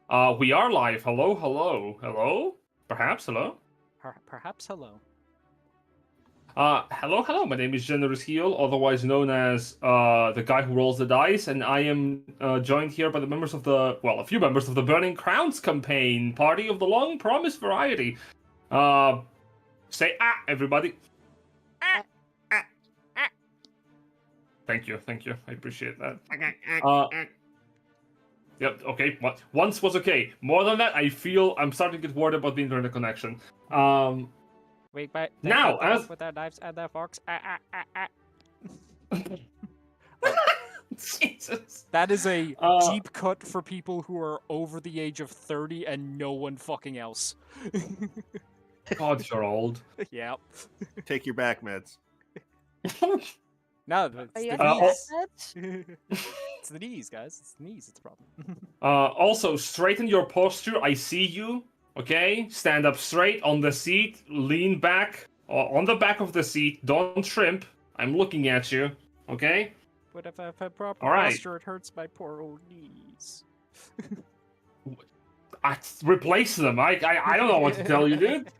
We are live. Hello, hello, hello? Perhaps, hello? Perhaps hello. Hello, hello. My name is Generous Heel, otherwise known as the guy who rolls the dice, and I am joined here by the members of a few members of the Burning Crowns campaign, party of the long-promised variety. Say everybody. Thank you, I appreciate that. Yep, okay. Once was okay. More than that, I feel I'm starting to get worried about the internet connection. Wait, but now, as with their knives and their forks. Jesus. That is a deep cut for people who are over the age of 30 and no one fucking else. God, you're old. Yep. Take your back meds. No, it's the knees. It's the knees, guys. It's the knees. It's the problem. Also, straighten your posture. I see you. Okay? Stand up straight on the seat. Lean back. On the back of the seat. Don't shrimp. I'm looking at you. Okay? But if I have proper All right. posture, it hurts my poor old knees. Replace them. I don't know what to tell you, dude.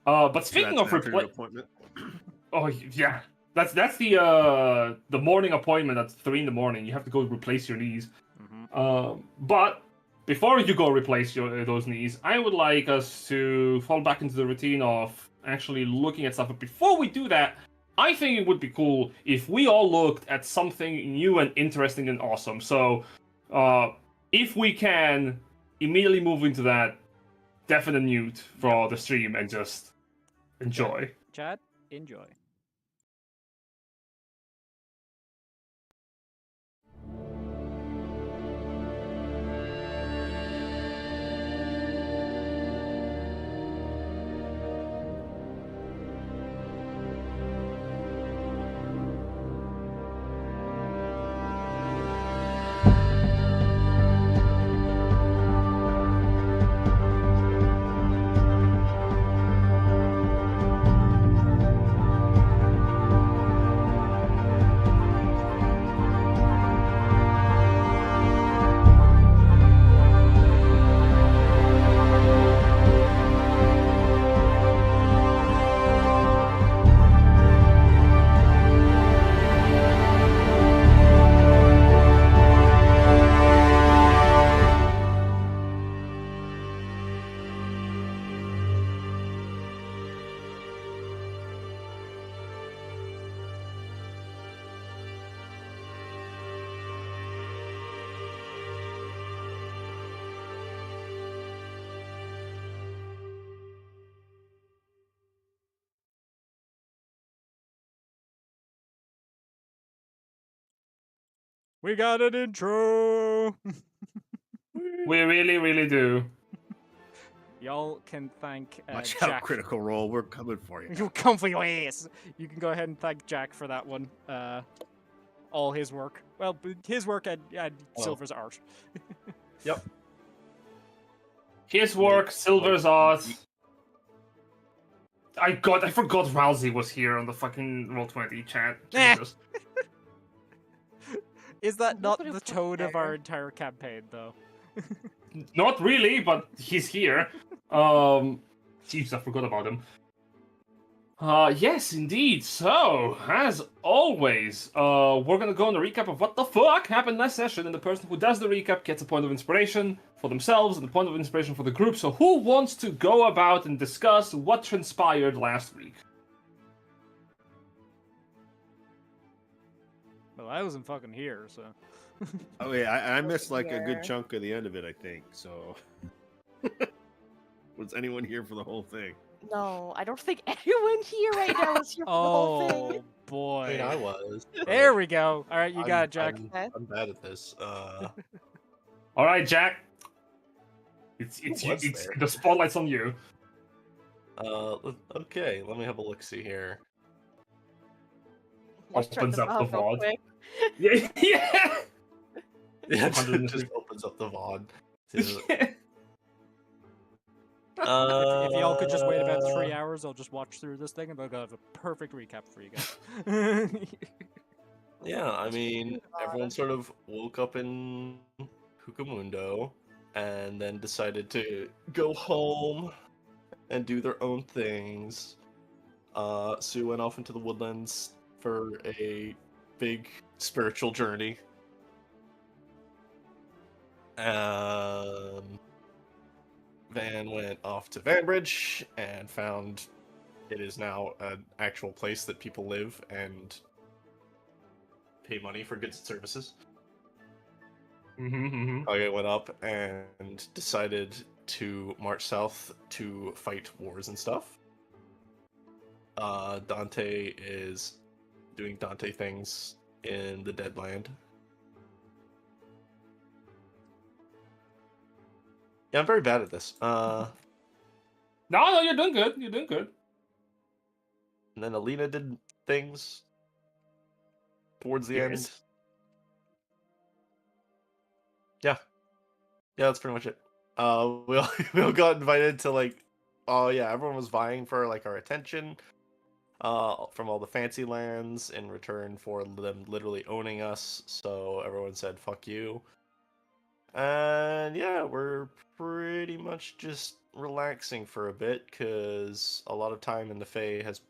But speaking of appointment. Oh yeah, that's the morning appointment at 3 a.m. You have to go replace your knees. Mm-hmm. But before you go replace those knees, I would like us to fall back into the routine of actually looking at stuff. But before we do that, I think it would be cool if we all looked at something new and interesting and awesome. So, if we can immediately move into that, definite mute for the stream and just enjoy. Chat, enjoy. We got an intro! We really, really do. Y'all can thank Watch Jack. out, Critical Role. We're coming for you. You'll come for your ass! You can go ahead and thank Jack for that one. All his work. Well, his work and Silver's art. Yep. His work, Silver's art. I forgot Rousey was here on the fucking Roll20 chat. Jesus. Is that not the tone of our entire campaign, though? Not really, but he's here. Jeez, I forgot about him. Yes, indeed. So, as always, we're gonna go on a recap of what the fuck happened last session, and the person who does the recap gets a point of inspiration for themselves and a point of inspiration for the group. So, who wants to go about and discuss what transpired last week? Well, I wasn't fucking here, so... Oh yeah, I missed like a good chunk of the end of it, I think. So, was anyone here for the whole thing? No, I don't think anyone here right now is here for the whole thing. Oh, boy. I mean, I was. There we go. All right, you got it, Jack. I'm bad at this. All right, Jack. It's the spotlight's on you. Okay, let me have a look-see here. Opens up the VOD. Yeah, yeah. Yeah, it just opens up the VOD. If y'all could just wait about 3 hours, I'll just watch through this thing and they'll have a perfect recap for you guys. Yeah, I mean, everyone sort of woke up in... Who Cocomundo, and then decided to go home and do their own things. Sue went off into the woodlands for a big spiritual journey. Van went off to Vanbridge and found it is now an actual place that people live and pay money for goods and services. Kage went up and decided to march south to fight wars and stuff. Dante is doing Dante things in the Deadland. Yeah, I'm very bad at this. No, you're doing good. You're doing good. And then Alina did things towards the end. Yeah, that's pretty much it. We all got invited to everyone was vying for our attention. From all the fancy lands in return for them literally owning us. So everyone said "fuck you," and yeah, we're pretty much just relaxing for a bit because a lot of time in the Fae has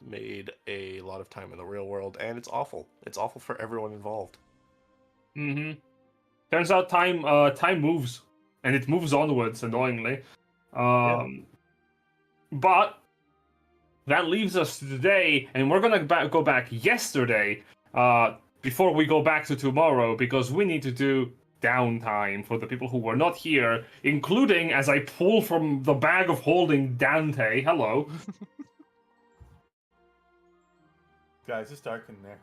made a lot of time in the real world, and it's awful. It's awful for everyone involved. Turns out time moves, and it moves onwards, annoyingly. But that leaves us to today, and we're gonna go back yesterday, before we go back to tomorrow, because we need to do downtime for the people who were not here, including, as I pull from the bag of holding, Dante. Hello. Guys, it's dark in there.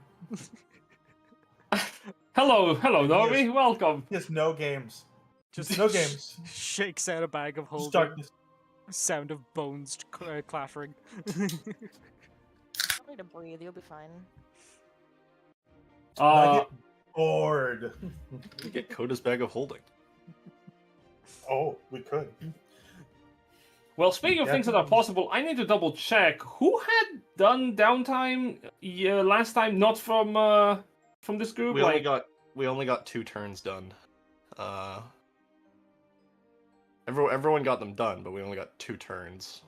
Hello, Novi. Yes. Welcome. Just no games. Just no games. Shakes out a bag of Just holding. darkness. Sound of bones clattering. Don't need to breathe. You'll be fine. I get bored. You get Coda's bag of holding. Oh, we could. Well, speaking of Yeah. things that are possible, I need to double check who had done downtime last time, not from this group. We only got 2 turns done. Everyone got them done, but we only got 2 turns.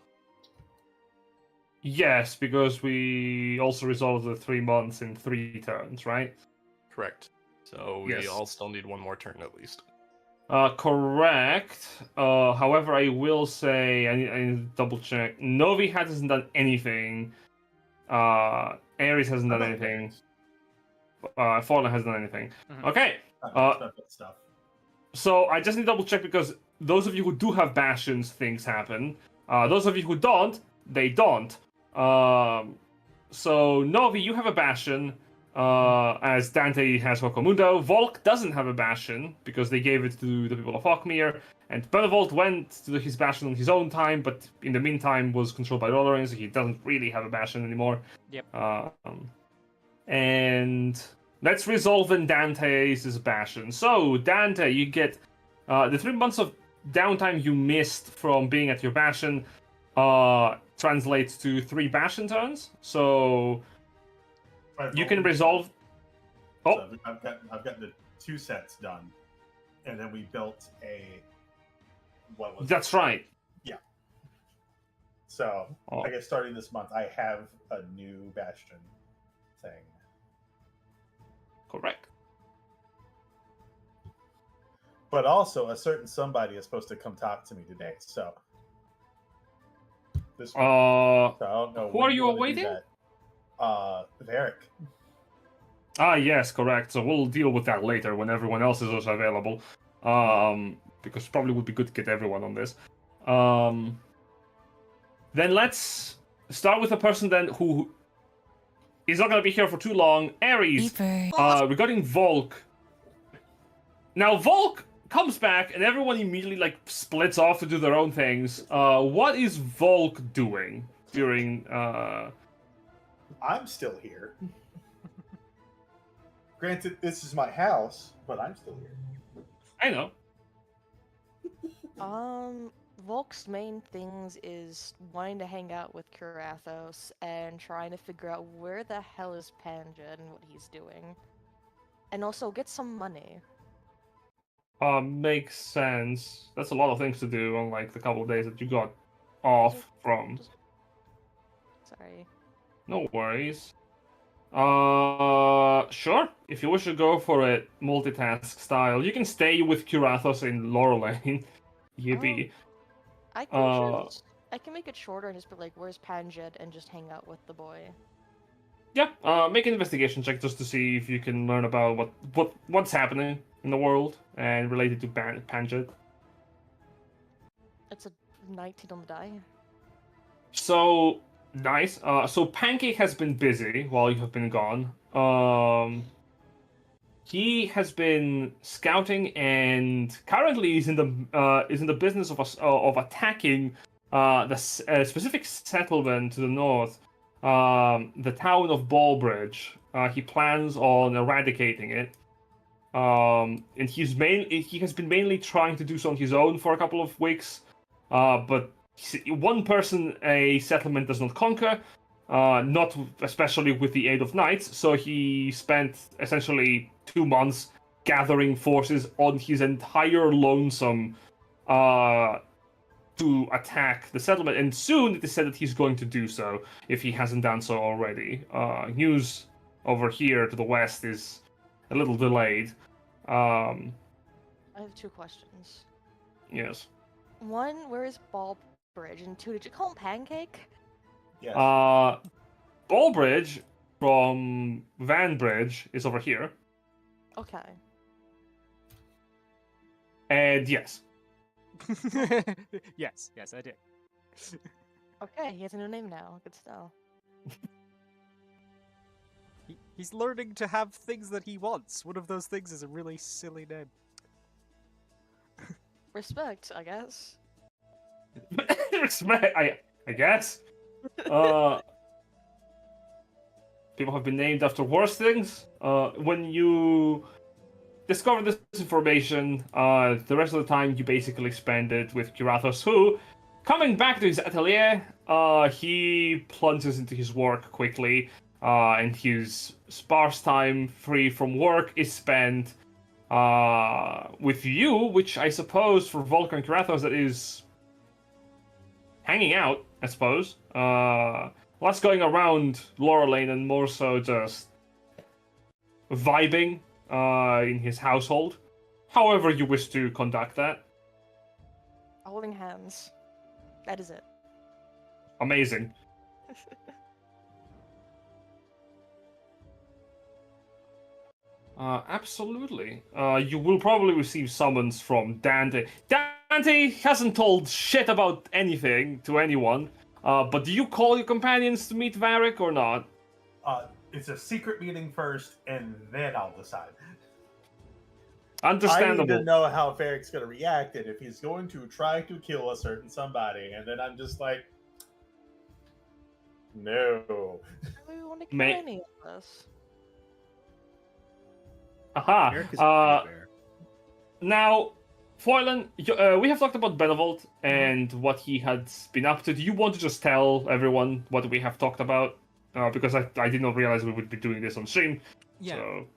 Yes, because we also resolved the 3 months in 3 turns, right? Correct. So we Yes. all still need 1 more turn at least. Correct. However, I will say, I need to double check. Novi hasn't done anything. Aries hasn't done anything. Fallen hasn't done anything. Mhm. Okay. Stuff. So I just need to double check because those of you who do have bastions, things happen. Those of you who don't, they don't. So Novi, you have a bastion. As Dante has Hokomundo. Volk doesn't have a bastion because they gave it to the people of Hawkmere, and Benevolt went to his bastion on his own time, but in the meantime was controlled by Ronin, so he doesn't really have a bastion anymore. Yep. And let's resolve in Dante's bastion. So Dante, you get the 3 months of downtime you missed from being at your bastion translates to 3 bastion turns. So you can resolve. Oh, So I've got the 2 sets done, and then we built that's right. Yeah. So Oh. I guess starting this month, I have a new bastion thing. Correct. But also, a certain somebody is supposed to come talk to me today. So this. So I don't know. Who when are you wanna do awaiting? that. Verx. Yes, correct. So we'll deal with that later when everyone else is also available. Because probably would be good to get everyone on this. Then let's start with a person then who is not going to be here for too long. Aries. Regarding Volk. Now Volk comes back and everyone immediately splits off to do their own things. What is Volk doing during? I'm still here. Granted, this is my house, but I'm still here. I know. Volk's main things is wanting to hang out with Karathos and trying to figure out where the hell is Panja and what he's doing. And also get some money. Makes sense. That's a lot of things to do on like the couple of days that you got off from. Sorry. No worries. Sure. If you wish to go for it, multitask style, you can stay with Kurathos in Lorelane. Yippee. I can just, I can make it shorter and just be like, "Where's Panjid?" and just hang out with the boy. Yeah. Make an investigation check just to see if you can learn about what's happening in the world and related to Panjid. It's a 19 on the die. So nice. So Pancake has been busy while you have been gone. He has been scouting and currently is in the business of attacking the specific settlement to the north, the town of Ballbridge. He plans on eradicating it. And he has been mainly trying to do so on his own for a couple of weeks, but one person a settlement does not conquer, not especially with the aid of knights. So he spent essentially 2 months gathering forces on his entire lonesome to attack the settlement, and soon it is said that he's going to do so if he hasn't done so already. News over here to the west is a little delayed. I have 2 questions. Yes. 1, where is Ballbridge? And 2, did you call him Pancake? Yes. Ballbridge from Vanbridge is over here. Okay. And yes. yes, I did. Okay, he has a new name now. Good stuff. He's learning to have things that he wants. One of those things is a really silly name. Respect, I guess. Respect, I guess. People have been named after worse things. When you discover this information, the rest of the time you basically spend it with Kurathos, who, coming back to his atelier, he plunges into his work quickly, and his sparse time free from work is spent with you, which I suppose for Volker and Kurathos that is hanging out, I suppose. Less going around Lorelane and more so just vibing in his household. However you wish to conduct that. Holding hands. That is it. Amazing. Absolutely. You will probably receive summons from Dante. Dante hasn't told shit about anything to anyone. But do you call your companions to meet Varric or not? It's a secret meeting first, and then I'll decide. Understandable. I need to know how Verx's going to react, and if he's going to try to kill a certain somebody, and then I'm just like, no. Why do we want to kill any of this? Aha. Eric is a bear. Now, Foylan, we have talked about Benevolt and what he had been up to. Do you want to just tell everyone what we have talked about? Because I did not realize we would be doing this on stream. Yeah. So.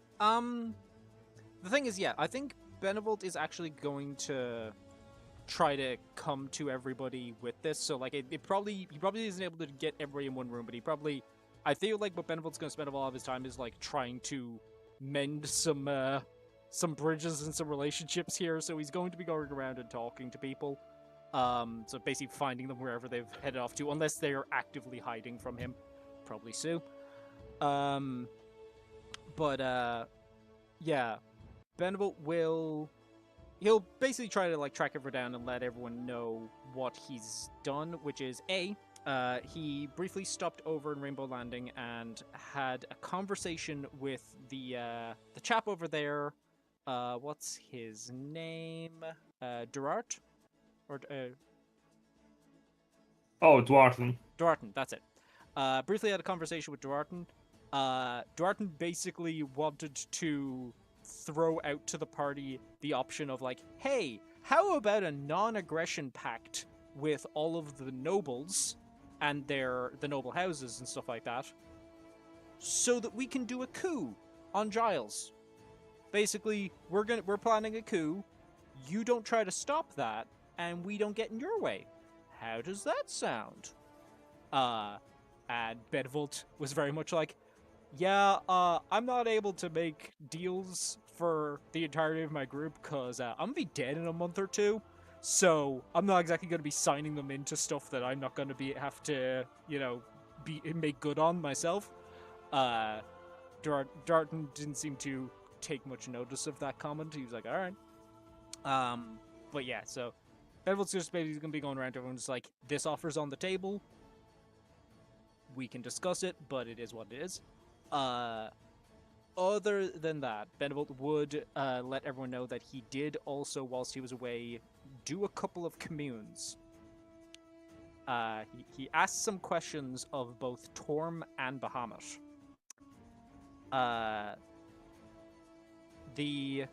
The thing is, I think Benevolt is actually going to try to come to everybody with this. So, like, he probably isn't able to get everybody in one room, but I feel like what Benevolt's going to spend a lot of his time is, like, trying to mend some bridges and some relationships here. So he's going to be going around and talking to people. So basically finding them wherever they've headed off to, unless they are actively hiding from him. Probably Sue. Yeah. Benevolt he'll basically try to, like, track everyone down and let everyone know what he's done, which is he briefly stopped over in Rainbow Landing and had a conversation with the chap over there. What's his name? Durart? Duarten. Duarten, that's it. Briefly had a conversation with Duarten. Duarten basically wanted to throw out to the party the option of, like, hey, how about a non-aggression pact with all of the nobles and the noble houses and stuff like that, so that we can do a coup on Giles. Basically, we're planning a coup. you don't try to stop that, and we don't get in your way. How does that sound? And Benevolt was very much like, yeah, I'm not able to make deals for the entirety of my group because I'm gonna be dead in a month or two, so I'm not exactly gonna be signing them into stuff that I'm not gonna have to, make good on myself. Darton didn't seem to take much notice of that comment. He was like, all right. But yeah, so Benevolt's just basically gonna be going around to everyone just like, this offer's on the table. We can discuss it, but it is what it is. Other than that, Benevolt would let everyone know that he did also, whilst he was away, do a couple of communes. He asked some questions of both Torm and Bahamut. The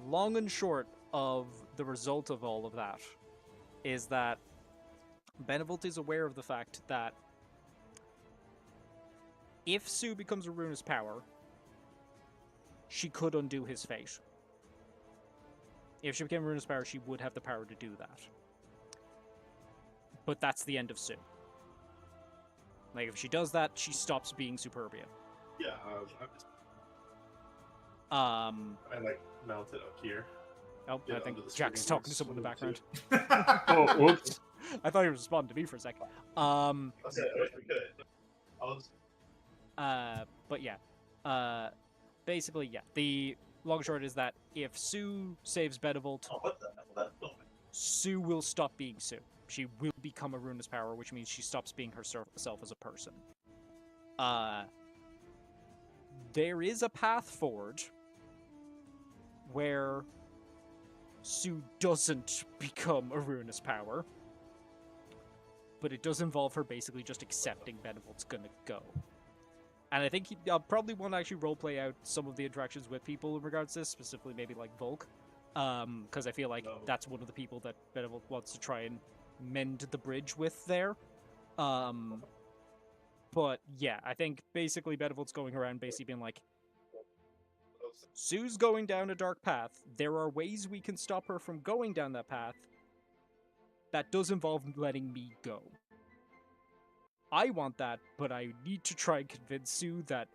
long and short of the result of all of that is that Benevolt is aware of the fact that if Sue becomes a ruinous power, she could undo his fate. If she became a ruinous power, she would have the power to do that. But that's the end of Sue. Like, if she does that, she stops being Superbia. Yeah, I mount it up here. Oh, Get I think onto the Jack's screen talking to someone in the smooth background. Oh, whoops. I thought he was responding to me for a second. Okay, we could. But yeah. Basically, yeah. The long short is that if Sue saves Benevolt, Oh, what the hell? That's going. Sue will stop being Sue. She will become a ruinous power, which means she stops being herself as a person. There is a path forward where Sue doesn't become a ruinous power, but it does involve her basically just accepting Benevolt's gonna go. And I think I'll probably want to actually roleplay out some of the interactions with people in regards to this, specifically maybe like Volk, because I feel like that's one of the people that Benevolt wants to try and mend the bridge with there. But yeah, I think basically Benevolt's going around basically being like, Sue's going down a dark path. There are ways we can stop her from going down that path. That does involve letting me go. I want that, but I need to try and convince Sue that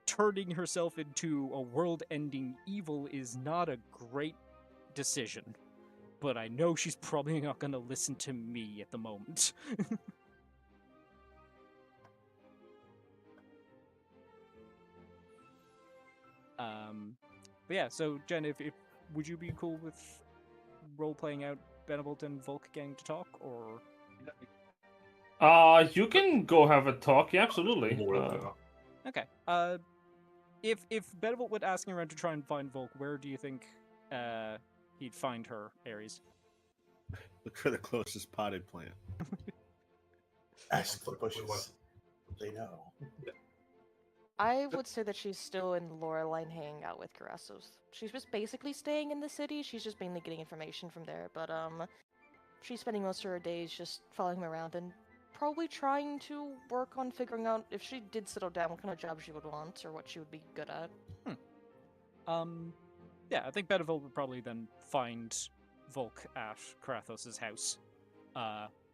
turning herself into a world-ending evil is not a great decision. But I know she's probably not going to listen to me at the moment. But yeah, so Jen, if would you be cool with role-playing out Benevolt and Volk getting to talk, or? You can go have a talk. Yeah, absolutely. Okay. If Benevolt went asking around to try and find Volk, where do you think he'd find her, Aries? Look for the closest potted plant. Ask the bushes. They know. I would say that she's still in Loreline hanging out with Carassos. She's just basically staying in the city. She's just mainly getting information from there. But she's spending most of her days just following him around and probably trying to work on figuring out if she did settle down, what kind of job she would want or what she would be good at. Yeah, I think Benevolt would probably then find Volk at Karathos' house,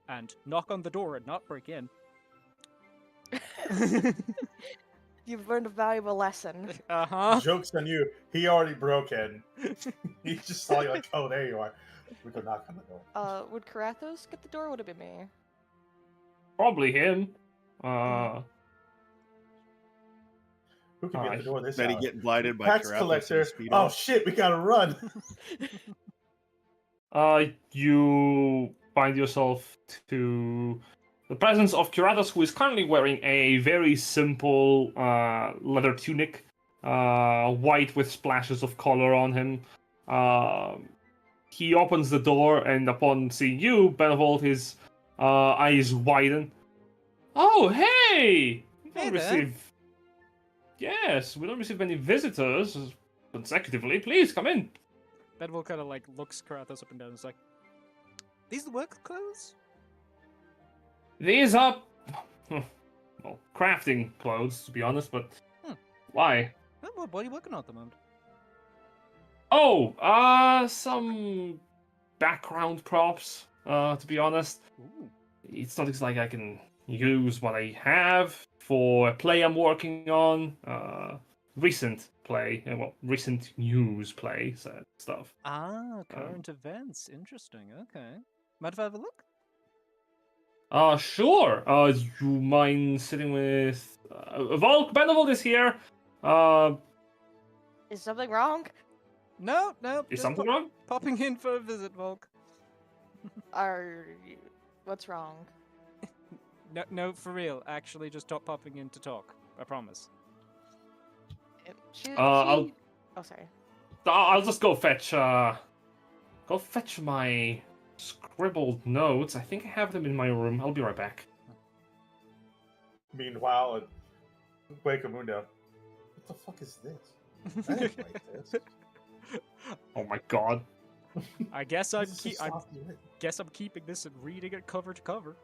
and knock on the door and not break in. You've learned a valuable lesson. Uh-huh. Joke's on you. He already broke in. He just saw you like, oh, there you are. We could knock on the door. Would Karathos get the door? Would it be me? Probably him. Who can get the door this Then he hour? get blighted by Tax Karathos collector. and speed Oh off. shit, we gotta run. You find yourself to the presence of Karathos, who is currently wearing a very simple leather tunic, white with splashes of color on him. He opens the door, and upon seeing you, Benevolt, his eyes widen. Oh, hey! We Hey don't there. receive. Yes, we don't receive any visitors consecutively. Please come in. Benevolt kind of like looks Karathos up and down and is like, these the work clothes? These are, well, crafting clothes, to be honest. But why? What are you working on at the moment? Oh, some background props. To be honest, Ooh. it's not like I can use what I have for a play I'm working on. Recent play, well, recent news play stuff. Ah, current events. Interesting. Okay. Mind if I have a look? Sure. You mind sitting with Benevolt is here. Is something wrong? No, no. Is Just something wrong? popping in for a visit, Volk. What's wrong? No, no, for real. Actually, just stop popping in to talk. I promise. I'll Oh, sorry. I'll just go fetch my scribbled notes. I think I have them in my room. I'll be right back. Meanwhile, Mundo, what the fuck is this? I didn't write this. Oh my god. I guess This is just softly written. guess I'm keeping this and reading it cover to cover.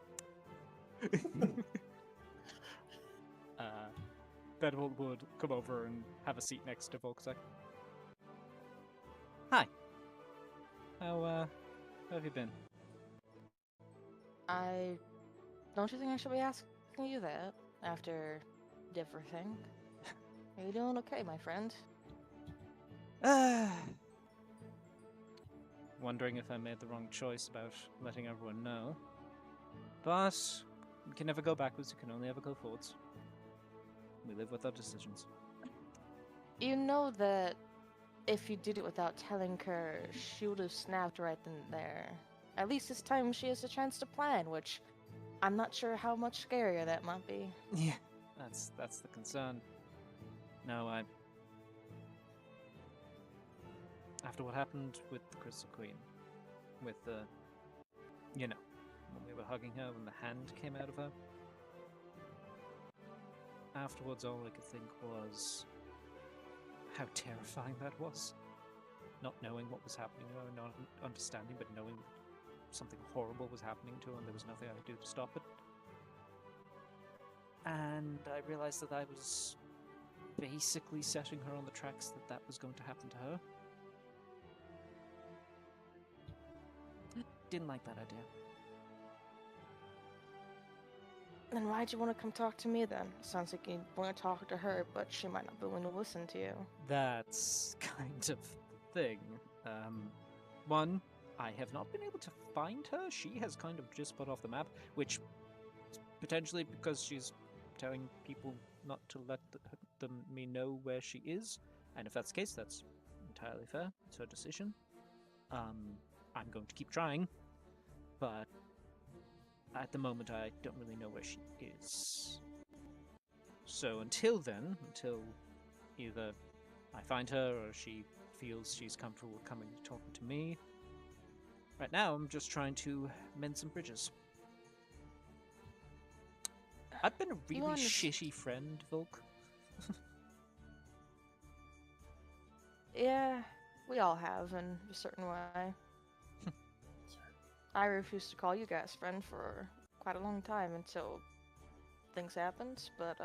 Benevolt would come over and have a seat next to Volksec. Hi. How have you been? Don't you think I should be asking you that after everything? Are you doing okay, my friend? Wondering if I made the wrong choice about letting everyone know. But you can never go backwards, you can only ever go forwards. We live with our decisions. You know that if you did it without telling her, she would have snapped right then and there. At least this time she has a chance to plan, which I'm not sure how much scarier that might be. Yeah, that's the concern. No, after what happened with the Crystal Queen, with the, when we were hugging her, when the hand came out of her, afterwards all I could think was how terrifying that was. Not knowing what was happening to her, not understanding, but knowing something horrible was happening to her and there was nothing I could do to stop it. And I realized that I was basically setting her on the tracks that was going to happen to her. I didn't like that idea. Then why'd you want to come talk to me then? Sounds like you want to talk to her, but she might not be willing to listen to you. That's kind of the thing. One, I have not been able to find her. She has kind of just put off the map, which is potentially because she's telling people not to let me know where she is. And if that's the case, that's entirely fair. It's her decision. I'm going to keep trying, but at the moment I don't really know where she is. So until then, until either I find her or she feels she's comfortable coming to talking to me, right now I'm just trying to mend some bridges. I've been a really shitty friend, Volk. Yeah, we all have in a certain way. I refused to call you guys friend for quite a long time until things happened, but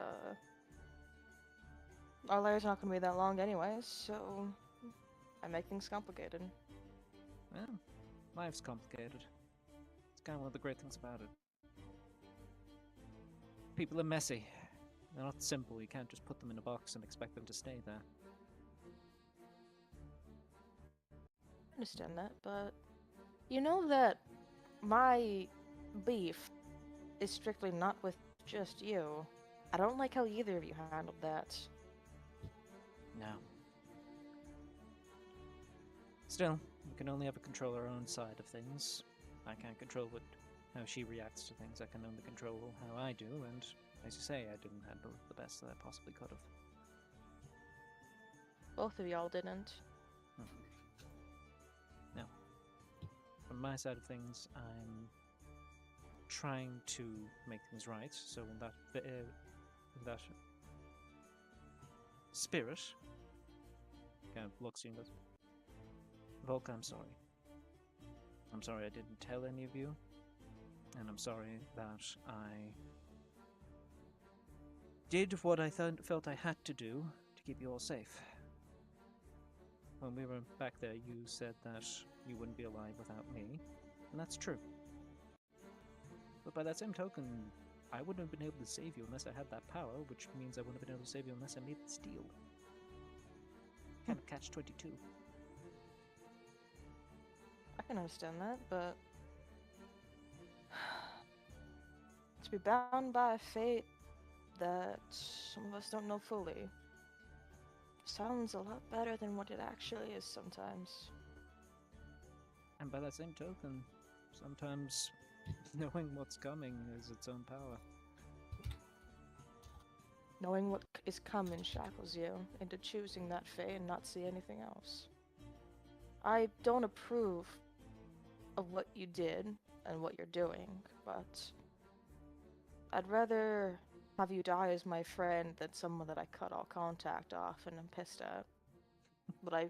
our lives not gonna be that long anyways, so I make things complicated. Well, life's complicated. It's kind of one of the great things about it. People are messy. They're not simple. You can't just put them in a box and expect them to stay there. I understand that, but you know that my beef is strictly not with just you. I don't like how either of you handled that. No. Still, we can only ever control our own side of things. I can't control how she reacts to things. I can only control how I do, and as you say, I didn't handle it the best that I possibly could have. Both of y'all didn't. No. From my side of things, I'm trying to make things right. So in that spirit, kind of looks at you and goes, Volker, I'm sorry. I'm sorry I didn't tell any of you, and I'm sorry that I did what I felt I had to do to keep you all safe. when we were back there, you said that you wouldn't be alive without me, and that's true. But by that same token, I wouldn't have been able to save you unless I had that power, which means I wouldn't have been able to save you unless I made the steal. Kind of catch-22. I can understand that, but to be bound by a fate that some of us don't know fully sounds a lot better than what it actually is sometimes. And by that same token, sometimes knowing what's coming is its own power. Knowing what is coming shackles you into choosing that fate and not see anything else. I don't approve of what you did and what you're doing, but I'd rather have you die as my friend than someone that I cut all contact off and I'm pissed at. But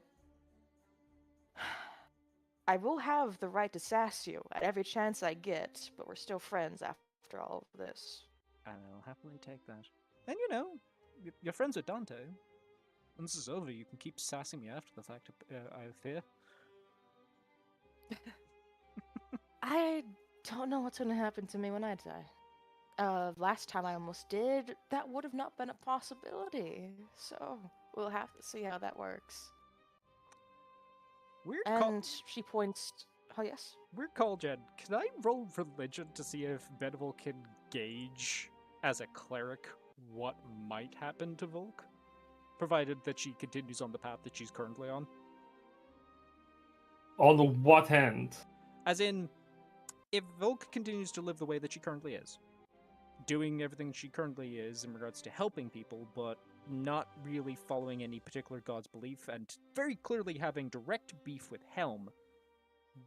I will have the right to sass you at every chance I get, but we're still friends after all of this. And I'll happily take that. And you know, you're friends with Dante. When this is over, you can keep sassing me after the fact, I fear. I don't know what's gonna happen to me when I die. Last time I almost did, that would have not been a possibility. So, we'll have to see how that works. Weird And she points... Oh, yes? Weird call, Jen. Can I roll religion to see if Benevolt can gauge, as a cleric, what might happen to Volk? Provided that she continues on the path that she's currently on. On the what hand? As in, if Volk continues to live the way that she currently is, doing everything she currently is in regards to helping people, but not really following any particular god's belief, and very clearly having direct beef with Helm,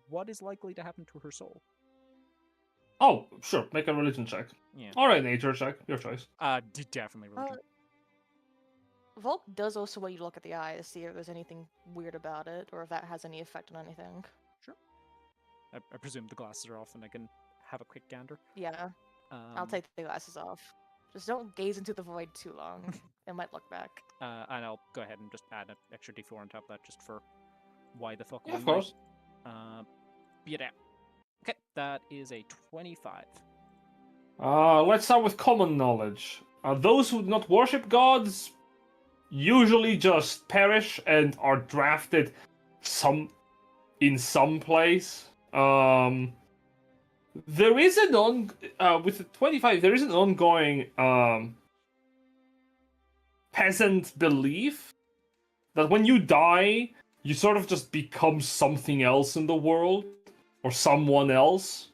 what is likely to happen to her soul? Oh, sure. Make a religion check. Yeah. Alright, nature check. Your choice. Definitely religion. Volk does also want you to look at the eye to see if there's anything weird about it, or if that has any effect on anything. Sure. I presume the glasses are off and I can have a quick gander. Yeah, I'll take the glasses off. Just don't gaze into the void too long. It might look back. And I'll go ahead and just add an extra d4 on top of that just for why the fuck. Yeah, of course. Be it out. Okay, that is a 25. Let's start with common knowledge. Those who do not worship gods usually just perish and are drafted in some place. There is an with the 25, there is an ongoing peasant belief that when you die, you sort of just become something else in the world, or someone else.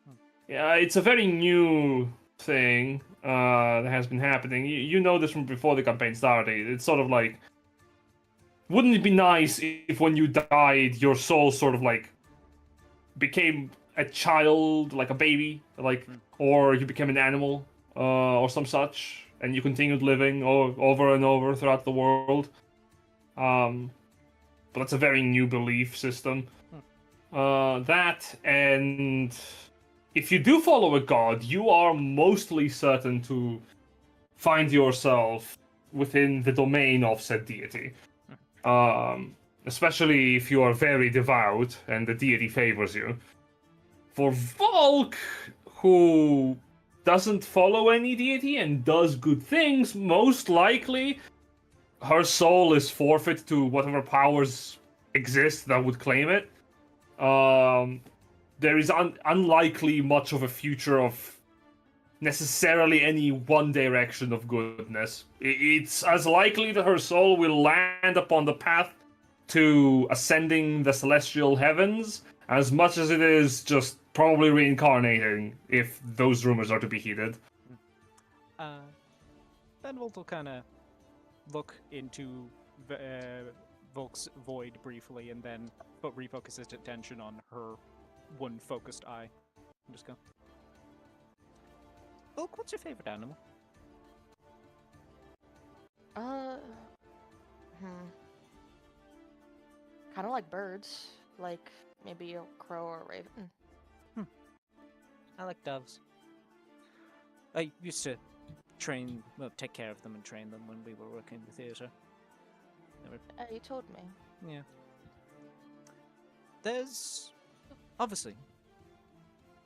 Yeah, it's a very new thing that has been happening. You know this from before the campaign started. It's sort of like, wouldn't it be nice if when you died, your soul sort of like became a child, like a baby, like, or you became an animal, or some such, and you continued living over and over throughout the world. But that's a very new belief system. That, and if you do follow a god, you are mostly certain to find yourself within the domain of said deity. Especially if you are very devout and the deity favors you. For Volk, who doesn't follow any deity and does good things, most likely her soul is forfeit to whatever powers exist that would claim it. There is unlikely much of a future of necessarily any one direction of goodness. It's as likely that her soul will land upon the path to ascending the celestial heavens as much as it is just probably reincarnating, if those rumors are to be heeded. Benevolt will kind of look into Volk's void briefly and then refocus his attention on her one focused eye. And just go, Volk, what's your favorite animal? Kind of like birds. Like, maybe a crow or a raven. I like doves. I used to take care of them and train them when we were working in the theatre. You told me. Yeah. there's obviously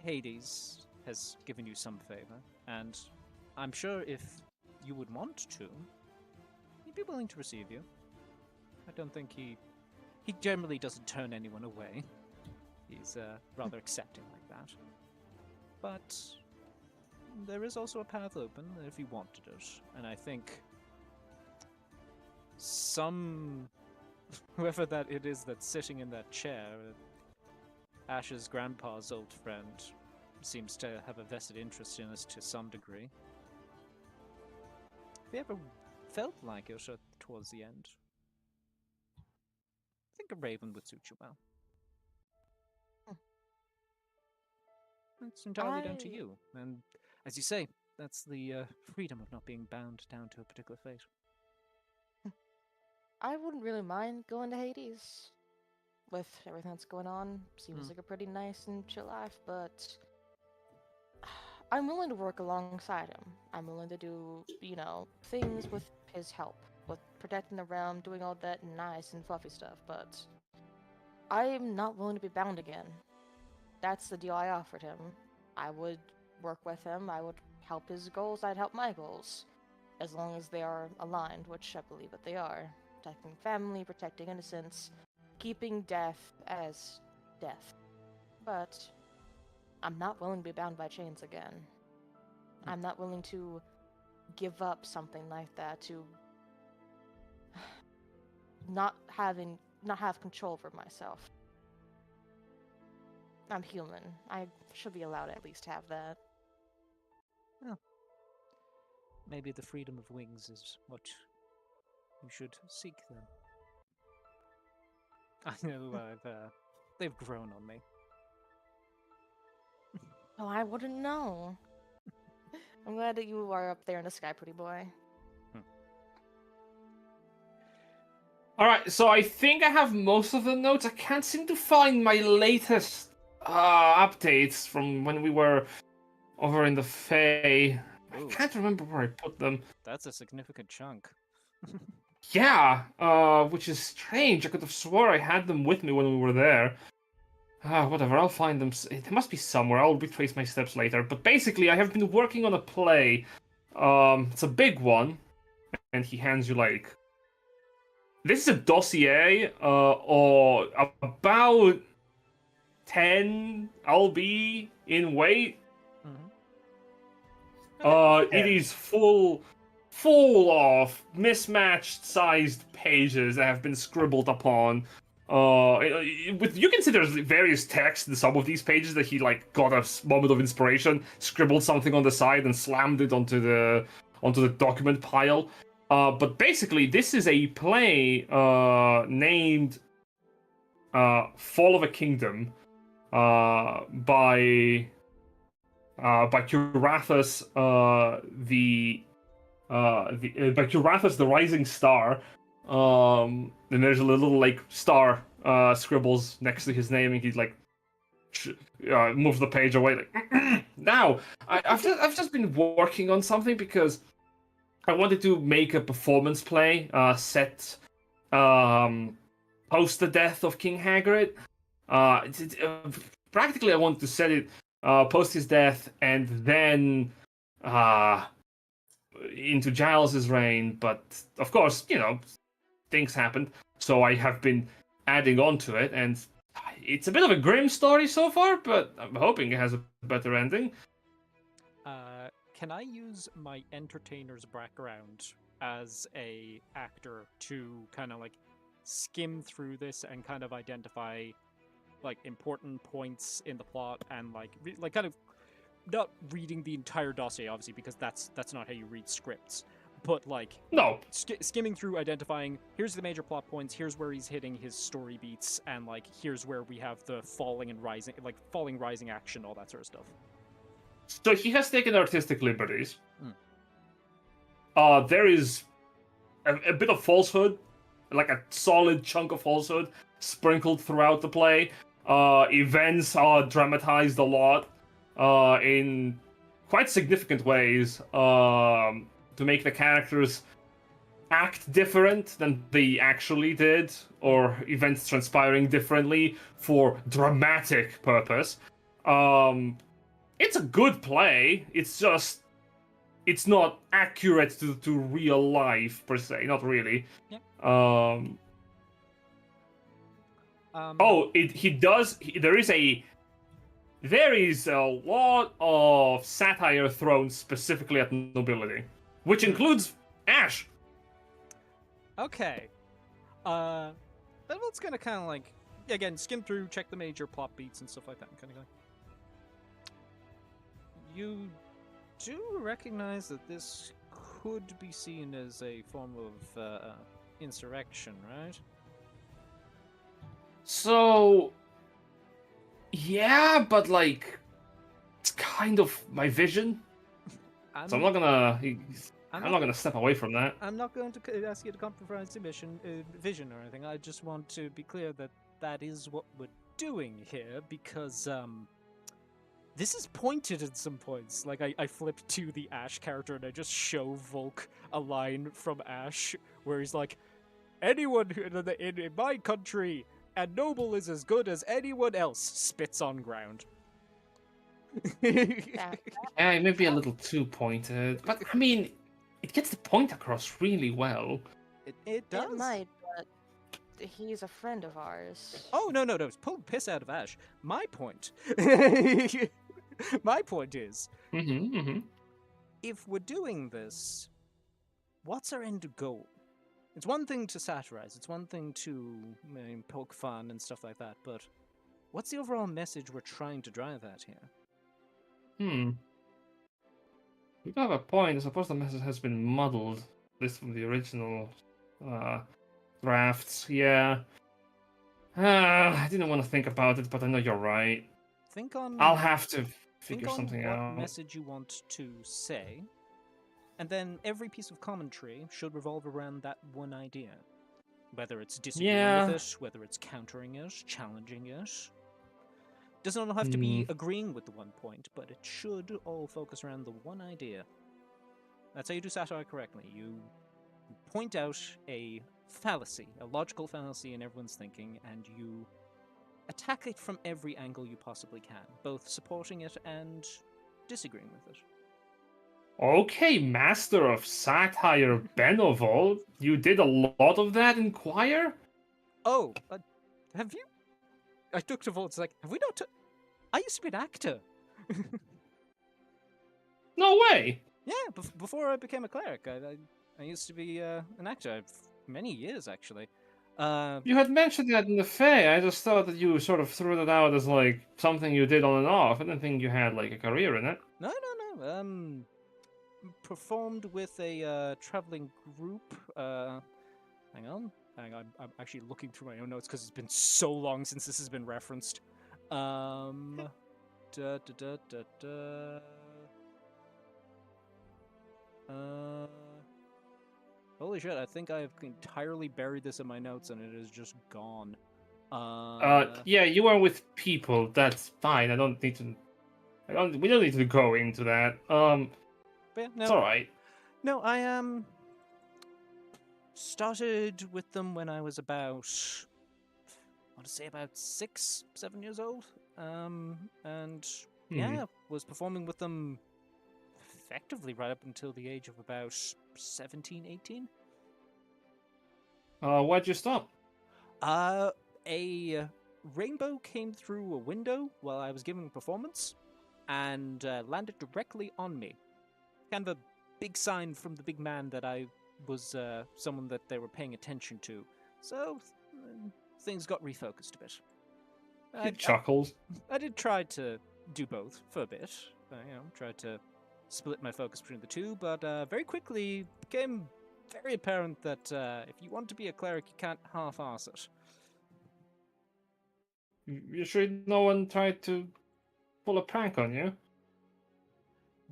Hades has given you some favor, and I'm sure if you would want to, he'd be willing to receive you. I don't think he generally doesn't turn anyone away. He's rather accepting like that. But there is also a path open if he wanted it, and I think whoever that it is that's sitting in that chair, Ash's grandpa's old friend, seems to have a vested interest in us to some degree. Have you ever felt like it towards the end? I think a raven would suit you well. It's entirely down to you, and as you say, that's the freedom of not being bound down to a particular fate. I wouldn't really mind going to Hades. With everything that's going on, seems like a pretty nice and chill life, but I'm willing to work alongside him. I'm willing to do, things with his help, with protecting the realm, doing all that nice and fluffy stuff, but I'm not willing to be bound again. That's the deal I offered him. I would work with him, I would help his goals, I'd help my goals. As long as they are aligned, which I believe that they are. Protecting family, protecting innocence, keeping death as death. But I'm not willing to be bound by chains again. I'm not willing to give up something like that, to not have control over myself. I'm human. I should be allowed to at least have that. Well, maybe the freedom of wings is what you should seek then. I know they've grown on me. Oh, I wouldn't know. I'm glad that you are up there in the sky, pretty boy. Alright, so I think I have most of the notes. I can't seem to find my latest updates from when we were over in the Fae. Ooh. I can't remember where I put them. That's a significant chunk. Yeah, which is strange. I could have swore I had them with me when we were there. Whatever, I'll find them. They must be somewhere. I'll retrace my steps later. But basically, I have been working on a play. It's a big one. And he hands you, this is a dossier, or about 10 LB in weight. It is full of mismatched sized pages that have been scribbled upon. You can see there's various text in some of these pages that he got a moment of inspiration, scribbled something on the side, and slammed it onto the document pile. But basically, this is a play named "Fall of a Kingdom" by Curathus, by Curathus the Rising Star. And there's a little star scribbles next to his name, and he moves the page away. Now, I've just been working on something because I wanted to make a performance play set post the death of King Hagrid. Practically, I wanted to set it post his death and then into Giles's reign, but of course, things happened, so I have been adding on to it, and it's a bit of a grim story so far, but I'm hoping it has a better ending. Can I use my entertainer's background as a actor to kind of skim through this and kind of identify important points in the plot and kind of not reading the entire dossier, obviously, because that's not how you read scripts, but no, skimming through, identifying here's the major plot points, here's where he's hitting his story beats, and here's where we have the falling and rising, rising action, all that sort of stuff. So he has taken artistic liberties. There is a bit of falsehood, a solid chunk of falsehood sprinkled throughout the play. Events are dramatized a lot in quite significant ways to make the characters act different than they actually did, or events transpiring differently for dramatic purpose. It's a good play. It's just it's not accurate to real life per se. Not really. Yep. There is a lot of satire thrown specifically at nobility, which includes Ash. Okay. Benevolt's gonna kind of like, again, skim through, check the major plot beats and stuff like that, and kind of go. You do recognize that this could be seen as a form of insurrection, right? So, yeah, but like, it's kind of my vision. So I'm not gonna step away from that. I'm not going to ask you to compromise your vision or anything. I just want to be clear that that is what we're doing here, because this is pointed at some points. Like, I flipped to the Ash character and I just show Volk a line from Ash where he's like, anyone in my country, a noble is as good as anyone else, spits on ground. Yeah, it may be a little too pointed, but I mean, it gets the point across really well. It does. It might, but he's a friend of ours. Oh, no. It's pulling piss out of Ash. My point. My point is, if we're doing this, what's our end goal? It's one thing to satirize, it's one thing to poke fun and stuff like that, but what's the overall message we're trying to drive at here? You have a point. I suppose the message has been muddled, at least from the original drafts. Yeah. I didn't want to think about it, but I know you're right. Think on. I'll have to figure something what out. Message you want to say, and then every piece of commentary should revolve around that one idea. Whether it's disagreeing with it, whether it's countering it, challenging it. Doesn't all have to be agreeing with the one point, but it should all focus around the one idea. That's how you do satire correctly. You point out a fallacy, a logical fallacy in everyone's thinking, and you attack it from every angle you possibly can, both supporting it and disagreeing with it. Okay, Master of Satire Benevolt, you did a lot of that in Choir? Oh, have you? I took to Volt's like, have we not? I used to be an actor. No way. Yeah, before I became a cleric, I used to be an actor for many years actually. You had mentioned that in the Fae. I just thought that you sort of threw that out as like something you did on and off. I didn't think you had like a career in it. No. Performed with a traveling group. Hang on. I'm actually looking through my own notes because it's been so long since this has been referenced. Holy shit, I think I've entirely buried this in my notes and it is just gone. Yeah, you are with people. That's fine. We don't need to go into that. But yeah, no, it's alright. No, I started with them when I was about, I want to say about 6, 7 years old. And yeah, was performing with them effectively right up until the age of about 17, 18. Why'd you stop? A rainbow came through a window while I was giving a performance and landed directly on me. Kind of a big sign from the big man that I was someone that they were paying attention to. So things got refocused a bit. He chuckles. I did try to do both for a bit. Tried to split my focus between the two, but very quickly became very apparent that if you want to be a cleric, you can't half-ass it. You sure no one tried to pull a prank on you?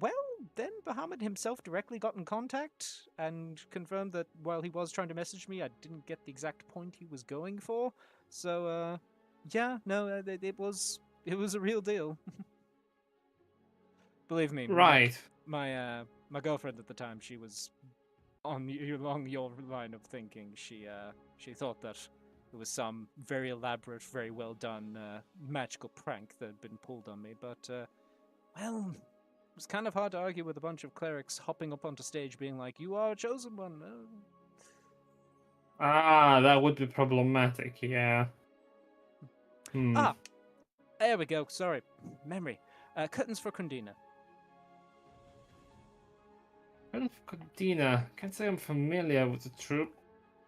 Well, then Bahamut himself directly got in contact and confirmed that while he was trying to message me, I didn't get the exact point he was going for. So, yeah, no, it was a real deal. Believe me. Right. My girlfriend at the time, she was along your line of thinking, she thought that it was some very elaborate, very well done magical prank that had been pulled on me. But well, it was kind of hard to argue with a bunch of clerics hopping up onto stage, being like, "You are a chosen one." Ah, that would be problematic. Yeah. Ah, there we go. Sorry, memory. Curtains for Condina. Dina, can't say I'm familiar with the troop.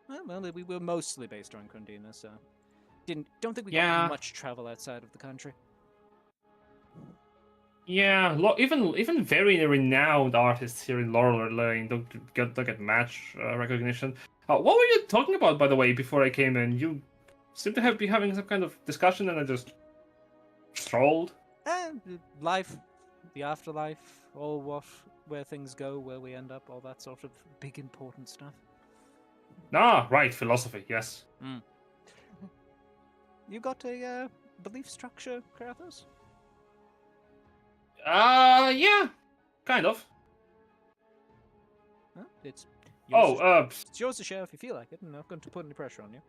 Well, we were mostly based on Condina, so don't think we Yeah. got much travel outside of the country. Yeah, even very renowned artists here in Laurel Lane don't get match recognition. What were you talking about, by the way, before I came in? You seem to be having some kind of discussion, and I just strolled. Life, the afterlife, where things go, where we end up, all that sort of big important stuff. Ah, right, philosophy, yes. You got a belief structure, Kratos? Yeah, kind of. Huh? It's yours Oh, it's yours to share if you feel like it. I'm not going to put any pressure on you.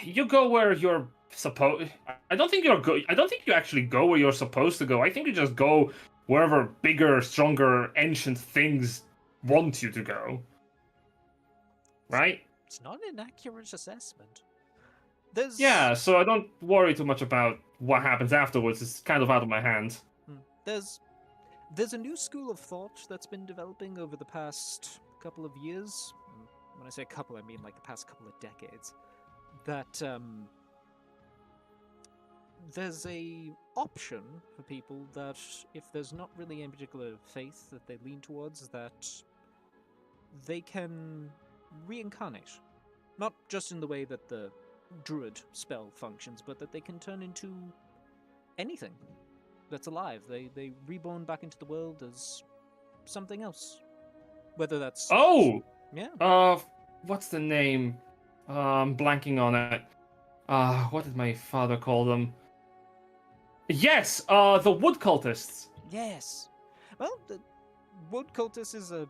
you go where you're supposed. I don't think I don't think you actually go where you're supposed to go. I think you just go wherever bigger, stronger, ancient things want you to go. Right? It's not an accurate assessment. Yeah, so I don't worry too much about what happens afterwards. It's kind of out of my hands. There's a new school of thought that's been developing over the past couple of years. When I say couple, I mean like the past couple of decades. That there's a option for people that if there's not really any particular faith that they lean towards, that they can reincarnate. Not just in the way that the druid spell functions, but that they can turn into anything that's alive. They reborn back into the world as something else. Whether that's... Oh! Yeah. What's the name? I'm blanking on it. What did my father call them? Yes, the wood cultists. Yes. Well, the wood cultist is a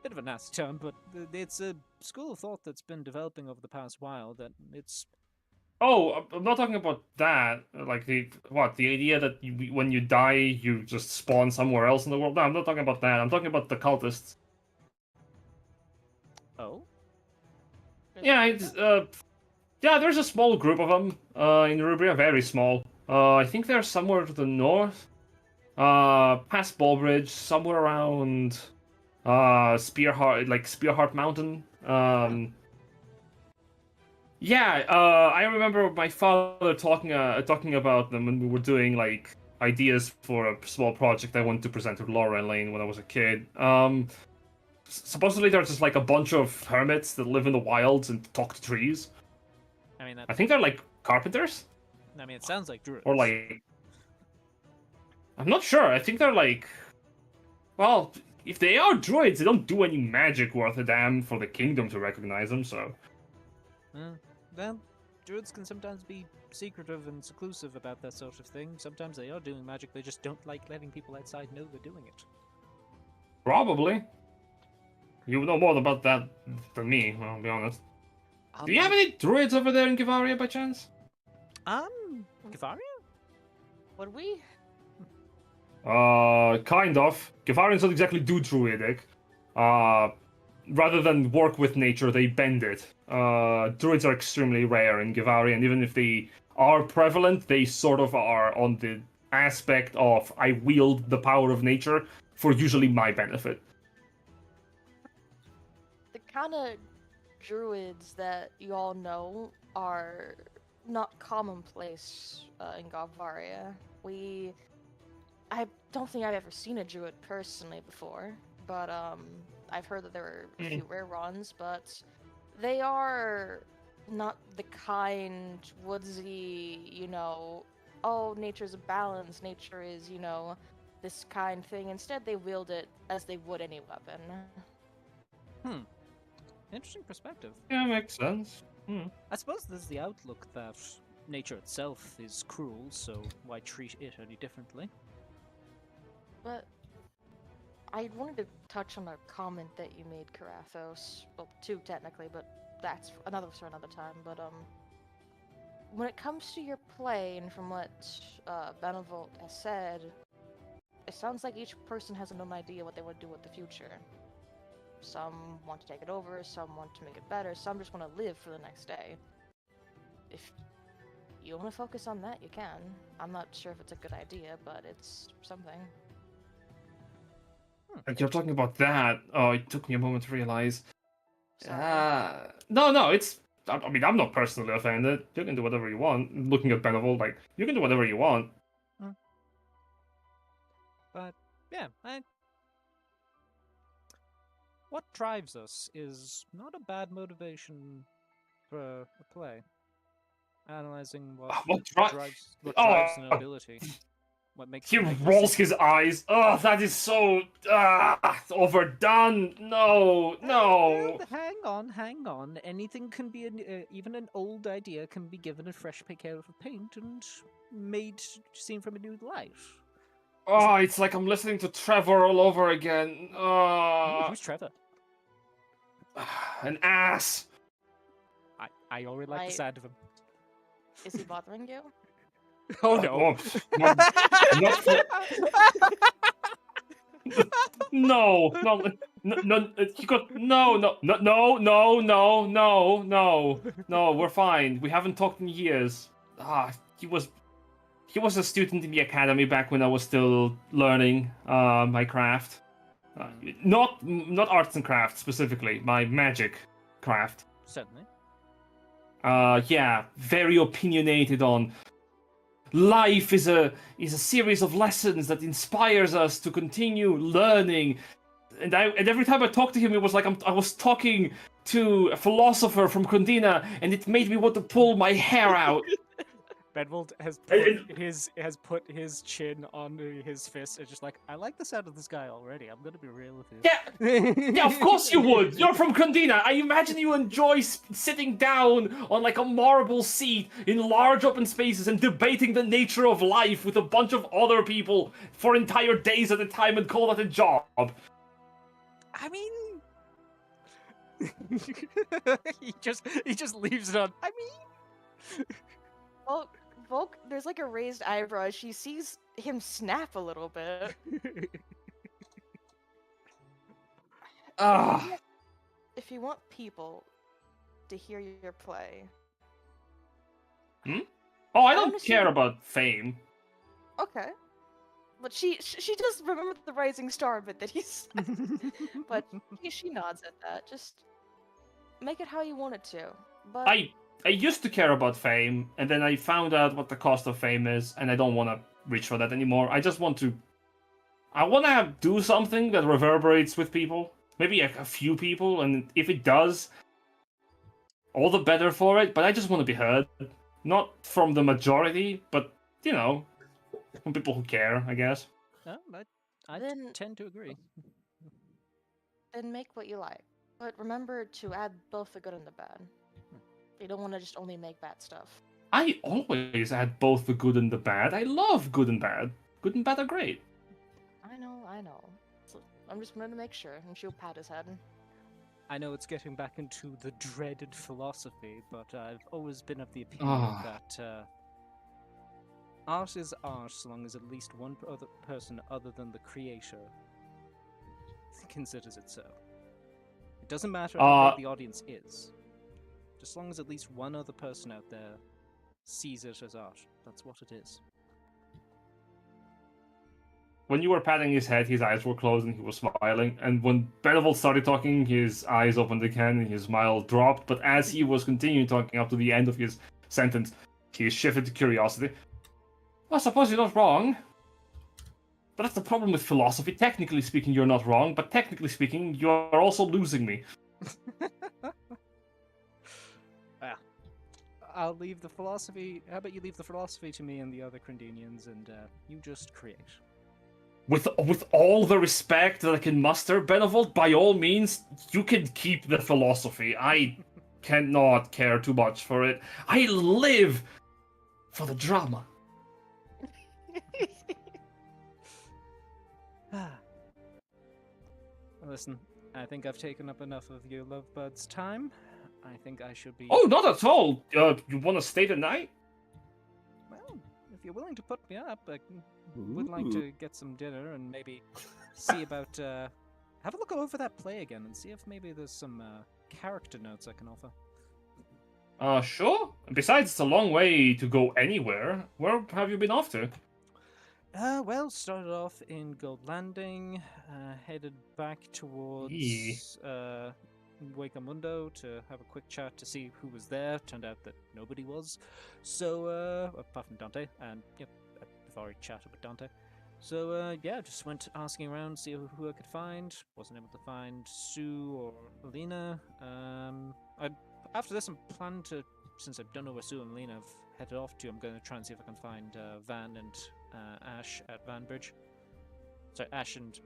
bit of a nasty term, but it's a school of thought that's been developing over the past while that it's... Oh, I'm not talking about that. Like the idea that when you die, you just spawn somewhere else in the world. No, I'm not talking about that. I'm talking about the cultists. Oh? Yeah, it's yeah. There's a small group of them in Rubria, very small. I think they're somewhere to the north, past Ballbridge, somewhere around Spearheart Mountain. Yeah, I remember my father talking about them when we were doing like ideas for a small project I wanted to present to Laura and Lane when I was a kid. Supposedly they're just like a bunch of hermits that live in the wilds and talk to trees. I mean, I think they're like carpenters. I mean, it sounds like druids. Or like... I'm not sure. I think they're like... Well, if they are druids, they don't do any magic worth a damn for the kingdom to recognize them, so... Well, druids can sometimes be secretive and seclusive about that sort of thing. Sometimes they are doing magic, they just don't like letting people outside know they're doing it. Probably. You know more about that than me, I'll be honest. Do you have any druids over there in Givaria by chance? Givaria? Would we? Kind of. Givarians don't exactly do druidic. Rather than work with nature, they bend it. Druids are extremely rare in Givaria, and even if they are prevalent, they sort of are on the aspect of I wield the power of nature for usually my benefit. The kind of druids that you all know are not commonplace in Galvaria. I don't think I've ever seen a druid personally before, but I've heard that there are a few rare ones, but they are not the kind woodsy, oh, nature's a balance, nature is, this kind thing. Instead, they wield it as they would any weapon. Interesting perspective. Yeah, makes sense. I suppose there's the outlook that nature itself is cruel, so why treat it any differently? But I wanted to touch on a comment that you made, Karathos. Well, two technically, but that's another for another time. But when it comes to your play, and from what Benevolt has said, it sounds like each person has an own idea what they want to do with the future. Some want to take it over, some want to make it better, some just want to live for the next day. If you want to focus on that, you can. I'm not sure if it's a good idea, but it's something. You're talking about that. Oh, it took me a moment to realize. Sorry. No, it's... I mean, I'm not personally offended. You can do whatever you want. Looking at Benevolt, like, you can do whatever you want. But, yeah, what drives us is not a bad motivation for a play. Analyzing what drives an ability. What makes He rolls his eyes. Oh, that is so overdone. No. Hang on. Anything can be, even an old idea can be given a fresh coat of paint and made seen from a new light. Oh, it's like I'm listening to Trevor all over again. Who's Trevor? An ass. I already like the sound of him. Is he bothering you? Oh no! No. He got no. We're fine. We haven't talked in years. He was a student in the academy back when I was still learning my craft. Not arts and crafts specifically, my magic craft. Certainly. Yeah, very opinionated on life is a series of lessons that inspires us to continue learning. And every time I talked to him, it was like I was talking to a philosopher from Condina, and it made me want to pull my hair out. Benevolt has put his chin on his fist and just like, I like the sound of this guy already. I'm gonna be real with you. Yeah, of course you would. You're from Condina. I imagine you enjoy sitting down on like a marble seat in large open spaces and debating the nature of life with a bunch of other people for entire days at a time and call it a job. I mean, he just leaves it on. I mean. Well, Volk, there's like a raised eyebrow. She sees him snap a little bit. If you want people to hear your play... Oh, I don't care about fame. Okay. But she does remember the rising star bit that he's... But she nods at that. Just make it how you want it to. But... I used to care about fame, and then I found out what the cost of fame is, and I don't want to reach for that anymore. I just want to... I want to do something that reverberates with people. Maybe a few people, and if it does, all the better for it. But I just want to be heard. Not from the majority, but, you know, from people who care, I guess. No, I tend to agree. Then make what you like. But remember to add both the good and the bad. You don't want to just only make bad stuff. I always add both the good and the bad. I love good and bad. Good and bad are great. I know. So I'm just going to make sure, and she'll pat his head. I know it's getting back into the dreaded philosophy, but I've always been of the opinion that art is art so long as at least one other person other than the creator considers it so. It doesn't matter how big the audience is. Just as long as at least one other person out there sees it as art. That's what it is. When you were patting his head, his eyes were closed and he was smiling. And when Benevolt started talking, his eyes opened again and his smile dropped. But as he was continuing talking up to the end of his sentence, he shifted to curiosity. Well, I suppose you're not wrong. But that's the problem with philosophy. Technically speaking, you're not wrong. But technically speaking, you're also losing me. I'll leave the philosophy. How about you leave the philosophy to me and the other Crandinians, and you just create. With all the respect that I can muster, Benevolt, by all means, you can keep the philosophy. I cannot care too much for it. I live for the drama. Listen, I think I've taken up enough of your lovebud's time. I think I should be... Oh, not at all! You want to stay the night? Well, if you're willing to put me up, I would like to get some dinner and maybe see about... have a look over that play again and see if maybe there's some character notes I can offer. Sure. Besides, it's a long way to go anywhere. Where have you been off to? Well, started off in Gold Landing, headed back towards Wakeamundo to have a quick chat to see who was there. Turned out that nobody was. So, apart from Dante, and yep, I've already chatted with Dante. So, yeah, just went asking around, see who I could find. Wasn't able to find Sue or Alina. After this, I'm planning to, since I don't know where Sue and Alina have headed off to, I'm going to try and see if I can find Van and Ash at Vanbridge. Sorry, Ash and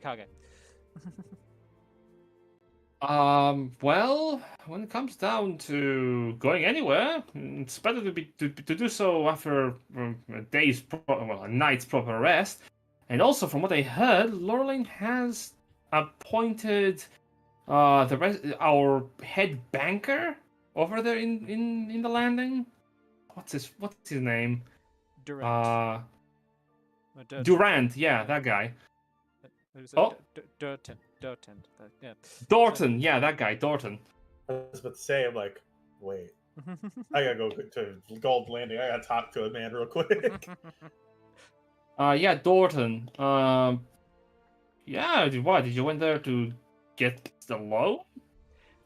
Kage. Well, when it comes down to going anywhere, it's better to do so after a night's proper rest. And also, from what I heard, Lorling has appointed our head banker over there in the landing. What's his name? Durant. Durant, yeah, that guy. Durant. Yeah. Dorton, yeah, that guy, Dorton. I was about to say, I'm like, wait, I gotta go to Gold Landing. I gotta talk to a man real quick. Yeah, Dorton. Yeah, did you went there to get the loan?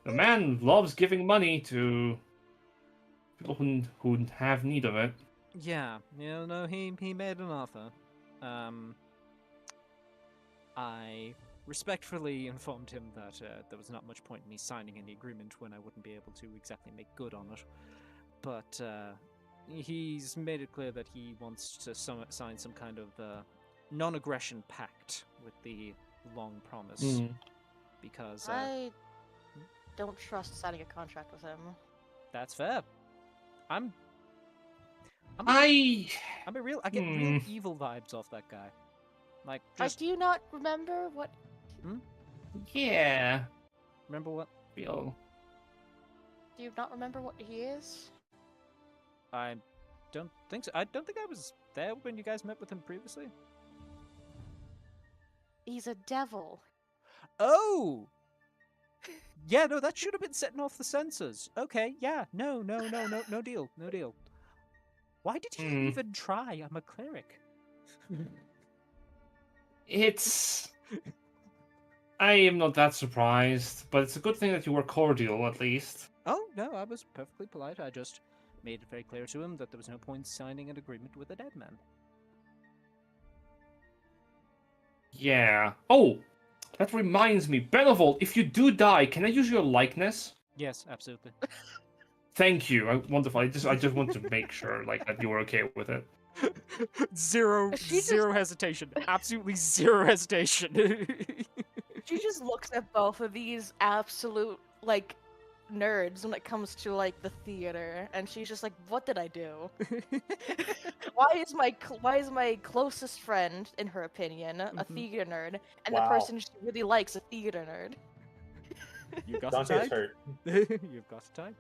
The man loves giving money to people who have need of it. Yeah, no, he made an offer. I respectfully informed him that there was not much point in me signing any agreement when I wouldn't be able to exactly make good on it. But he's made it clear that he wants to sign some kind of non-aggression pact with the Long Promise. Because I don't trust signing a contract with him. That's fair. I get real evil vibes off that guy. Like, just... do you not remember what? Yeah. Remember what? Real. Do you not remember what he is? I don't think so. I don't think I was there when you guys met with him previously. He's a devil. Oh! Yeah, no, that should have been setting off the sensors. Okay, yeah, no deal. Why did you even try? I'm a cleric. I am not that surprised, but it's a good thing that you were cordial, at least. Oh, no, I was perfectly polite. I just made it very clear to him that there was no point signing an agreement with a dead man. Yeah. Oh, that reminds me. Benevolt, if you do die, can I use your likeness? Yes, absolutely. Thank you. Wonderful. I just want to make sure that you were okay with it. Zero hesitation. Absolutely zero hesitation. She just looks at both of these absolute nerds when it comes to the theater, and she's just like, "What did I do? Why is my closest friend, in her opinion, a theater nerd, and the person she really likes a theater nerd?" You got Dante's a type. hurt. You've got a type.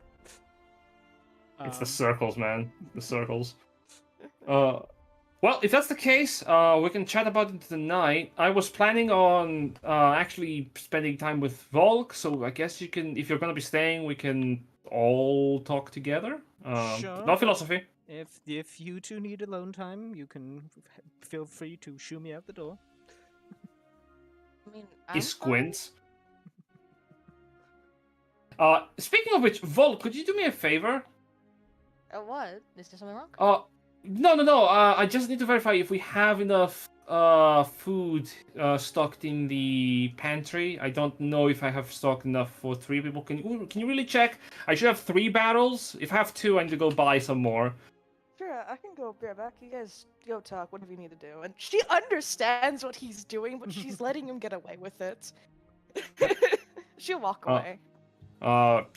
It's the circles, man. The circles. Well, if that's the case, we can chat about it tonight. I was planning on actually spending time with Volk, so I guess you can, if you're gonna be staying, we can all talk together. Sure. No philosophy. If you two need alone time, you can feel free to shoo me out the door. I mean, He squints. Speaking of which, Volk, could you do me a favor? What? Is there something wrong? No. I just need to verify if we have enough food stocked in the pantry. I don't know if I have stocked enough for 3 people. Can you really check? I should have 3 barrels. If I have 2, I need to go buy some more. Sure, I can go be right back. You guys go talk, whatever you need to do. And she understands what he's doing, but she's letting him get away with it. She'll walk away.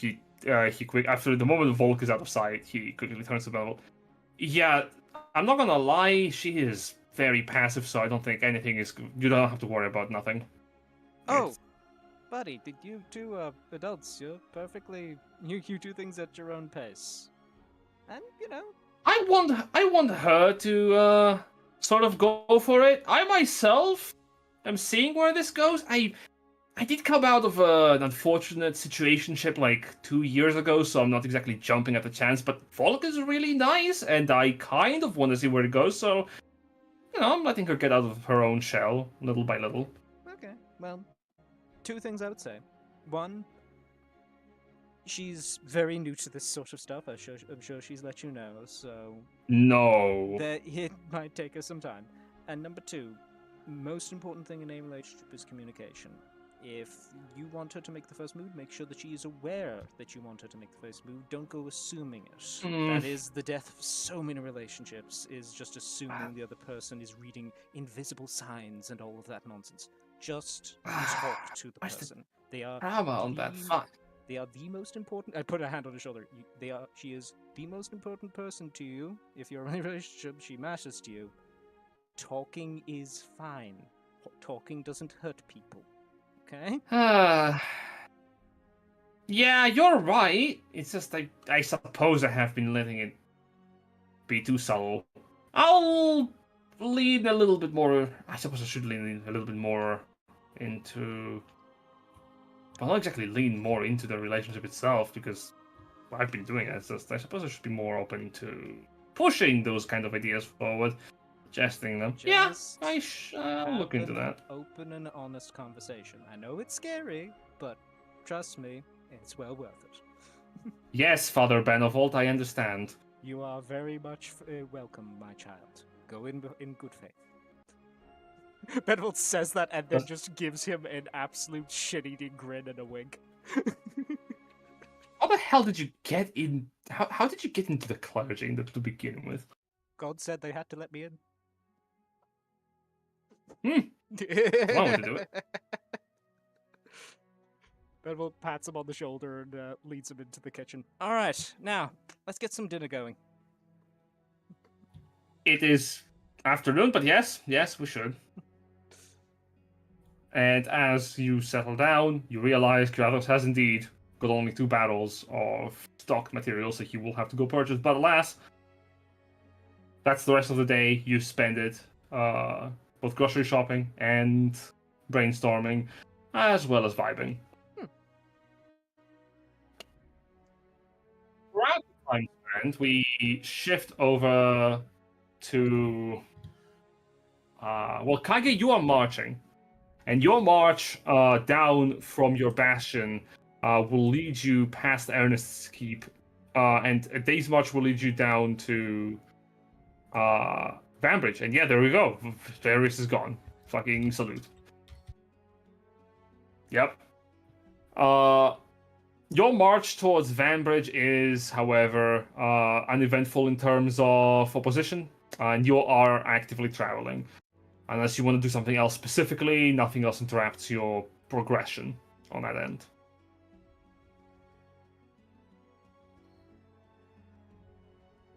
He quick after the moment Volk is out of sight, he quickly turns to Benevolt. Yeah, I'm not gonna lie, she is very passive, so I don't think anything is. You don't have to worry about nothing. Oh, buddy, did you two adults? You're perfectly. You do things at your own pace, and you know. I want her to sort of go for it. I myself am seeing where this goes. I did come out of an unfortunate situationship like 2 years ago, so I'm not exactly jumping at the chance. But Volker is really nice, and I kind of want to see where it goes. So, I'm letting her get out of her own shell little by little. Okay, well, 2 things I would say. One, she's very new to this sort of stuff. I'm sure she's let you know, so... No. That it might take her some time. And number 2, most important thing in a relationship is communication. If you want her to make the first move, make sure that she is aware that you want her to make the first move. Don't go assuming it. That is the death of so many relationships, is just assuming the other person is reading invisible signs and all of that nonsense. Just talk to the person. They are on that. Fuck. They are the most important. I put a hand on his shoulder. She is the most important person to you. If you're in a relationship, she matters to you. Talking is fine. Talking doesn't hurt people. Okay? Yeah, you're right. It's just I suppose I have been letting it be too subtle. I'll lean a little bit more. I suppose I should lean a little bit more into. Well, not exactly lean more into the relationship itself, because I've been doing it. It's just I suppose I should be more open to pushing those kind of ideas forward, suggesting them. I'll look into that. Open and honest conversation. I know it's scary, but trust me, it's well worth it. Yes, Father Benevolt, I understand. You are very much welcome, my child. Go in good faith. Benevolt says that and then just gives him an absolute shit-eating grin and a wink. How the hell did you get in? How did you get into the clergy to begin with? God said they had to let me in. I want to do it. Benevolt pats him on the shoulder and leads him into the kitchen. All right, now let's get some dinner going. It is afternoon, but yes, we should. And as you settle down, you realize Ragas has indeed got only 2 barrels of stock materials that he will have to go purchase. But alas, that's the rest of the day. You spend it both grocery shopping and brainstorming, as well as vibing. Throughout the time spent, we shift over to... Kage, you are marching. And your march down from your bastion will lead you past Ernest's Keep. And a day's march will lead you down to Vanbridge. And yeah, there we go. Aries is gone. Fucking salute. Yep. Your march towards Vanbridge is, however, uneventful in terms of opposition. And you are actively traveling. Unless you want to do something else specifically, nothing else interrupts your progression on that end.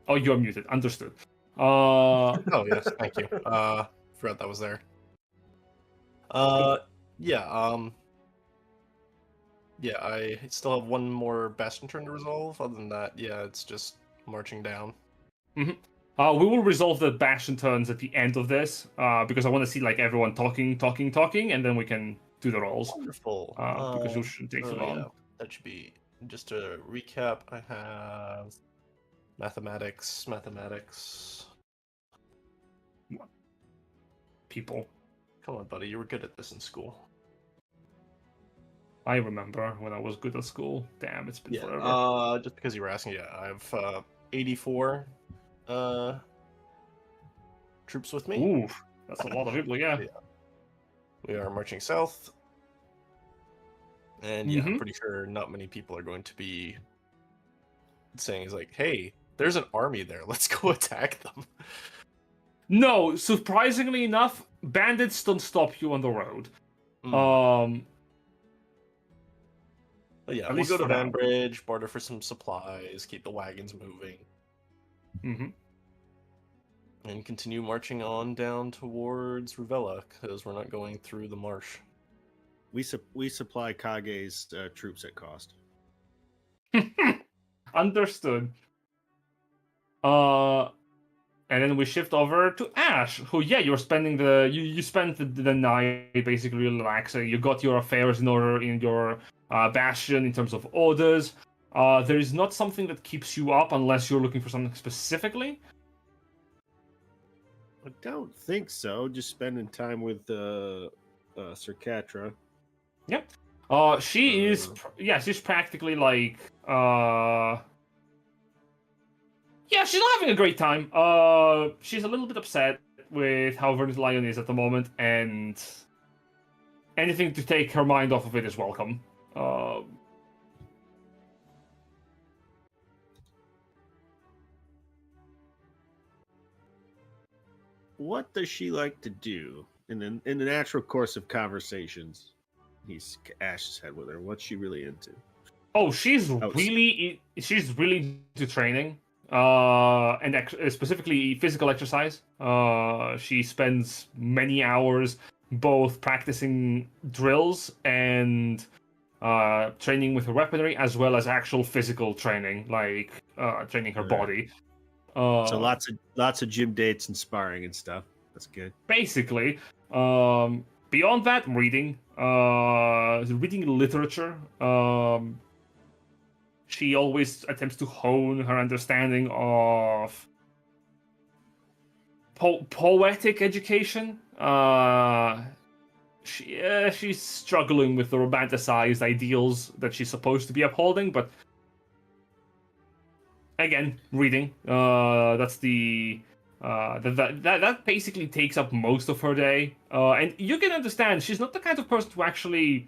Oh, you're muted. Understood. Oh, yes, thank you. Forgot that was there. Yeah, I still have 1 more bastion turn to resolve. Other than that, yeah, it's just marching down. Mm-hmm. We will resolve the bastion turns at the end of this, because I want to see everyone talking, and then we can do the rolls. Wonderful. Because you shouldn't take too long. Yeah, that should be. Just to recap, I have mathematics. People. Come on, buddy, you were good at this in school. I remember when I was good at school. Damn, it's been forever. Just because you were asking, yeah, I have 84 troops with me. Ooh, that's a lot of people, yeah. We are marching south. And yeah, I'm pretty sure not many people are going to be saying, hey, there's an army there, let's go attack them. No, surprisingly enough, bandits don't stop you on the road. But yeah, we'll go to Vanbridge, barter for some supplies, keep the wagons moving. And continue marching on down towards Ruvella, because we're not going through the marsh. we supply Kage's troops at cost. Understood. And then we shift over to Ash, who, yeah, you're spending you spent the night basically relaxing. You got your affairs in order in your bastion in terms of orders. There is not something that keeps you up unless you're looking for something specifically. I don't think so. Just spending time with Sir Catra. Yep. She is, she's practically like, yeah, she's not having a great time. She's a little bit upset with how Vernon Lion is at the moment, and anything to take her mind off of it is welcome. What does she like to do in the natural course of conversations? Ash's head with her. What's she really into? Oh, she's really into training. And specifically physical exercise. She spends many hours both practicing drills and training with her weaponry, as well as actual physical training, like training her body. So lots of gym dates and sparring and stuff. That's good. Basically, beyond that, reading literature. She always attempts to hone her understanding of poetic education. She's struggling with the romanticized ideals that she's supposed to be upholding, but again, reading. That's that basically takes up most of her day. And you can understand she's not the kind of person to actually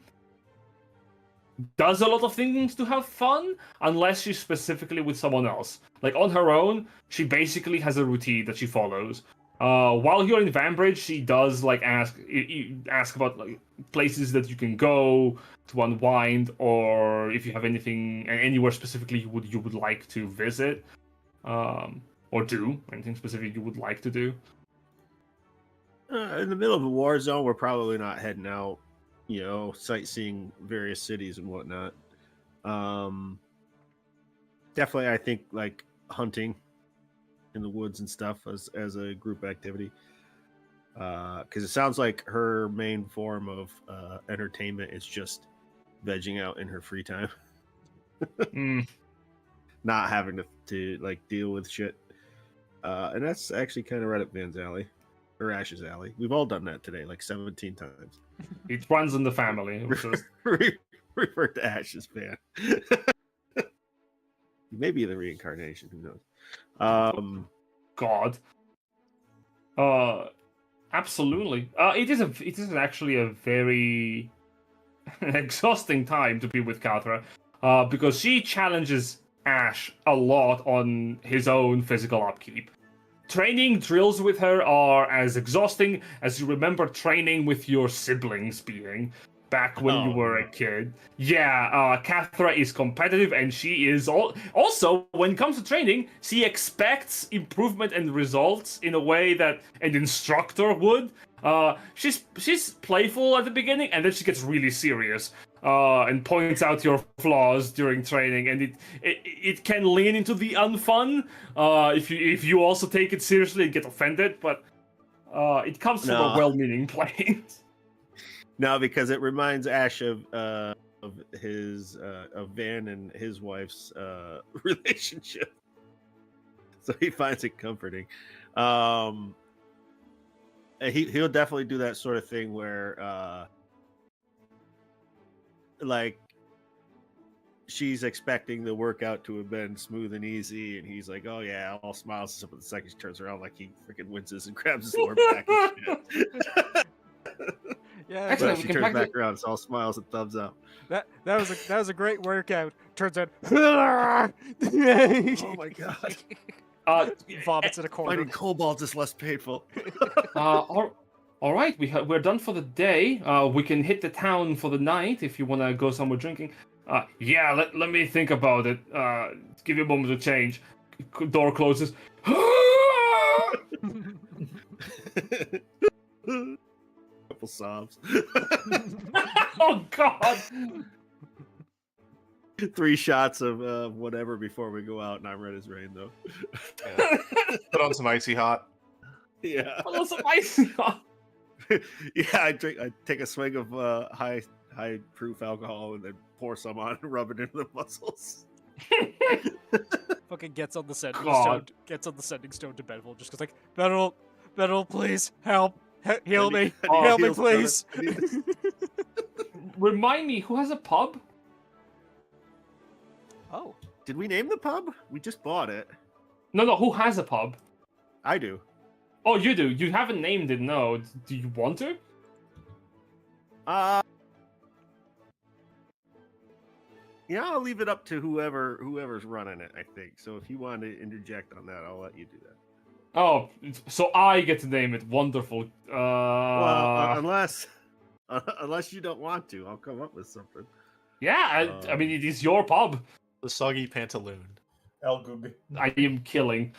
does a lot of things to have fun unless she's specifically with someone else. Like on her own, she basically has a routine that she follows. While you're in Vanbridge, she does like ask about like places that you can go to unwind, or if you have anywhere specifically you would like to visit, or do anything specific you would like to do. In the middle of a war zone, we're probably not heading out, sightseeing various cities and whatnot. Definitely, I think like hunting in the woods and stuff as a group activity. Because it sounds like her main form of entertainment is just vegging out in her free time, not having to like deal with shit. And that's actually kind of right up Van's alley, or Ash's alley. We've all done that today, like 17 times. It runs in the family. Refer to Ash as Van. Maybe the reincarnation. Who knows? God. Absolutely. It is actually a very exhausting time to be with Catra, because she challenges Ash a lot on his own physical upkeep. Training drills with her are as exhausting as you remember training with your siblings being back when you were a kid. Yeah, Catra is competitive, and she is also, when it comes to training, she expects improvement and results in a way that an instructor would. She's playful at the beginning, and then she gets really serious and points out your flaws during training, and it can lean into the unfun if you also take it seriously and get offended, but it comes from a well-meaning place. No, because it reminds Ash of his of Van and his wife's relationship, so he finds it comforting. He'll definitely do that sort of thing where, like, she's expecting the workout to have been smooth and easy, and he's like, "Oh yeah," all smiles. But the second she turns around, like he freaking winces and grabs his lower back and shit. Yeah, but she turns back around, it's all smiles and thumbs up. That was a great workout. Turns out, oh my god! Vomits in a corner. Finding kobolds is less painful. All right, we're done for the day. We can hit the town for the night if you want to go somewhere drinking. Yeah, let me think about it. Give you a moment to change. Door closes. Couple couple sobs. Oh God! 3 shots of whatever before we go out, and I'm red as rain though. Yeah. Put on some icy hot. Yeah. Put on some ice. Yeah, I take a swig of high proof alcohol and then pour some on and rub it into the muscles. Fucking gets on the sending God. stone. Gets on the sending stone to Benevolt. Just goes like, Benevolt, please help, heal me, help me, please. Remind me, who has a pub? Oh, Did we name the pub? We just bought it. No, who has a pub? I do. Oh, you do. You haven't named it. No, do you want to? Yeah, I'll leave it up to whoever's running it, I think. So if you want to interject on that, I'll let you do that. Oh, so I get to name it. Wonderful. Well, unless you don't want to, I'll come up with something. Yeah, I mean, it is your pub. The soggy pantaloon. El Googie. I am killing.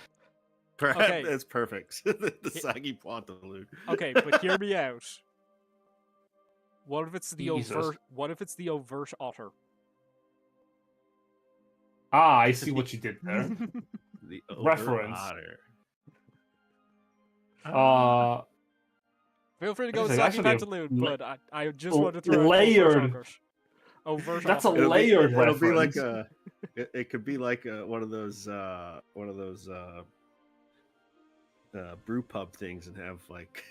Okay. That's perfect. The soggy pantaloon. okay, but hear me out. What if it's the Jesus. overt? What if it's the overt otter? Ah, I see what you did there. The Reference. Otter. Feel free to go This is soggy actually a pantaloon, la- but I just want to throw out layered. Overt That's a otter. layered It'll be like reference. it could be like one of those brew pub things and have like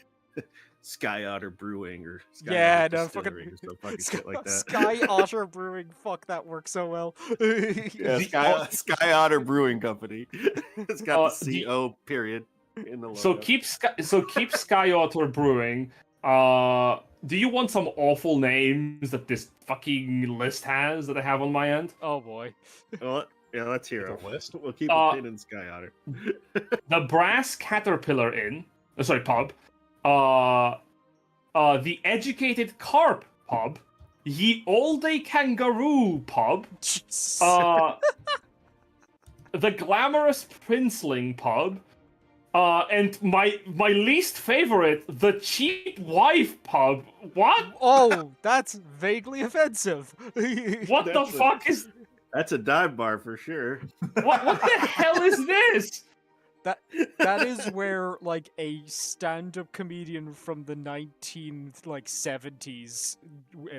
Sky Otter Brewing or Sky Yeah, Otter no, Distillery fucking or some fucking shit like that. Sky Otter Brewing. Fuck, that works so well. Yeah, Sky Otter Brewing Company. It's got the CO period in the logo. So keep Sky Otter Brewing. Do you want some awful names that this fucking list has that I have on my end? Oh boy. Well, yeah, let's hear Keep it. a list? We'll keep a pin in Sky Otter. The Brass Caterpillar Inn. Pub. The Educated Carp Pub. Ye Olde Kangaroo Pub. Jesus. The Glamorous Princeling Pub. And my least favorite, the Cheap Wife Pub. What? Oh, that's vaguely offensive. What the fuck is? That's a dive bar for sure. What the hell is this? That is where like a stand-up comedian from the 1970s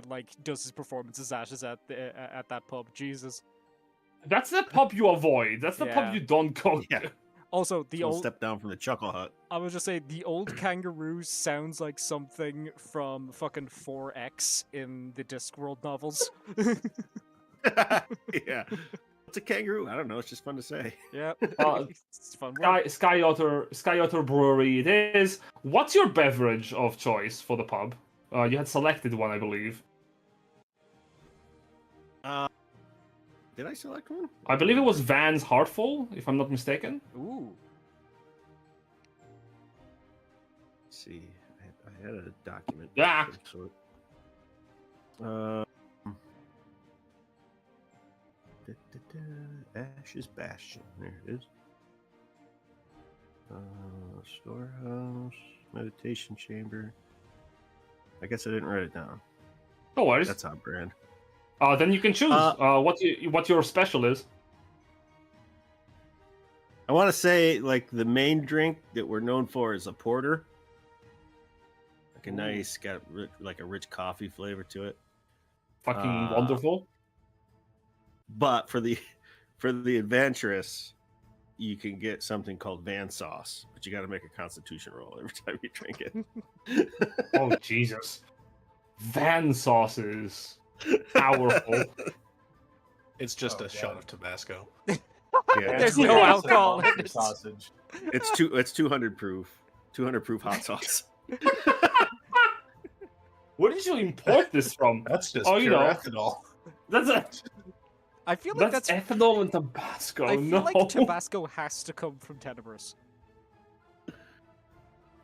like does his performances at that pub. Jesus. That's the pub you avoid. That's the Yeah. pub you don't go to. Yeah. Also, the Don't old step down from the Chuckle Hut. I was just say the old kangaroo sounds like something from fucking 4X in the Discworld novels. Yeah. What's a kangaroo? I don't know. It's just fun to say. Yeah, it's a fun. Word. Sky Otter Brewery. It is. What's your beverage of choice for the pub? You had selected one, I believe. Did I select one? I believe it was Van's Heartful, if I'm not mistaken. Ooh. Let's see. I had a document. Yeah. of some sort. Ashes Bastion. There it is. Storehouse. Meditation Chamber. I guess I didn't write it down. No worries. That's on brand. Then you can choose what your special is. I want to say, like, the main drink that we're known for is a porter. Like a nice, got like a rich coffee flavor to it. Fucking wonderful. But for the adventurous, you can get something called Van Sauce, but you got to make a Constitution roll every time you drink it. Oh Jesus. Van sauces. Powerful. It's just Oh, a shot God. of Tabasco. Yeah, There's It's no like alcohol in monster it. sausage. it's 200 proof, 200 proof hot sauce. Where did you import this from? That's just Oh, pure you know. ethanol. I feel like That's that's. ethanol and Tabasco. I feel No. like Tabasco has to come from Tenebris.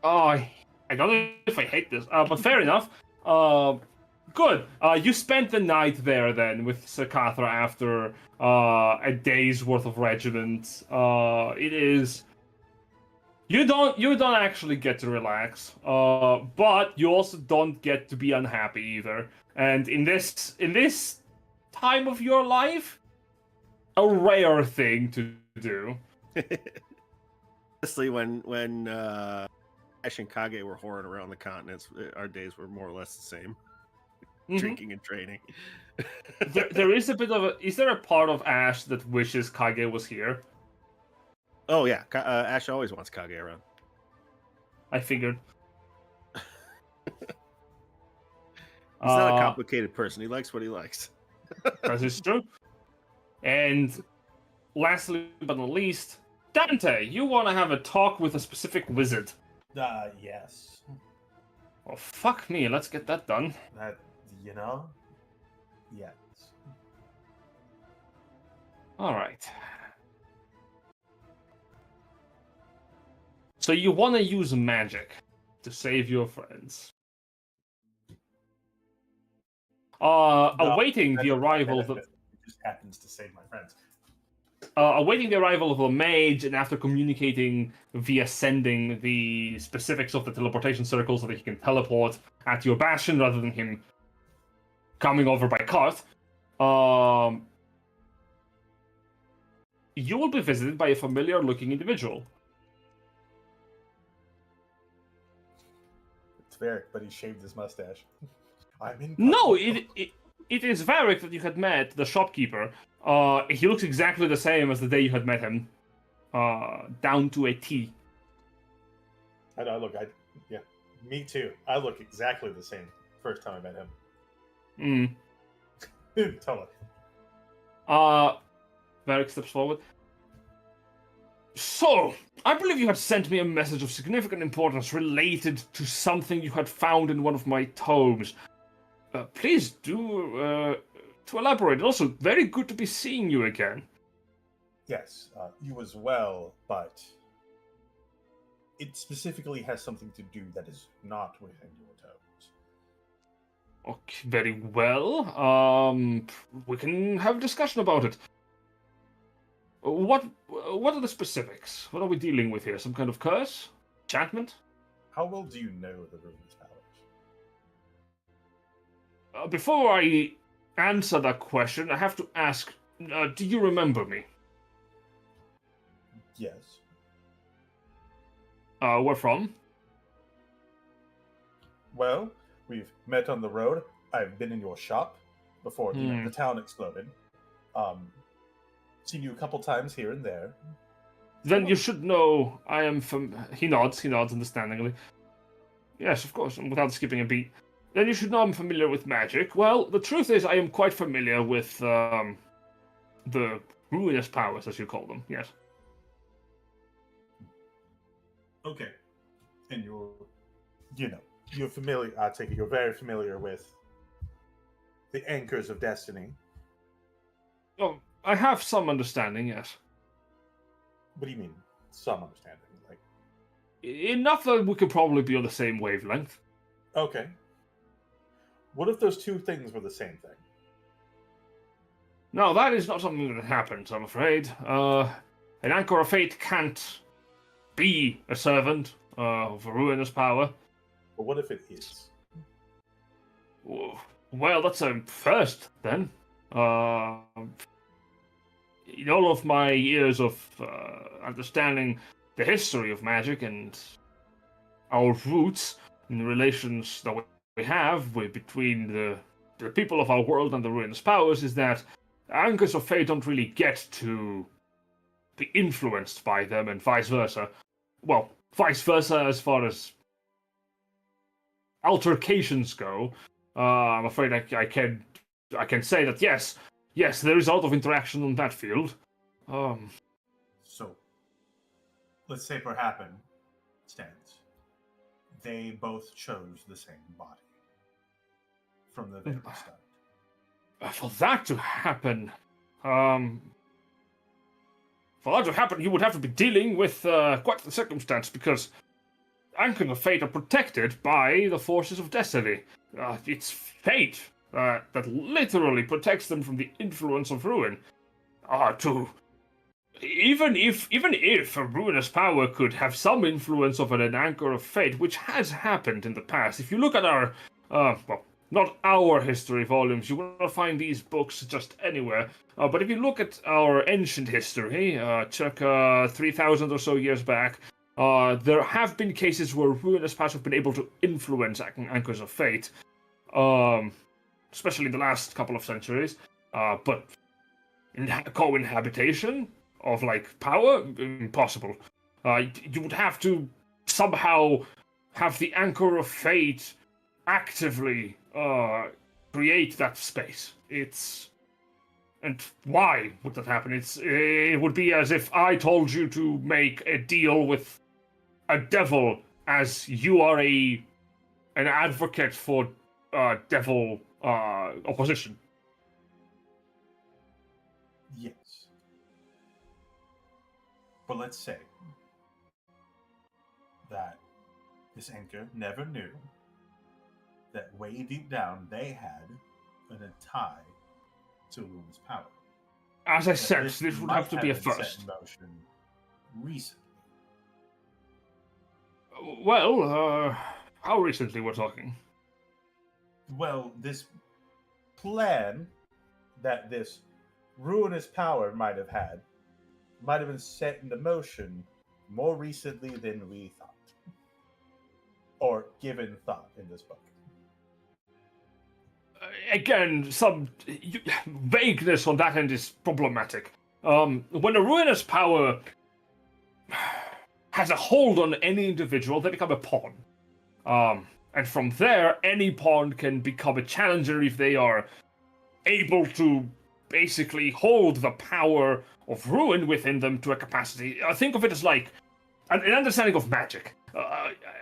Oh, I don't know if I hate this, but fair enough. Good. You spent the night there then with Sakatra after a day's worth of regiment. It is. You don't actually get to relax, but you also don't get to be unhappy either. And in this time of your life, a rare thing to do. Honestly, when Ash and Kage were whoring around the continents, our days were more or less the same. Mhm. Drinking and training. there is a bit of a. Is there a part of Ash that wishes Kage was here? Oh yeah, Ash always wants Kage around. I figured. He's not a complicated person. He likes what he likes. That is true. And lastly but not least, Dante, you want to have a talk with a specific wizard. Yes. Oh, fuck me. Let's get that done. That, you know? Yes. All right. So you want to use magic to save your friends. No, Awaiting the that's arrival of the... benefit. It just happens to save my friends. Awaiting the arrival of a mage, and after communicating via sending the specifics of the teleportation circle so that he can teleport at your bastion rather than him coming over by cart, you will be visited by a familiar-looking individual. It's Verx, but he shaved his mustache. I'm in. No, it is Verx that you had met, the shopkeeper. He looks exactly the same as the day you had met him, down to a T. I know. Yeah, me too. I look exactly the same. First time I met him. Totally. Verx steps forward. So, I believe you had sent me a message of significant importance related to something you had found in one of my tomes. Please do to elaborate. And also, very good to be seeing you again. Yes, you as well, but it specifically has something to do that is not within your tomes. Okay, very well. We can have a discussion about it. What are the specifics? What are we dealing with here? Some kind of curse? Enchantment? How well do you know the Ruin's powers? Before I answer that question, I have to ask, do you remember me? Yes. Where from? Well, we've met on the road. I've been in your shop before the town exploded. Seen you a couple times here and there. Then you should know I am He nods understandingly. Yes, of course, and without skipping a beat. Then you should know I'm familiar with magic. Well, the truth is I am quite familiar with the ruinous powers, as you call them, yes. Okay. And you're familiar, I take it you're very familiar with the anchors of destiny. Oh, I have some understanding, yes. What do you mean? Some understanding, like enough that we could probably be on the same wavelength. okay. What if those two things were the same thing? No, that is not something that happens, I'm afraid. An Anchor of Fate can't be a servant of a ruinous power. But what if it is? Well, that's a first, then. In all of my years of understanding the history of magic and our roots and the relations that we have between the people of our world and the ruinous powers, is that Anchors of Fate don't really get to be influenced by them, and vice versa. Well, vice versa as far as altercations go. I'm afraid I can say that yes, there is a lot of interaction on that field. So, let's say for happen stands. They both chose the same body from the very start. For that to happen, you would have to be dealing with quite the circumstance, because Anchors of Fate are protected by the forces of destiny. It's fate that literally protects them from the influence of ruin. To even if a ruinous power could have some influence over an anchor of fate, which has happened in the past, if you look at our, well, not our history volumes, you will not find these books just anywhere. But if you look at our ancient history, circa 3,000 or so years back, there have been cases where ruinous powers have been able to influence anchors of fate, especially in the last couple of centuries. But co-inhabitation of like power, impossible. You would have to somehow have the anchor of fate actively create that space. And why would that happen? It would be as if I told you to make a deal with a devil, as you are an advocate for devil opposition. Yes. But let's say that this anchor never knew that way deep down they had a tie to Luna's power. As I That said, this would have to be a been set first. in motion recently. Well, how recently we're talking? Well, this plan that this ruinous power might have been set into motion more recently than we thought, or given thought in this book. Again, some vagueness on that end is problematic. When a ruinous power has a hold on any individual, they become a pawn. And from there, any pawn can become a challenger if they are able to basically hold the power of ruin within them to a capacity. Think of it as like an understanding of magic.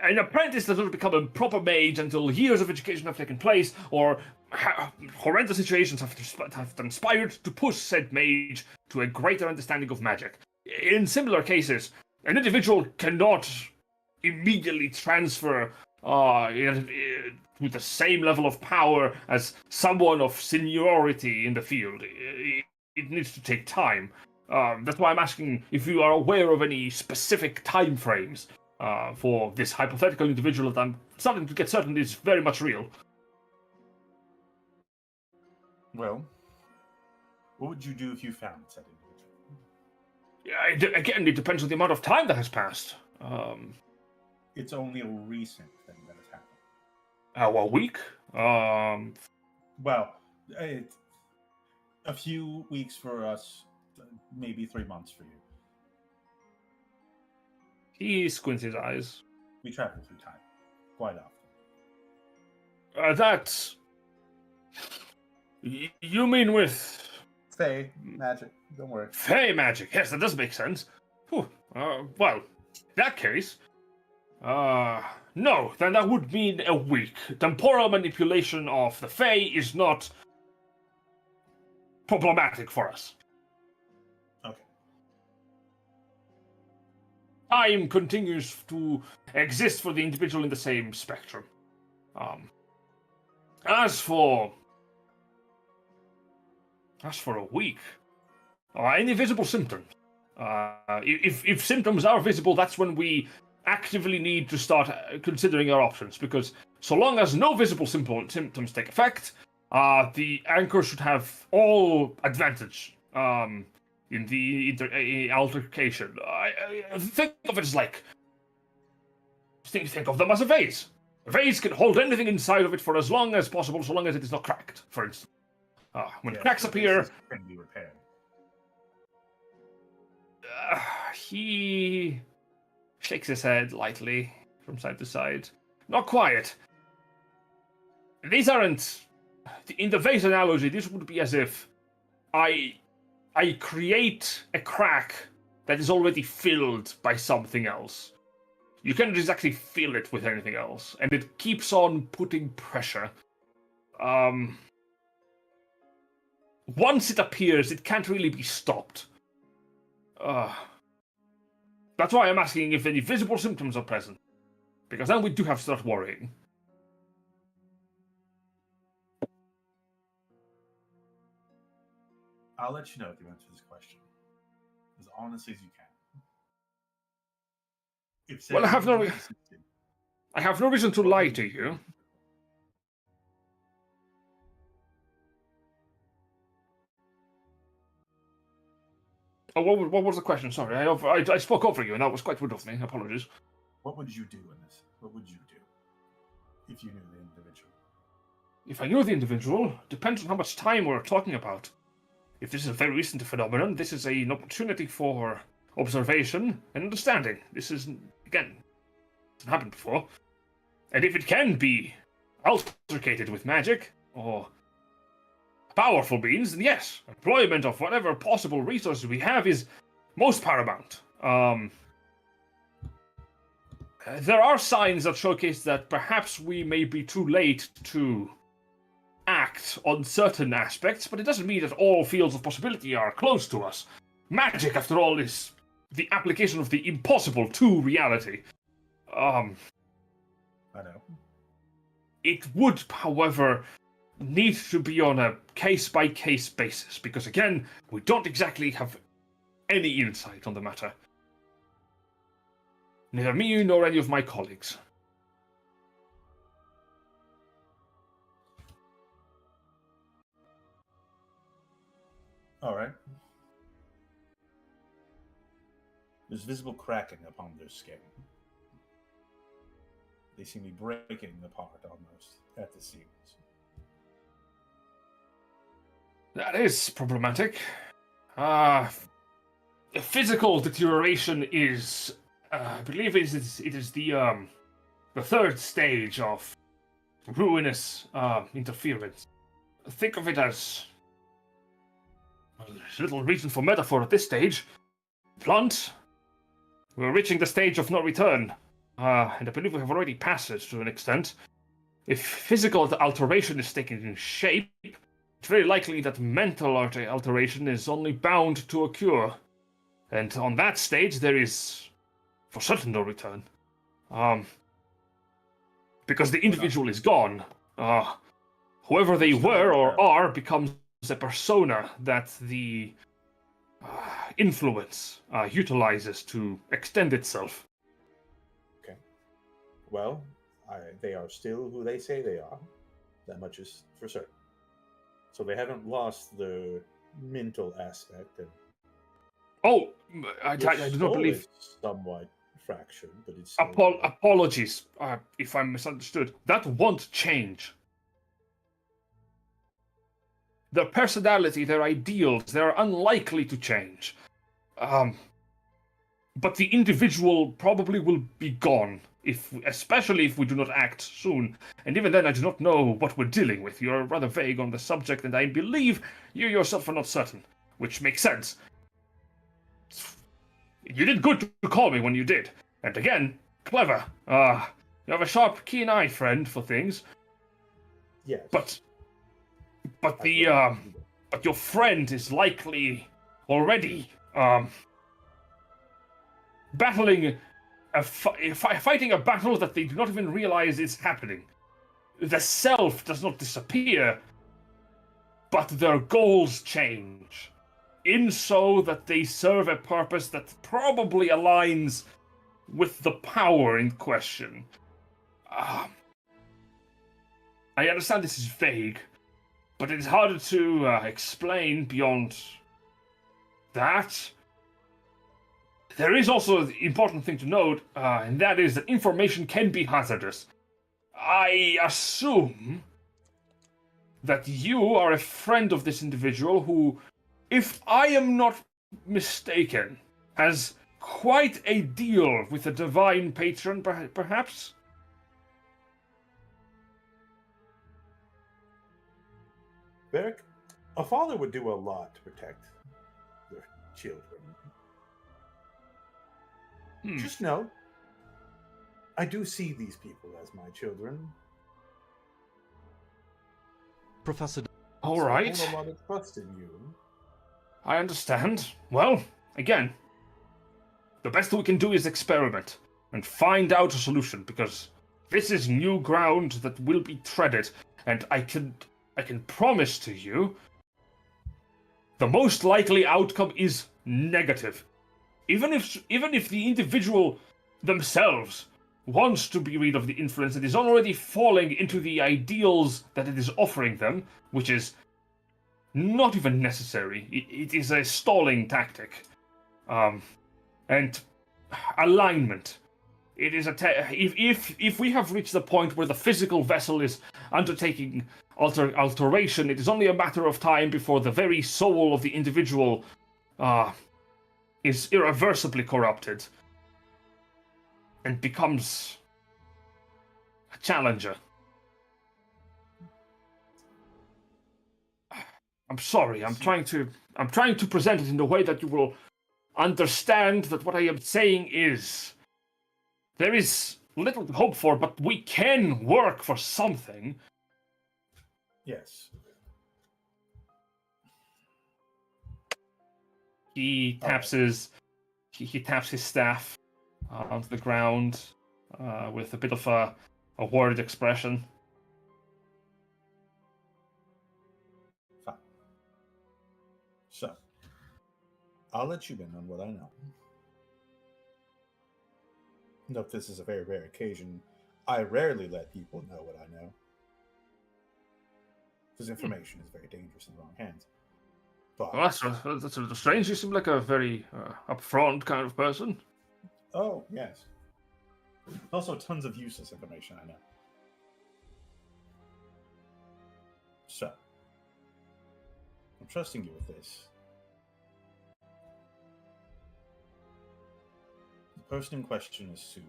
An apprentice does not become a proper mage until years of education have taken place, or horrendous situations have conspired to push said mage to a greater understanding of magic. In similar cases, an individual cannot immediately transfer with the same level of power as someone of seniority in the field. It needs to take time. That's why I'm asking if you are aware of any specific time frames for this hypothetical individual that I'm starting to get certain is very much real. Well, what would you do if you found said individual? Yeah, again, it depends on the amount of time that has passed. It's only a recent thing that has happened. A week? Well, a few weeks for us, maybe 3 months for you. He squints his eyes. We travel through time quite often. That's... You mean with... Fae magic, don't worry. Fey magic, yes, that does make sense. Whew. Well, in that case... no, then that would mean a week. Temporal manipulation of the Fae is not problematic for us. Okay. Time continues to exist for the individual in the same spectrum. As for a week, any visible symptoms? If symptoms are visible, that's when we actively need to start considering our options, because so long as no visible symptoms take effect, the anchor should have all advantage in the altercation. Think of it as like... Think of them as a vase. A vase can hold anything inside of it for as long as possible, so long as it is not cracked, for instance. When cracks appear... Can be repaired. He shakes his head lightly from side to side. Not quiet. These aren't... In the vase analogy, this would be as if I create a crack that is already filled by something else. You can't exactly fill it with anything else, and it keeps on putting pressure. Once it appears, it can't really be stopped. That's why I'm asking if any visible symptoms are present. Because then we do have to start worrying. I'll let you know if you answer this question. Is honestly as you can. If Well, I have Sarah no- is insistent, I have no reason to what lie would to do? you. Oh, what was the question? Sorry, I spoke over you, and that was quite rude of me. Apologies. What would you do in this? What would you do if you knew the individual? If I knew the individual, depends on how much time we're talking about. If this is a very recent phenomenon, this is an opportunity for observation and understanding. This is, again, hasn't happened before. And if it can be altercated with magic, or powerful means, then yes, employment of whatever possible resources we have is most paramount. There are signs that showcase that perhaps we may be too late to act on certain aspects, but it doesn't mean that all fields of possibility are close to us. Magic, after all, is the application of the impossible to reality. I know. It would, however, need to be on a case-by-case basis, because again, we don't exactly have any insight on the matter. Neither me nor any of my colleagues. All right. There's visible cracking upon their skin. They seem to be breaking apart almost at the seams. That is problematic. Physical deterioration is, I believe it is the third stage of ruinous interference. Think of it as, well, there's little reason for metaphor at this stage. Blunt, we're reaching the stage of no return, and I believe we have already passed it to an extent. If physical alteration is taking shape, it's very likely that mental alteration is only bound to occur. And on that stage, there is, for certain, no return. Because the individual is gone. Whoever they were or are becomes a persona that the influence utilizes to extend itself. Okay. Well, they are still who they say they are. That much is for certain. So they haven't lost the mental aspect, and Oh, I your do not skull believe. is somewhat fractured, but it's still Apologies if I'm misunderstood. That won't change. Their personality, their ideals, they're unlikely to change. But the individual probably will be gone, especially if we do not act soon. And even then, I do not know what we're dealing with. You're rather vague on the subject, and I believe you yourself are not certain, which makes sense. You did good to call me when you did. And again, clever. You have a sharp, keen eye, friend, for things. yes. But your friend is likely already battling fighting a battle that they do not even realize is happening. The self does not disappear, but their goals change, in so that they serve a purpose that probably aligns with the power in question. I understand this is vague, but it's harder to explain beyond that. There is also an important thing to note, and that is that information can be hazardous. I assume that you are a friend of this individual who, if I am not mistaken, has quite a deal with the divine patron, perhaps? Verx, a father would do a lot to protect their children. Just know, I do see these people as my children. Professor. All So right. I have a lot of trust in you. I understand. Well, again, the best we can do is experiment and find out a solution, because this is new ground that will be treaded, and I can promise to you the most likely outcome is negative. even if the individual themselves wants to be rid of the influence that is already falling into the ideals that it is offering them, which is not even necessary. It is a stalling tactic. And alignment. It is if we have reached the point where the physical vessel is undertaking alteration, it is only a matter of time before the very soul of the individual is irreversibly corrupted and becomes a challenger. I'm sorry. I'm trying to present it in a way that you will understand that what I am saying is there is little to hope for, but we can work for something. Yes. He taps his staff onto the ground with a bit of a worried expression. Fine. So, I'll let you in on what I know. Note this is a very rare occasion. I rarely let people know what I know. Because information is very dangerous in the wrong hands. But, Well, that's a little strange. You seem like a very upfront kind of person. oh, yes. Also, tons of useless information I know. So, I'm trusting you with this. The person in question is Sue.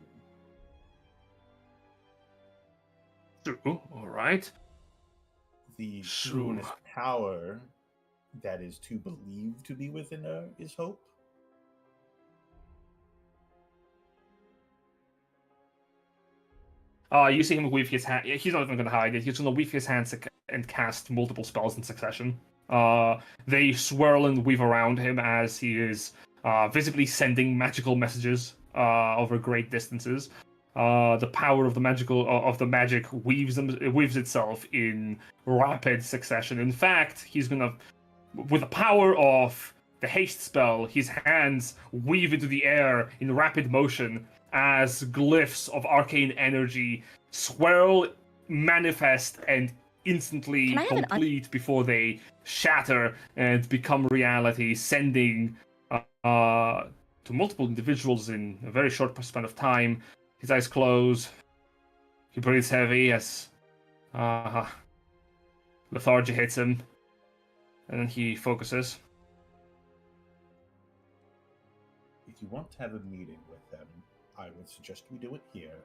True. All right. The Sue. ruinous power that is to believe to be within her is hope. You see him weave his hand. He's not even going to hide it. He's going to weave his hands and cast multiple spells in succession. They swirl and weave around him as he is visibly sending magical messages over great distances. The power of the magic weaves itself in rapid succession. In fact, he's gonna, with the power of the haste spell, his hands weave into the air in rapid motion as glyphs of arcane energy swirl, manifest, and instantly complete before they shatter and become reality, sending to multiple individuals in a very short span of time. His eyes close. He breathes heavy as lethargy hits him, and then he focuses. If you want to have a meeting with them, I would suggest we do it here.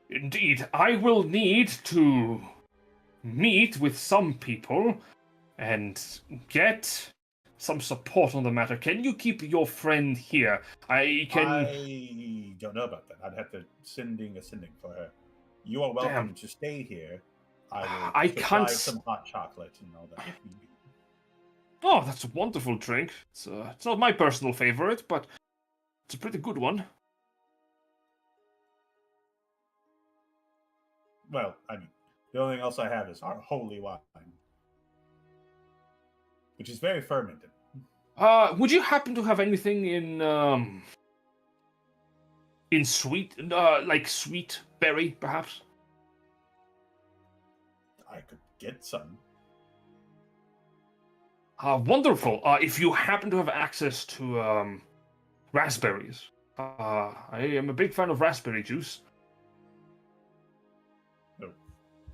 Indeed, I will need to meet with some people and get some support on the matter. Can you keep your friend here? I don't know about that. I'd have to sending for her. You are welcome to stay here. I will supply some hot chocolate and all that. Oh, that's a wonderful drink. It's not my personal favorite, but it's a pretty good one. Well, I mean, the only thing else I have is our holy wine, which is very fermented. Would you happen to have anything in sweet, like sweet berry, perhaps? I could get some. Wonderful. If you happen to have access to raspberries, I am a big fan of raspberry juice.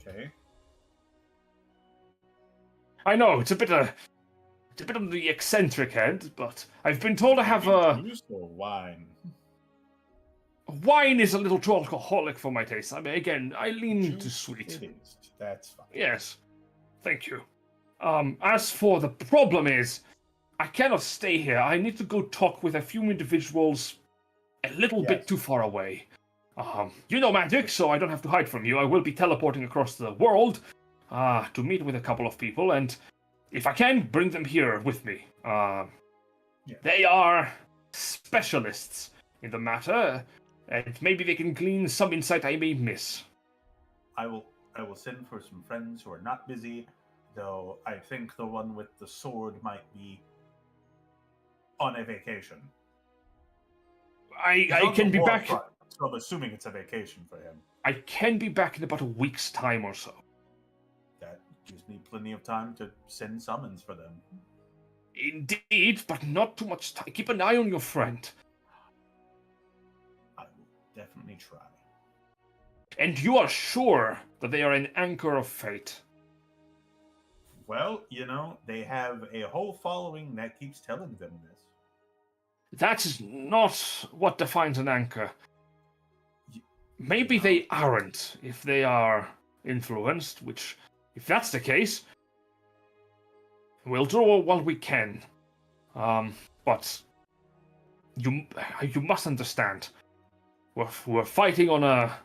Okay. I know it's a bit on the eccentric end, but I've been told I have juice or wine. Wine is a little too alcoholic for my taste. I mean, again, I lean to sweet. It is. That's fine. Yes, thank you. As for the problem is, I cannot stay here. I need to go talk with a few individuals a little bit too far away. You know magic, so I don't have to hide from you. I will be teleporting across the world to meet with a couple of people, and if I can, bring them here with me. They are specialists in the matter, and maybe they can glean some insight I may miss. I will send for some friends who are not busy, though I think the one with the sword might be on a vacation. I He's on can the be war back. front, so I'm assuming it's a vacation for him. I can be back in about a week's time or so. That gives me plenty of time to send summons for them. Indeed, but not too much time. Keep an eye on your friend. I will definitely try. And you are sure that they are an anchor of fate? Well, they have a whole following that keeps telling them this. That is not what defines an anchor. Maybe they aren't, if they are influenced, which, if that's the case, we'll do what we can. But you must understand, we're fighting on a...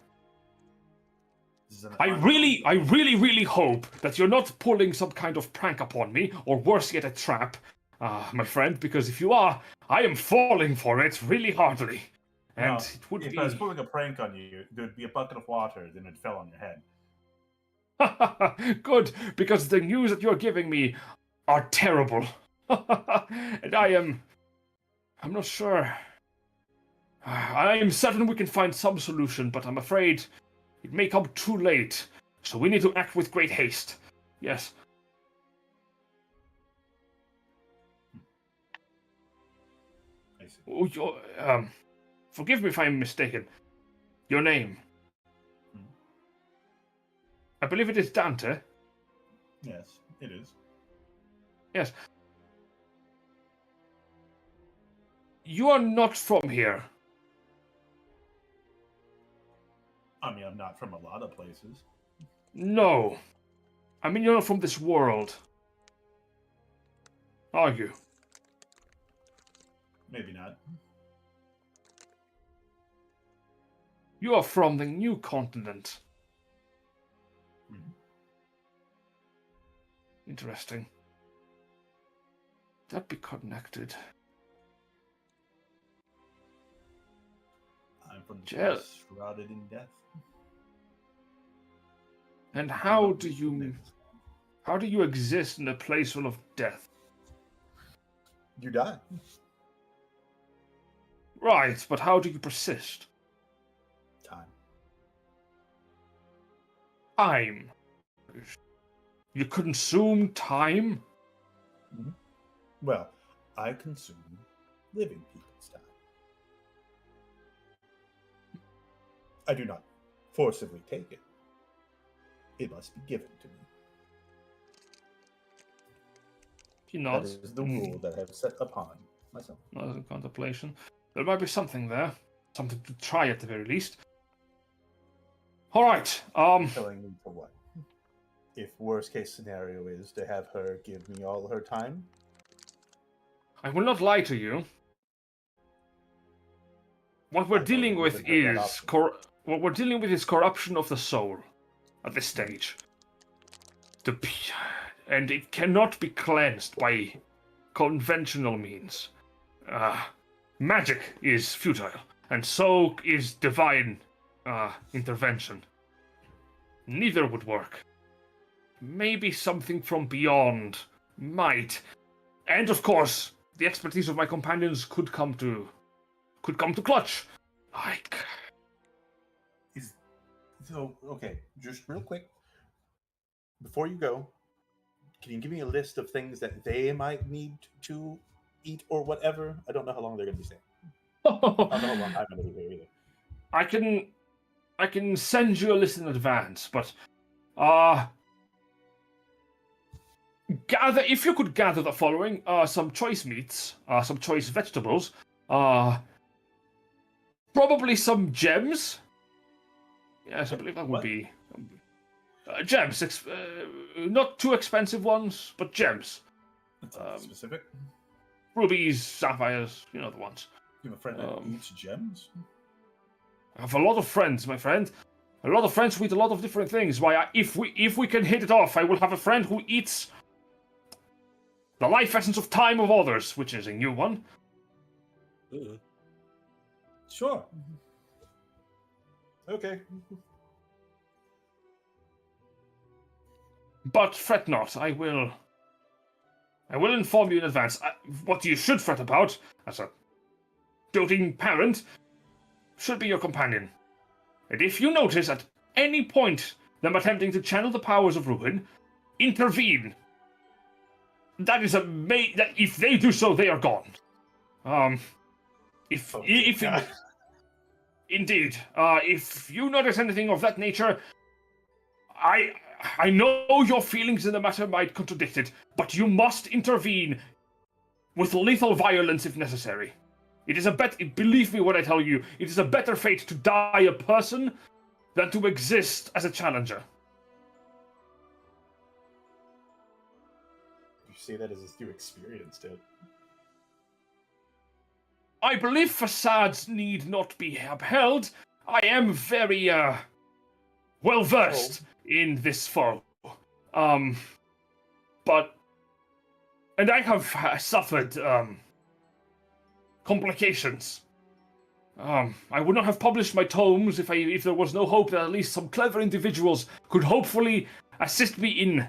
I really hope that you're not pulling some kind of prank upon me, or worse yet, a trap, my friend, because if you are, I am falling for it really hardly. And No, it would if be... I was pulling a prank on you, there'd be a bucket of water, then it fell on your head. Good, because the news that you're giving me are terrible. And I'm not sure. I am certain we can find some solution, but I'm afraid it may come too late. So we need to act with great haste. Yes. I see. Oh, forgive me if I'm mistaken. Your name? I believe it is Dante. Yes, it is. Yes. You are not from here. I mean, I'm not from a lot of places. No. I mean, you're not from this world. Are you? Maybe not. You are from the new continent. Mhm. Interesting. That be connected. I'm from the Jell- place shrouded in death. And how do you exist in a place full of death? You die. Right, but how do you persist? Time. Time. You consume time? Well, I consume living people's time. I do not forcibly take it. It must be given to me. He That nods. is the rule that I have set upon myself. Nods in contemplation. There might be something there. Something to try at the very least. Alright, Telling me for what? If worst case scenario is to have her give me all her time, I will not lie to you. What we're I dealing don't with even have that is option. corruption of the soul at this stage. And it cannot be cleansed by conventional means. Magic is futile, and so is divine intervention. Neither would work. Maybe something from beyond might. And of course, the expertise of my companions could come to clutch. Okay, just real quick. Before you go, can you give me a list of things that they might need to eat or whatever? I don't know how long they're going to be staying. I don't know how long I'm going to be here either. I can send you a list in advance, but if you could gather the following: some choice meats, some choice vegetables, probably some gems. Yes, I believe that would What? be gems. Not too expensive ones, but gems. That's not specific. Rubies, sapphires, you know the ones. You have a friend that eats gems? I have a lot of friends, my friend. A lot of friends who eat a lot of different things. If we can hit it off, I will have a friend who eats the life essence of time of others, which is a new one. Sure. Okay. But fret not, I will I will inform you in advance. What you should fret about, as a doting parent, should be your companion. And if you notice at any point them attempting to channel the powers of ruin, intervene. That is that if they do so, they are gone. Indeed, if you notice anything of that nature, I know your feelings in the matter might contradict it, but you must intervene with lethal violence if necessary. It is believe me when I tell you, it is a better fate to die a person than to exist as a challenger. You say that as if you experienced it. I believe facades need not be upheld. I am very, well versed in this foe. And I have suffered, complications. I would not have published my tomes if there was no hope that at least some clever individuals could hopefully assist me in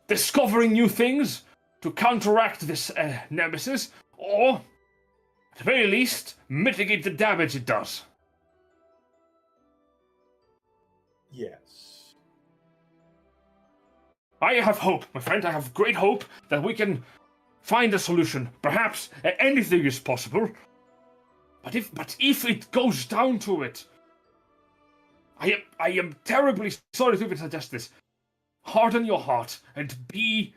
discovering new things to counteract this nemesis, or at the very least mitigate the damage it does. Yes. I have hope, my friend. I have great hope that we can find a solution. Perhaps anything is possible. But if it goes down to it, I am terribly sorry to even suggest this. Harden your heart and be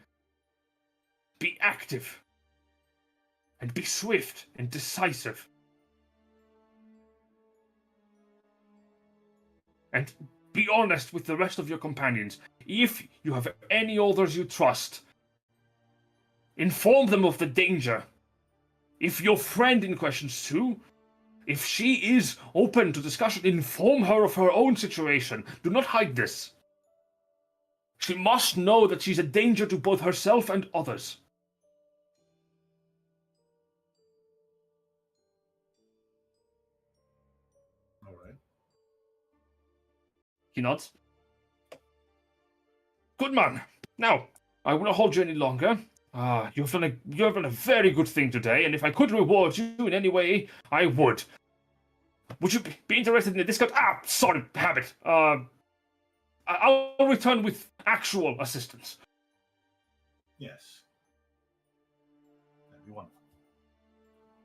active. And be swift and decisive. And be honest with the rest of your companions. If you have any others you trust, inform them of the danger. If your friend in question, Sue, if she is open to discussion, inform her of her own situation. Do not hide this. She must know that she's a danger to both herself and others. All right. He nods. Good man. Now, I will not hold you any longer. You've done a very good thing today, and if I could reward you in any way, I would. Would you be interested in a discount? Sorry, habit. I'll return with actual assistance. Yes. That'd be wonderful.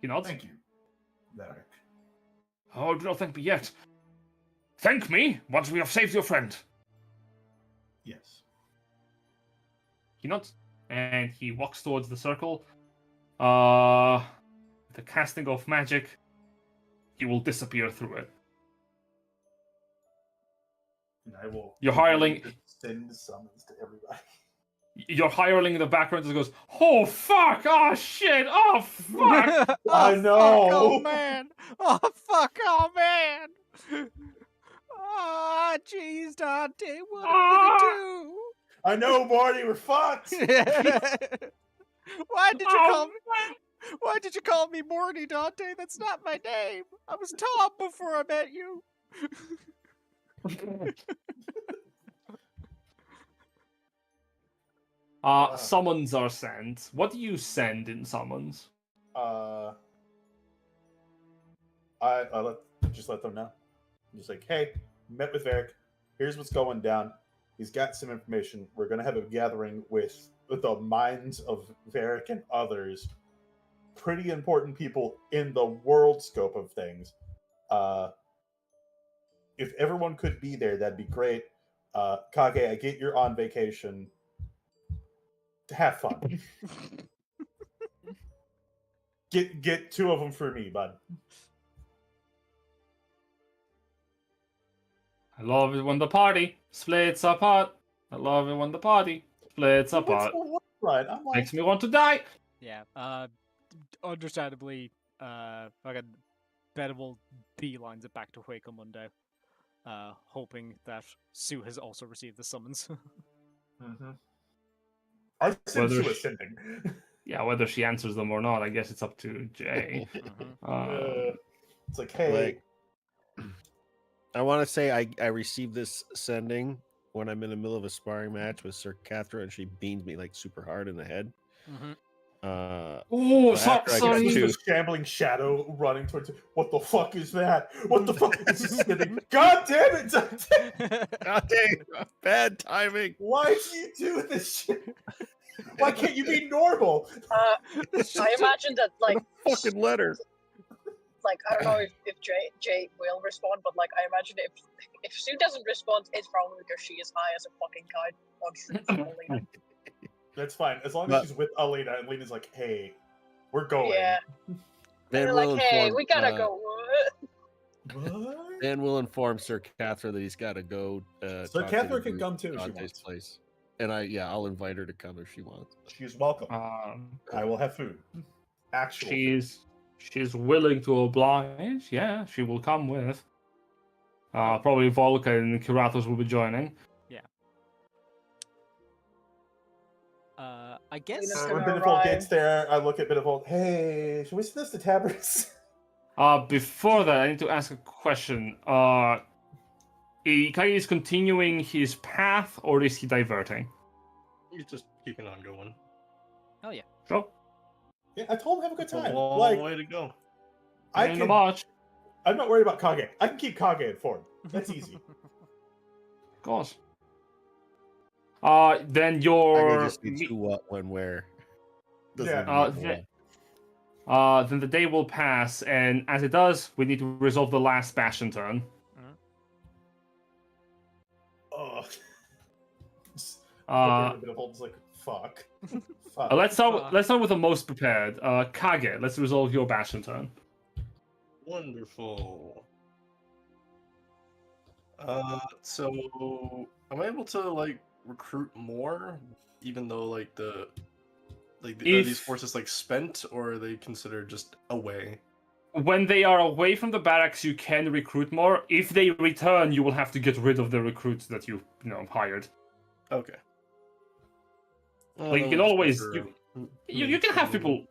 He nods. Thank you, Verx. Oh, do not thank me yet. Thank me once we have saved your friend. Yes. He nods, and he walks towards the circle. The casting of magic, he will disappear through it. And I will. Your hireling send summons to everybody. Your hireling in the background just goes, "Oh fuck! Oh shit! Oh fuck!" I know. Fuck, oh man! Oh fuck! Oh man! Ah, jeez, Dante, what are we gonna do? I know, Marty. We're fucked. Why did you call me? Why did you call me Morty, Dante? That's not my name. I was Tom before I met you. Summons are sent. What do you send in summons? I let them know. I'm just like, hey, met with Verx. Here's what's going down. He's got some information. We're gonna have a gathering with the minds of Verx and others. Pretty important people in the world scope of things. If everyone could be there, that'd be great. Kage, I get you're on vacation. Have fun. Get two of them for me, bud. I love it when the party splits apart. I love it when the party splits apart. Right, I'm like, Makes me want to die. Yeah, understandably, fucking Benevolt beelines it back to Hueco hoping that Sue has also received the summons. mm-hmm. I sent you a sending. Yeah, whether she answers them or not, I guess it's up to Jay. It's like, hey. I want to say I received this sending, when I'm in the middle of a sparring match with Sir Cathra and she beans me like super hard in the head. Mhm. Oh, So after I sorry. get Just to- a shambling shadow running towards you. What the fuck is that? What the fuck is this spinning? God damn it, Dante! God dang, bad timing. Why do you do this shit? Why can't you be normal? I imagine that, like, Fucking letter. like I don't know if Jay will respond, but like I imagine if Sue doesn't respond, it's probably because she is high as a fucking kite on shrooms from Alina. That's fine. As long as But- she's with Alina, and Alina's like, hey, we're going. Yeah. Then They're we'll like, hey, inform, we gotta go. What? Then we'll inform Sir Cathra that he's got to go. So talk to the Catherine can group come too at if she Dante's wants. place. And I'll invite her to come if she wants. She's welcome. Um, I will have food. Actual food. she's willing to oblige. Yeah, she will come with. Probably Volker and Kiratos will be joining. I guess. Alina's When gonna Benevolt arrive. gets there, I look at Benevolt. Hey, should we send this to Tabards? Before that, I need to ask a question. Kage is continuing his path, or is he diverting? He's just keeping on going. Sure. Yeah, I told him have a good It's a time. long Like, way to go. I Ain't can, much. I'm not worried about Kage. I can keep Kage informed. That's easy. Of course. Then I your just needs who, what, when, where. Doesn't Yeah. even need then- one. then the day will pass, and as it does, we need to resolve the last Bastion turn. Ugh. Uh, Benevolt's like, fuck. Fuck. let's start with the most prepared. Kage, let's resolve your Bastion turn. Wonderful. So am I able to like recruit more, even though like are these If- forces like spent, or are they considered just away? When they are away from the barracks, you can recruit more. If they return, you will have to get rid of the recruits that you hired. Okay. Like, you can always- You can have people.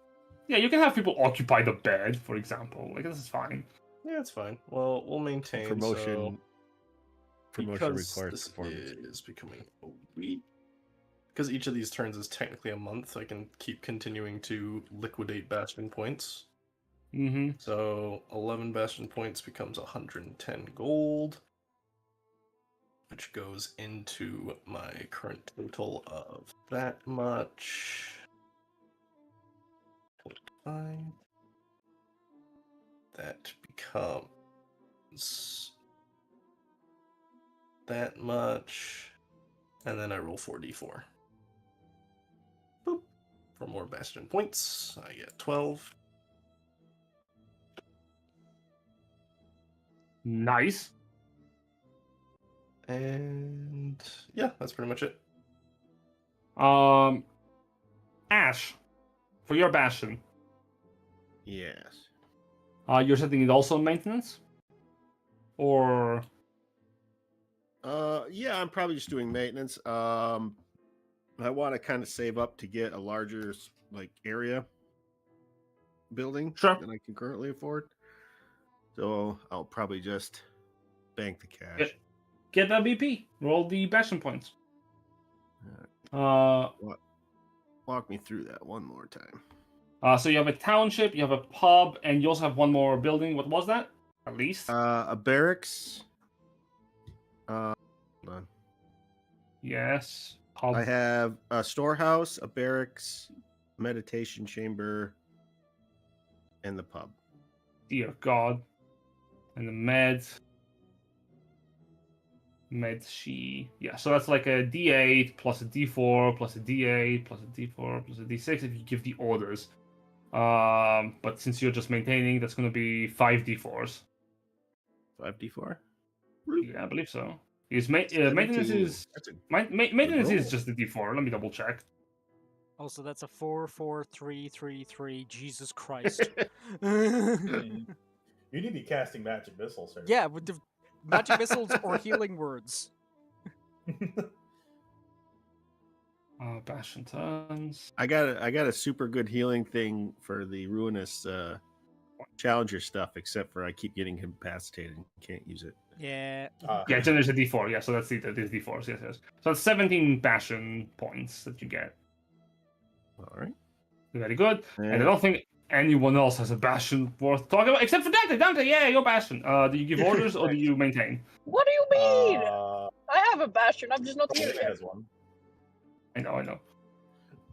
Yeah, you can have people occupy the bed, for example. Like, this is fine. Yeah, it's fine. Well, we'll maintain. Promotion. Promotion because requires this performance. is becoming a week. Because each of these turns is technically a month, I can keep continuing to liquidate Bastion points. Mm-hmm. So 11 Bastion points becomes 110 gold, which goes into my current total of that much. 25. That becomes that much, and then I roll 4d4. Boop. For more Bastion points, I get 12. Nice. And yeah, that's pretty much it. Ash, for your Bastion, Yes. you're setting it also in maintenance, or Yeah, I'm probably just doing maintenance. I want to kind of save up to get a larger area building Sure. than I can currently afford. So I'll probably just bank the cash. get that BP. Roll the Bastion points. Walk me through that one more time. So you have a township, you have a pub, and you also have one more building. What was that? At least. A barracks. Hold on. Yes. Pub. I have a storehouse, a barracks, meditation chamber, and the pub. Dear God. And the med she. Yeah, so that's like a D8 plus a D4 plus a D8 plus a D4 plus a D6 if you give the orders. But since you're just maintaining, that's going to be 5 D4s. 5d4. Yeah, I believe so. Maintenance is That's a maintenance is roll. just a D4. Let me double check. Also, that's a 4-4-3-3-3. Jesus Christ. You need to be casting magic missiles, sir. Yeah, with the magic missiles or healing words. Bastion turns. I got a super good healing thing for the ruinous challenger stuff, except for I keep getting incapacitated and can't use it. Yeah. Yeah, generate a D4. Yeah, so that's the D4s. Yes. So it's 17 passion points that you get. All right. Very good. And I And don't think anyone else has a bastion worth talking about, except for Dante. Dante, yeah, your bastion. Do you give orders or do you maintain? What do you mean? Uh, I have a bastion. I'm just not here Blake yet. has one. I know.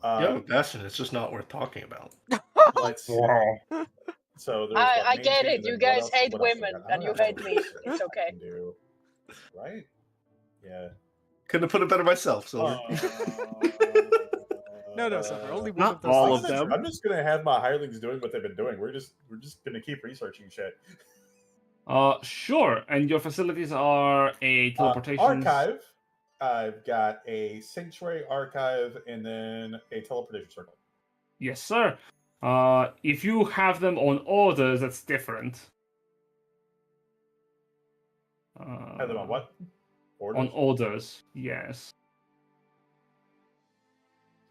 You have a bastion, it's just not worth talking about. Let's see. Wow. So there's I what, get maintain, it. and You then guys what else- hate what else we women, got? I and don't you know hate what me. else It's I okay. can do. Right? Yeah. Couldn't have put it better myself, Silver. No, Silver. Only one not of those. all things. of them. I'm just gonna have my hirelings doing what they've been doing. We're just gonna keep researching shit. Sure. And your facilities are a teleportation Archive. I've got a sanctuary archive and then a teleportation circle. Yes, sir. If you have them on orders, that's different. Have them on what? Orders? On orders, yes.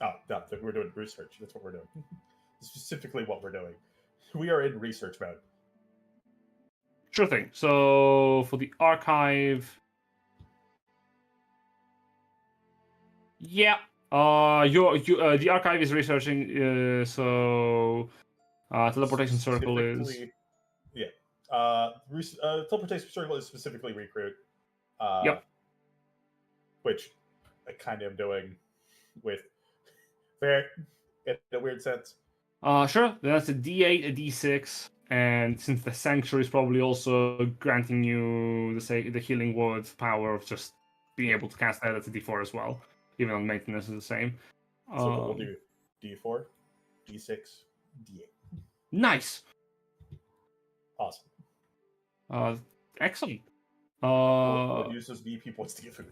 Oh, no, we're doing research. That's what we're doing. Specifically what we're doing. We are in research mode. Sure thing. So for the archive, yeah. The archive is researching. Teleportation circle is. Specifically- Yeah. Teleportation circle is specifically recruit. Yep. Which I kind of am doing with fair in a weird sense. Sure. Then that's a D8, a D6, and since the sanctuary is probably also granting you the healing word power of just being able to cast that, that's a D4 as well. Even on maintenance is the same. So we'll do D4, D6, D8. Nice. Awesome. Excellent. We'll use those VP points to get for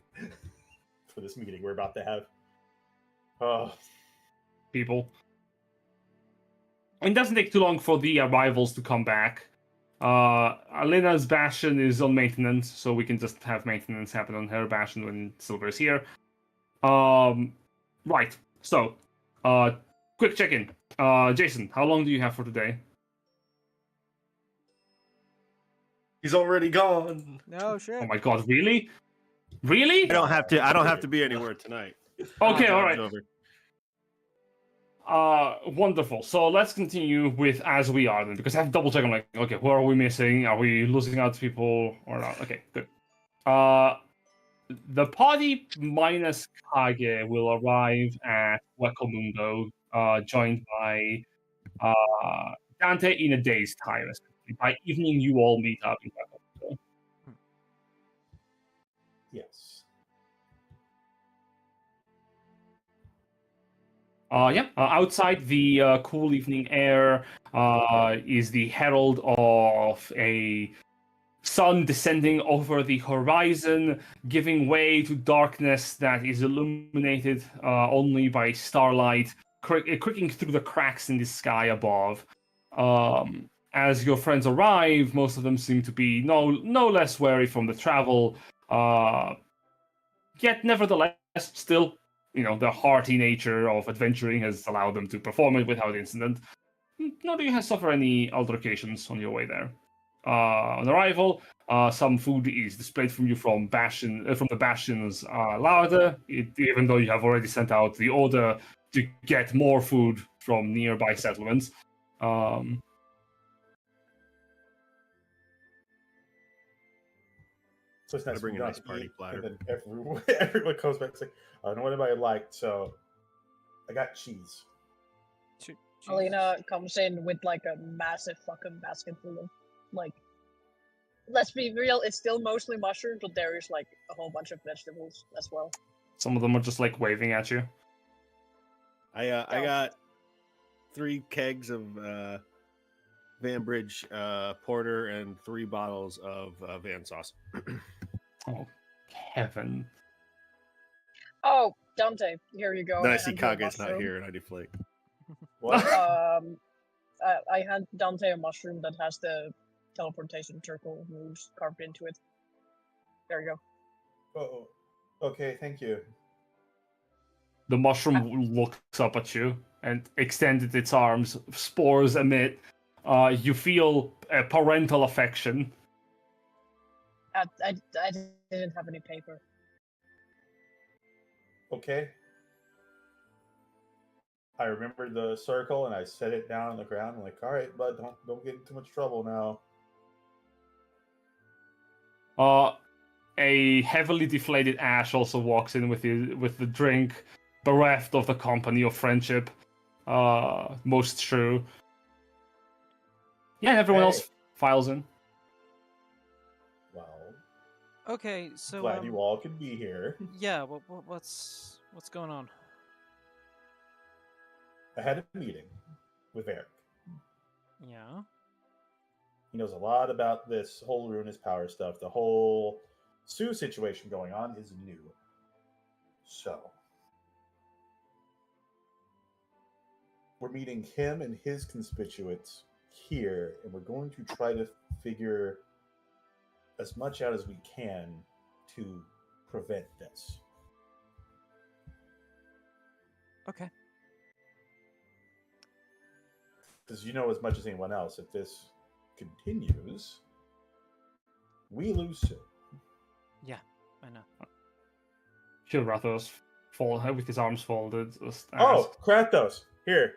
this meeting we're about to have. People. It doesn't take too long for the arrivals to come back. Alina's bastion is on maintenance, so we can just have maintenance happen on her bastion when Silver is here. Right. So, quick check-in. Jason, how long do you have for today? He's already gone. No shit. Oh my god, really? Really? I don't have to be anywhere tonight. Okay, all Time's right. over. Wonderful. So let's continue with as we are then, because I have to double check. I'm like, okay, who are we missing? Are we losing out to people or not? Okay, good. The party minus Kage will arrive at Huecomundo, joined by Dante in a day's time. Essentially. By evening, you all meet up in Huecomundo. Yes. Outside the cool evening air is the herald of a sun descending over the horizon, giving way to darkness that is illuminated only by starlight, cricking through the cracks in the sky above. As your friends arrive, most of them seem to be no less wary from the travel, yet nevertheless still, the hearty nature of adventuring has allowed them to perform it without incident. Nor do you suffer any altercations on your way there. On arrival, some food is displayed from you from the bastion's larder, even though you have already sent out the order to get more food from nearby settlements. So it's nice Gotta bring when a you nice don't party eat, platter. and then everyone comes back and says, I don't know what anybody liked, so I got cheese. Alina comes in with like a massive fucking basket full of, like, let's be real, it's still mostly mushrooms, but there is like a whole bunch of vegetables as well. Some of them are just like waving at you. I got 3 kegs of Van Bridge porter and 3 bottles of Van sauce. Oh, heaven. Oh, Dante, here you go. Then I I see hand you a Kage's not mushroom. here and I deflate. What? I hand Dante a mushroom that has the teleportation circle moves carved into it. There you go. Oh, okay, thank you. The mushroom looks up at you and extended its arms, spores emit. You feel a parental affection. I didn't have any paper. Okay. I remembered the circle and I set it down on the ground. I'm like, all right, bud, don't get in too much trouble now. A heavily deflated Ash also walks in with the drink, bereft of the company of friendship. Most true. Yeah, everyone Hey. else files in. Well, Okay, so glad you all can be here. yeah, what's going on? I had a meeting with Eric. Yeah. He knows a lot about this whole ruinous power stuff. The whole Sue situation going on is new. So, we're meeting him and his constituents here, and we're going to try to figure as much out as we can to prevent this. Okay. Because you know as much as anyone else, if this continues, we lose Sue. Yeah, I know. Rathos fall with his arms folded. Oh, Kratos, here.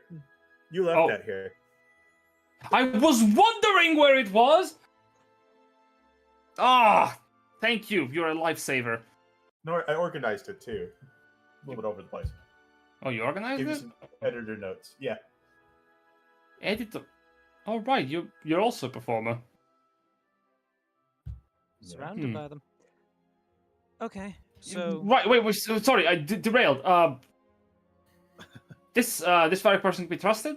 You left that here. I was wondering where it was! Thank you. You're a lifesaver. No, I organized it too. A little bit over the place. Oh, you organized Give you it? some editor notes. Yeah. Editor. Oh, right. You're also a performer. Surrounded by them. Okay, so Wait, sorry, I derailed. This very person can be trusted?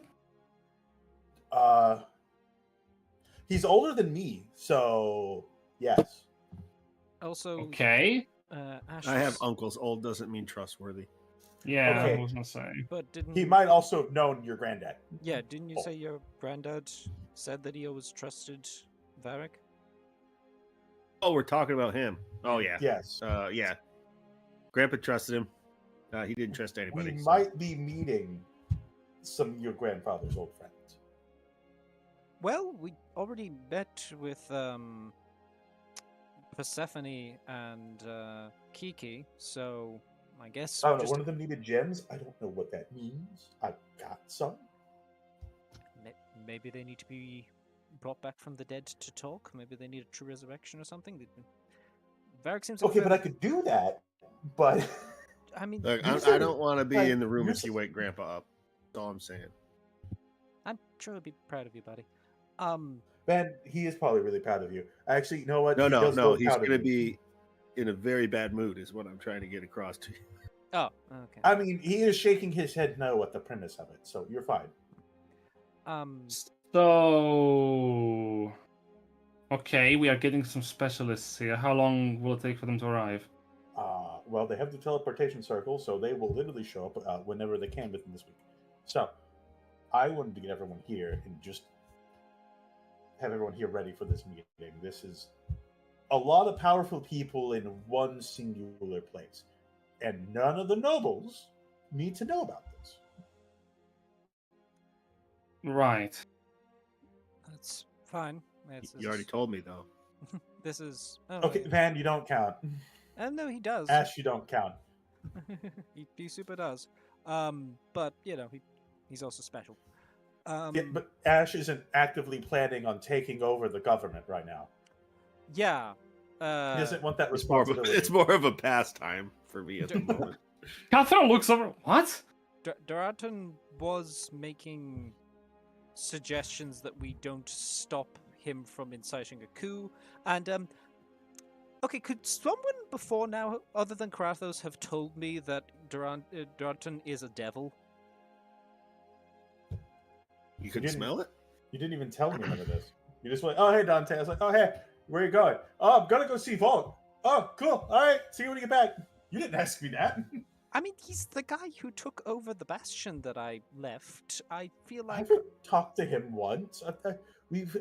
He's older than me, so yes. also Okay. Ash I have was- uncles. Old doesn't mean trustworthy. Yeah, Okay. I was gonna say. But didn't He might also have known your granddad. Yeah, didn't you say your granddad said that he always trusted Varric? Oh, we're talking about him. Oh yeah. Yes. Yeah. Grandpa trusted him. He didn't trust anybody. We so- might be meeting some of your grandfather's old friends. Well, we already met with Persephone and Kiki, so I guess I don't know. just One of them needed gems. I don't know what that means. I got some. maybe they need to be brought back from the dead to talk. Maybe they need a true resurrection or something. Varric seems like Okay, but I could do that. But I mean, Look, You I said- don't want to be like, in the room you if you said- wake Grandpa up. That's all I'm saying. I'm sure he'd be proud of you, buddy. Ben, he is probably really proud of you. Actually, you know what? No, He no, does no. look He's proud of going to you. be in a very bad mood, is what I'm trying to get across to you. Oh, okay. I mean, he is shaking his head no at the premise of it, so you're fine. So, okay, we are getting some specialists here. How long will it take for them to arrive? Well, they have the teleportation circle, so they will literally show up whenever they can within this week. So, I wanted to get everyone here and just have everyone here ready for this meeting. This is a lot of powerful people in one singular place, and none of the nobles need to know about this. Right. That's fine. You already told me, though. This is Okay, Van, you don't count. no, he does. Ash, you don't count. he super does. But you know, he's also special. Yeah, but Ash isn't actively planning on taking over the government right now. Yeah. He doesn't want that It's more, of a, responsibility. it's more of a pastime for me at the moment. Catherine looks over. What? Doranton was making suggestions that we don't stop him from inciting a coup, and okay, could someone before now, other than Krathos, have told me that Doranton is a devil? You can didn't- smell it? You didn't even tell me none of this. You just went, oh, hey, Dante. I was like, oh, hey, where you going? Oh, I'm going to go see Volk. Oh, cool. All right. See you when you get back. You didn't ask me that. I mean, he's the guy who took over the bastion that I left. I feel like I've talked to him once.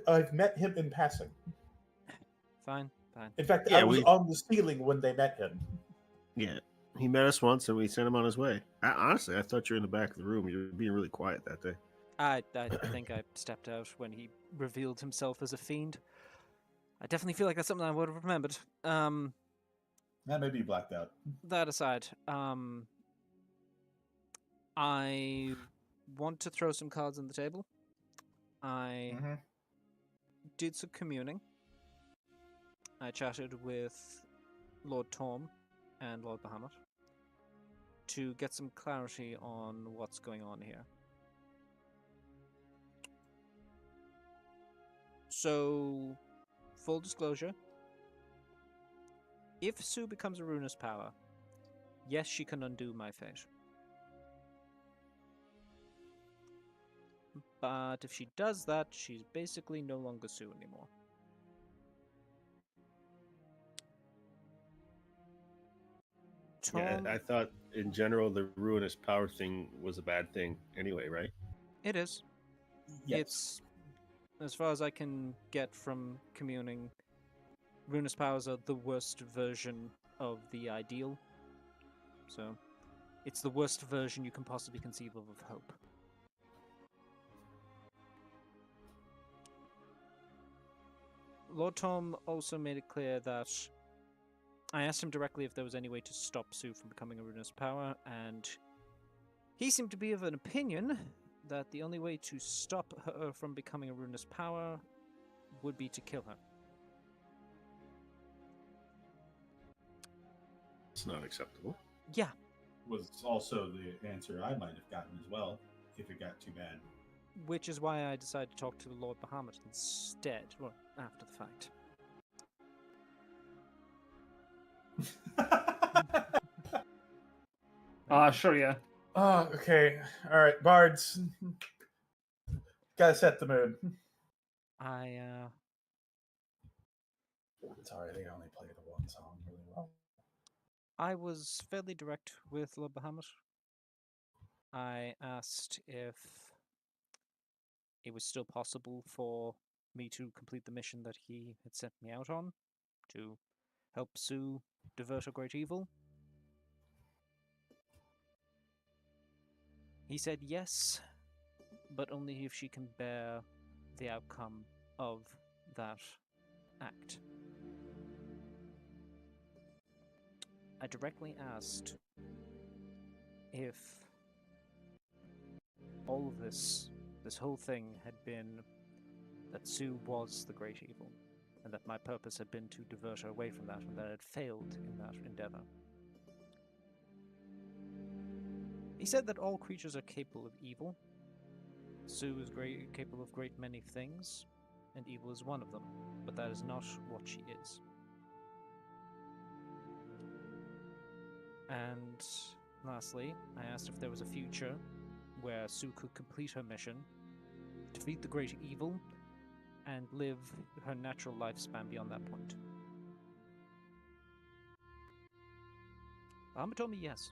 I've met him in passing. fine. In fact, Yeah, I was we- on the ceiling when they met him. Yeah. He met us once and we sent him on his way. Honestly, I thought you were in the back of the room. You were being really quiet that day. I think I stepped out when he revealed himself as a fiend. I definitely feel like that's something I would have remembered. That may be blacked out. That aside, I want to throw some cards on the table. I Mm-hmm. did some communing. I chatted with Lord Torm and Lord Bahamut to get some clarity on what's going on here. So, full disclosure, if Sue becomes a ruinous power, yes, she can undo my fate. But if she does that, she's basically no longer Sue anymore. Yeah, Tom, I thought in general the ruinous power thing was a bad thing anyway, right? it is. Yes. It's, as far as I can get from communing, ruinous powers are the worst version of the ideal. So, it's the worst version you can possibly conceive of hope. Lord Tom also made it clear that I asked him directly if there was any way to stop Sue from becoming a ruinous power, and he seemed to be of an opinion that the only way to stop her from becoming a ruinous power would be to kill her. It's not acceptable. Yeah, Was also the answer I might have gotten as well if it got too bad. which is why I decided to talk to Lord Bahamut instead, well, after the fact. Sure, yeah. Oh, okay. All right, bards. Gotta set the mood. Sorry, they only played the one song really well. I was fairly direct with Lord Bahamut. I asked if it was still possible for me to complete the mission that he had sent me out on, to help Sue divert a great evil. He said yes, but only if she can bear the outcome of that act. I directly asked if all of this whole thing had been that Sue was the great evil, and that my purpose had been to divert her away from that, and that I had failed in that endeavor. He said that all creatures are capable of evil. Sue is capable of great many things, and evil is one of them, but that is not what she is. And lastly, I asked if there was a future where Sue could complete her mission, defeat the great evil, and live her natural lifespan beyond that point. Bahamut told me yes.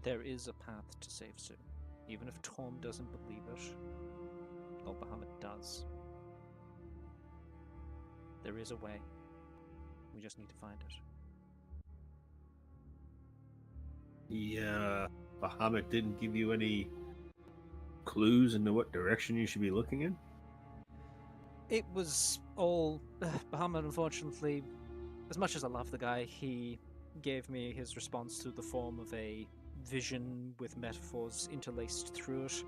There is a path to save Sue. Even if Tom doesn't believe it, Lord Bahamut does. There is a way. We just need to find it. Yeah, Bahamut didn't give you any clues into what direction you should be looking in? It was all... Bahamut, unfortunately, as much as I love the guy, he gave me his response through the form of a vision with metaphors interlaced through it.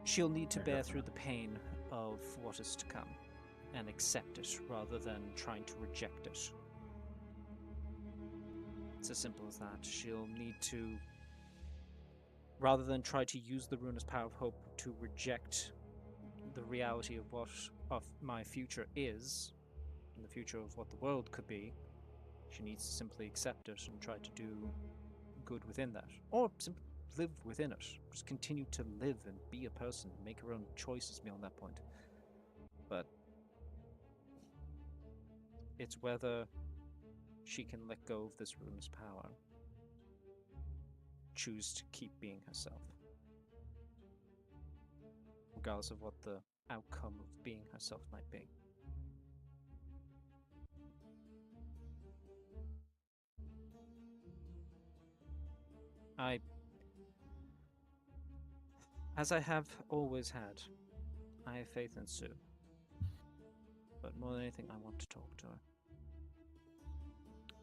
She'll need to bear through the pain of what is to come and accept it rather than trying to reject it. It's as simple as that. She'll need to, rather than try to use the ruinous power of hope to reject the reality of what my future is, and the future of what the world could be, she needs to simply accept it and try to do good within that. Or simply live within it. Just continue to live and be a person, make her own choices beyond that point. But it's whether she can let go of this ruinous power, choose to keep being herself, regardless of what the outcome of being herself might be. As I have always had, I have faith in Sue. But more than anything, I want to talk to her.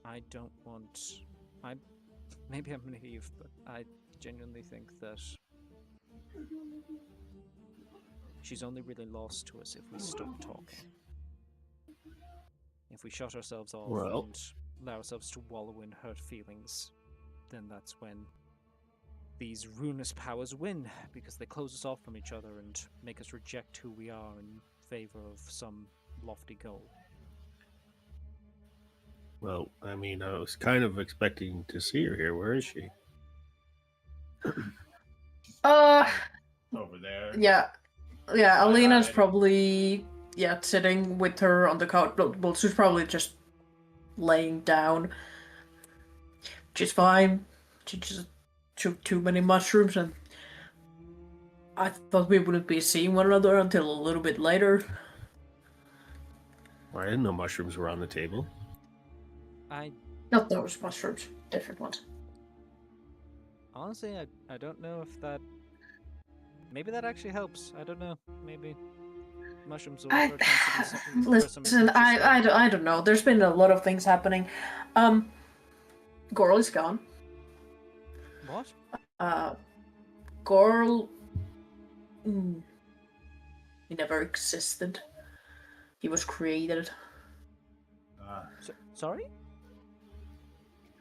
I don't want... Maybe I'm naive, but I genuinely think that she's only really lost to us if we stop talking. If we shut ourselves off Well. and allow ourselves to wallow in hurt feelings, then that's when these ruinous powers win, because they close us off from each other and make us reject who we are in favor of some lofty goal. Well, I mean, I was kind of expecting to see her here. Where is she? Over there. Yeah. Yeah, Alina's Hi. probably sitting with her on the couch. Well, she's probably just laying down. She's fine. She just took too many mushrooms, and I thought we wouldn't be seeing one another until a little bit later. I didn't know mushrooms were on the table. Not those mushrooms, different ones. Honestly, I don't know if that... Maybe that actually helps. I don't know. Maybe mushrooms will tend to be something for some Listen, I don't know. There's been a lot of things happening. Gorl is gone. What? Gorl... He never existed. He was created. Sorry?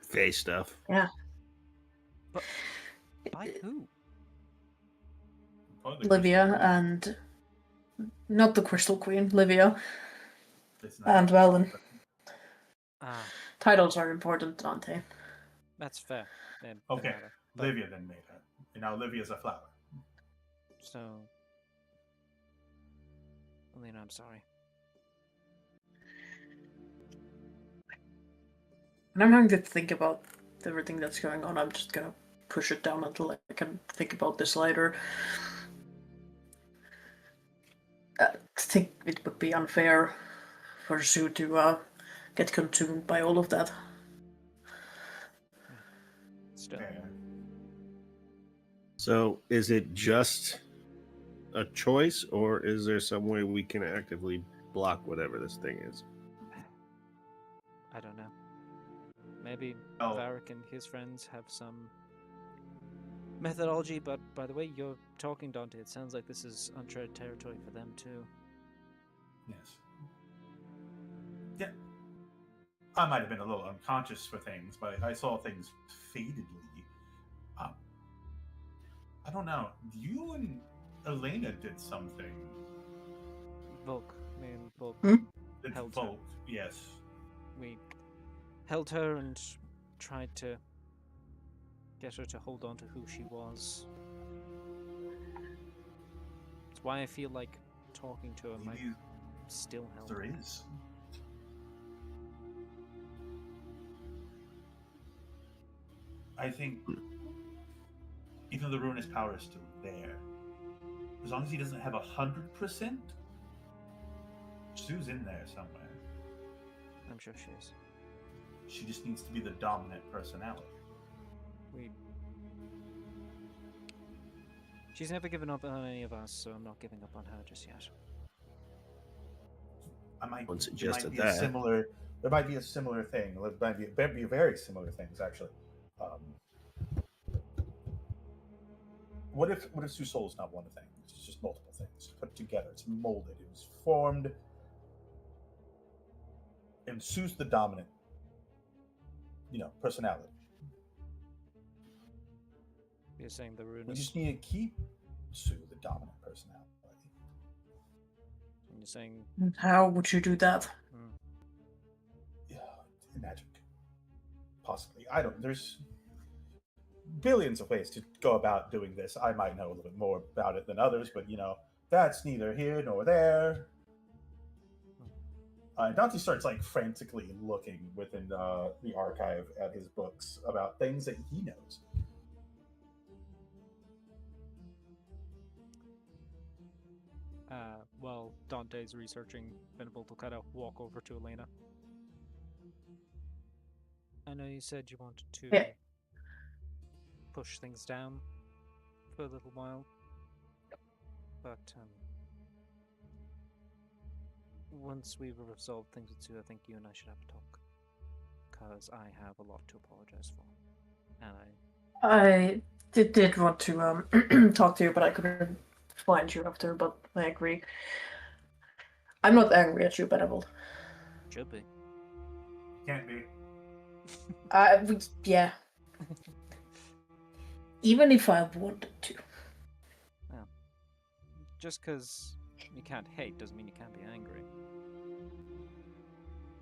Face stuff. Yeah. But by who? Livia and... Not the Crystal Queen, Livia. It's not- And Velen. Ah, Titles are important, Dante. that's fair. Okay, But- Livia then made her. And now Livia's a flower. So... Alina, I'm sorry. And I'm going to think about everything that's going on. I'm just gonna push it down until I can think about this later. I think it would be unfair for Sue to get consumed by all of that. Still. Yeah. So, is it just a choice, or is there some way we can actively block whatever this thing is? I don't know. Maybe Oh. Varric and his friends have some methodology, but by the way you're talking, Dante, it sounds like this is uncharted territory for them too. Yes. Yeah. I might have been a little unconscious for things, but I saw things fadedly. I don't know. You and Alina did something. Volk, me and Volk, Did Held her. Volk, yes. we held her and tried to get her to hold on to who she was. It's why I feel like talking to her might Maybe still help. there is. I think even though the ruinous power is still there, as long as he doesn't have 100%, Sue's in there somewhere. I'm sure she is. She just needs to be the dominant personality. She's never given up on any of us, so I'm not giving up on her just yet. One There suggested might be that. there might be a similar thing. There might be very similar things actually. What if Sue's soul is not one thing? It's just multiple things put together. It's molded. It was formed, and Sue's the dominant, personality. You're saying the We ruinous. just need to keep Sue the dominant personality. You're saying. How would you do that? Yeah, magic. Possibly. There's billions of ways to go about doing this. I might know a little bit more about it than others, but that's neither here nor there. Dante starts frantically looking within the archive at his books about things that he knows. While Dante's researching, Benevolt will kind of walk over to Alina. I know you said you wanted to Yeah. push things down for a little while, but once we've resolved things with Sue, I think you and I should have a talk. Because I have a lot to apologize for. And I did want to talk to you, but I couldn't find you after, but I agree. I'm not angry at you, Benevolt. should be. Can't be. Yeah. Even if I wanted to. Just because you can't hate doesn't mean you can't be angry.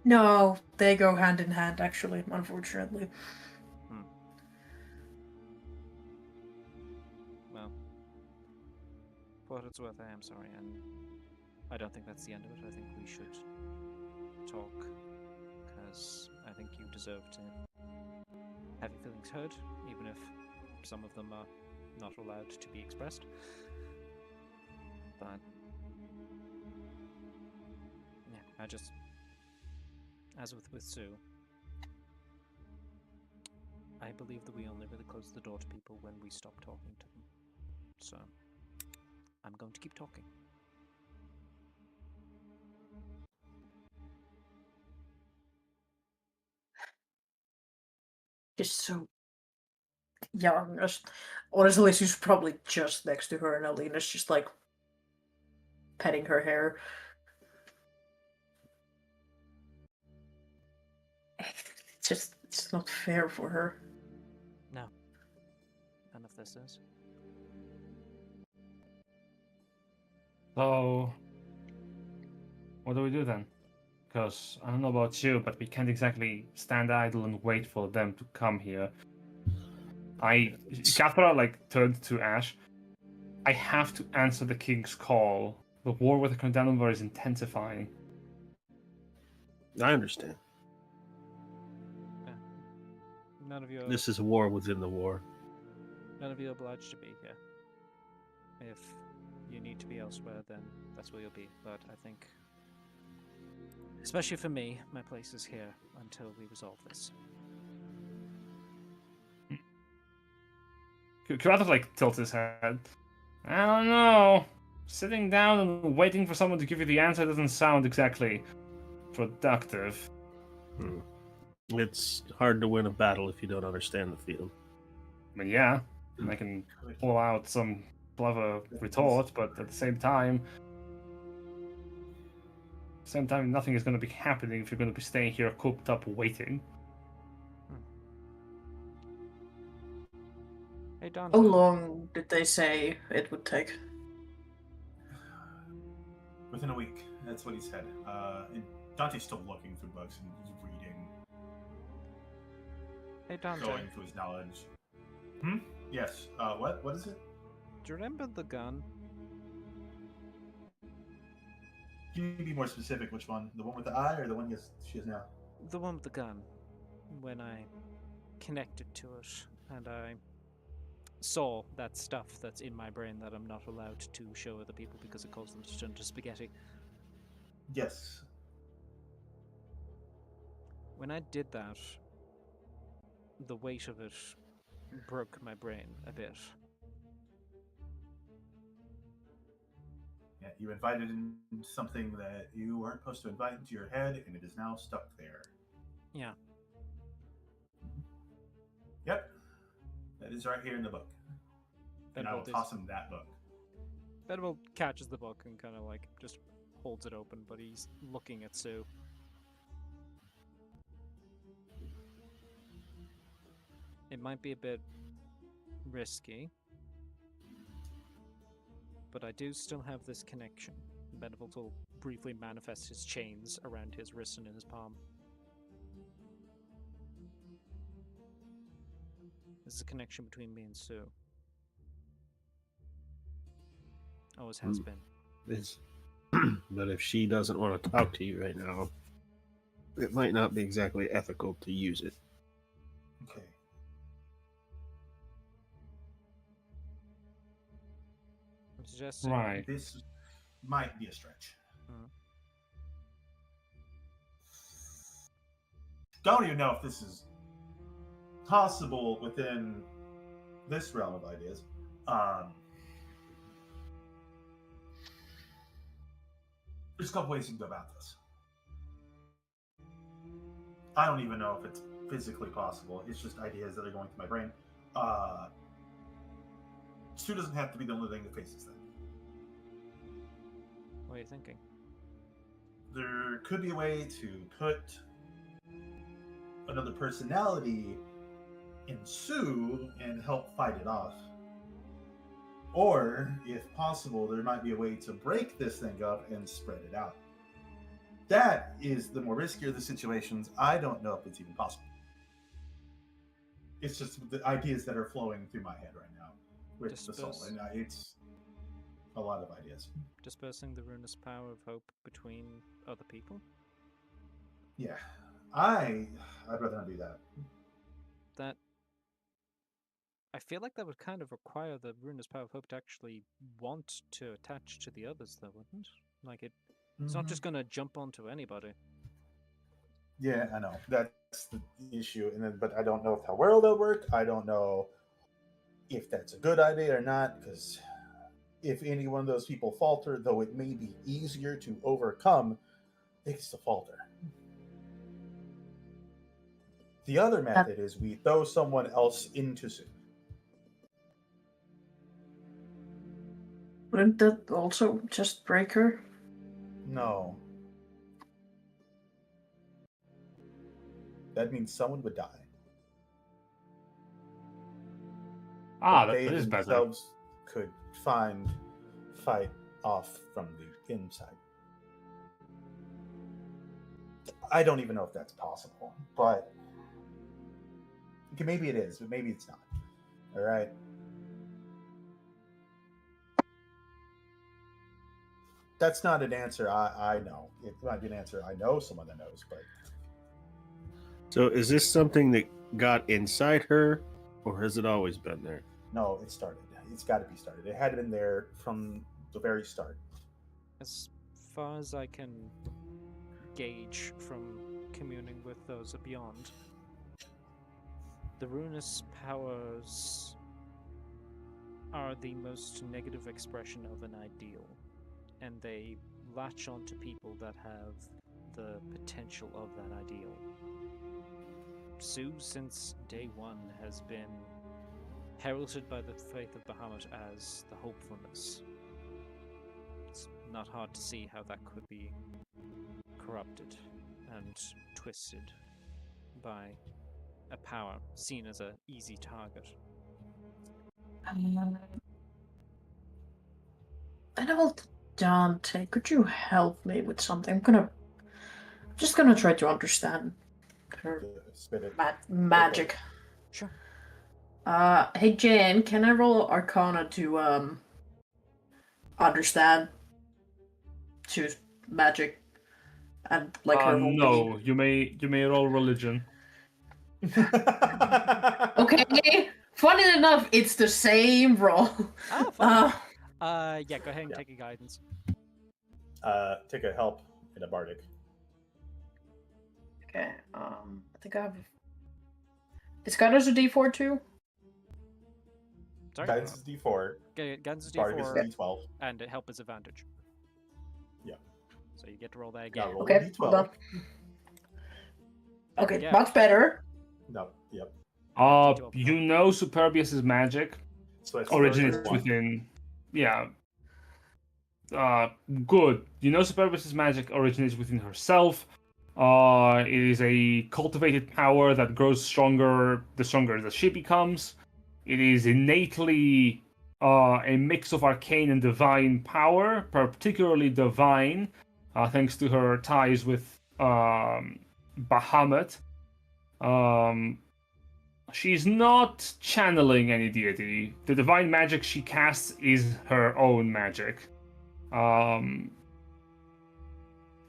No, they go hand in hand, actually, unfortunately. Well, for what it's worth, I am sorry, and I don't think that's the end of it. I think we should talk, because I think you deserve to have your feelings heard, even if some of them are not allowed to be expressed. But yeah, I just, as with Sue, I believe that we only really close the door to people when we stop talking to them. So I'm going to keep talking. Just so young. Honestly, she's probably just next to her, and Alina's just like petting her hair. It's not fair for her. No. None of this is. So, what do we do then? Because I don't know about you, but we can't exactly stand idle and wait for them to come here. Cathra turned to Ash. I have to answer the king's call. The war with the Condemnable is intensifying. I understand. Yeah. None of you are, This is a war within the war. none of you are obliged to be here. If you need to be elsewhere, then that's where you'll be. But I think, especially for me, my place is here until we resolve this. Kuratos tilts his head. I don't know. Sitting down and waiting for someone to give you the answer doesn't sound exactly productive. It's hard to win a battle if you don't understand the field. I mean, yeah, I can pull out some clever retort, but at the same time, nothing is going to be happening if you're going to be staying here cooped up waiting. Hey, Dante. How long did they say it would take? Within a week. That's what he said. And Dante's still looking through books and he's reading, Hey, Dante. going through his knowledge. Yes. What? What is it? Do you remember the gun? Can you be more specific? Which one? The one with the eye, or the one she has now? The one with the gun. When I connected to it, and I saw that stuff that's in my brain that I'm not allowed to show other people because it causes them to turn to spaghetti. Yes. When I did that, the weight of it broke my brain a bit. Yeah, you invited in something that you weren't supposed to invite into your head, and it is now stuck there. Yeah. Yep. That is right here in the book. And I will toss him that book. Benevolt catches the book and kind of just holds it open, but he's looking at Sue. It might be a bit risky, but I do still have this connection. Benevolt will briefly manifest his chains around his wrist and in his palm. This is a connection between me and Sue. Always has been. But if she doesn't want to talk to you right now, it might not be exactly ethical to use it. Okay. I'm suggesting Right. This might be a stretch. Don't even know if this is possible within this realm of ideas. There's a couple ways you can go about this. I don't even know if it's physically possible. It's just ideas that are going through my brain. Sue doesn't have to be the only thing that faces them. What are you thinking? There could be a way to put another personality in Sue and help fight it off. Or, if possible, there might be a way to break this thing up and spread it out. That is the more riskier of the situations. I don't know if it's even possible. It's just the ideas that are flowing through my head right now with the soul. And it's a lot of ideas. Dispersing the ruinous power of hope between other people? Yeah. I'd rather not do that. I feel like that would kind of require the ruinous power of hope to actually want to attach to the others, though, wouldn't it? Like, it's not just going to jump onto anybody. Yeah, I know. That's the issue. But I don't know how well they'll work. I don't know if that's a good idea or not, because if any one of those people falter, though it may be easier to overcome, they can still falter. The other method is we throw someone else into Sue. Wouldn't that also just break her? No. That means someone would die. That they is better. themselves could fight off from the inside. I don't even know if that's possible, but okay, maybe it is, but maybe it's not. All right. That's not an answer I know. It might be an answer I know someone that knows, but... So is this something that got inside her, or has it always been there? No, it started. It's got to be started. It had been there from the very start. As far as I can gauge from communing with those beyond, the ruinous powers are the most negative expression of an ideal, and they latch on to people that have the potential of that ideal. Sue, since day one, has been heralded by the faith of Bahamut as the hopefulness. It's not hard to see how that could be corrupted and twisted by a power seen as an easy target. Benevolt, Dante, could you help me with something? I'm just gonna try to understand her magic. Sure. Hey Jane, can I roll Arcana to understand Sue's magic and like her whole No, you may roll religion. Okay. Funny enough, it's the same roll. Fun. Yeah, go ahead and take a guidance. Take a help in a bardic. Okay, I think I have... It's got as a D4 too? Sorry? Guidance is D4. Guidance is Bardic is D4, D12. and help is advantage. Yeah. So you get to roll that again. Roll Okay, D12. hold on. Okay, Yeah. much better. No, yep. You know Superbia's magic So it's originates 31. within... Yeah. Good. You know Superbia's magic originates within herself. It is a cultivated power that grows stronger the stronger that she becomes. It is innately a mix of arcane and divine power, particularly divine, thanks to her ties with Bahamut. She's not channeling any deity. The divine magic she casts is her own magic.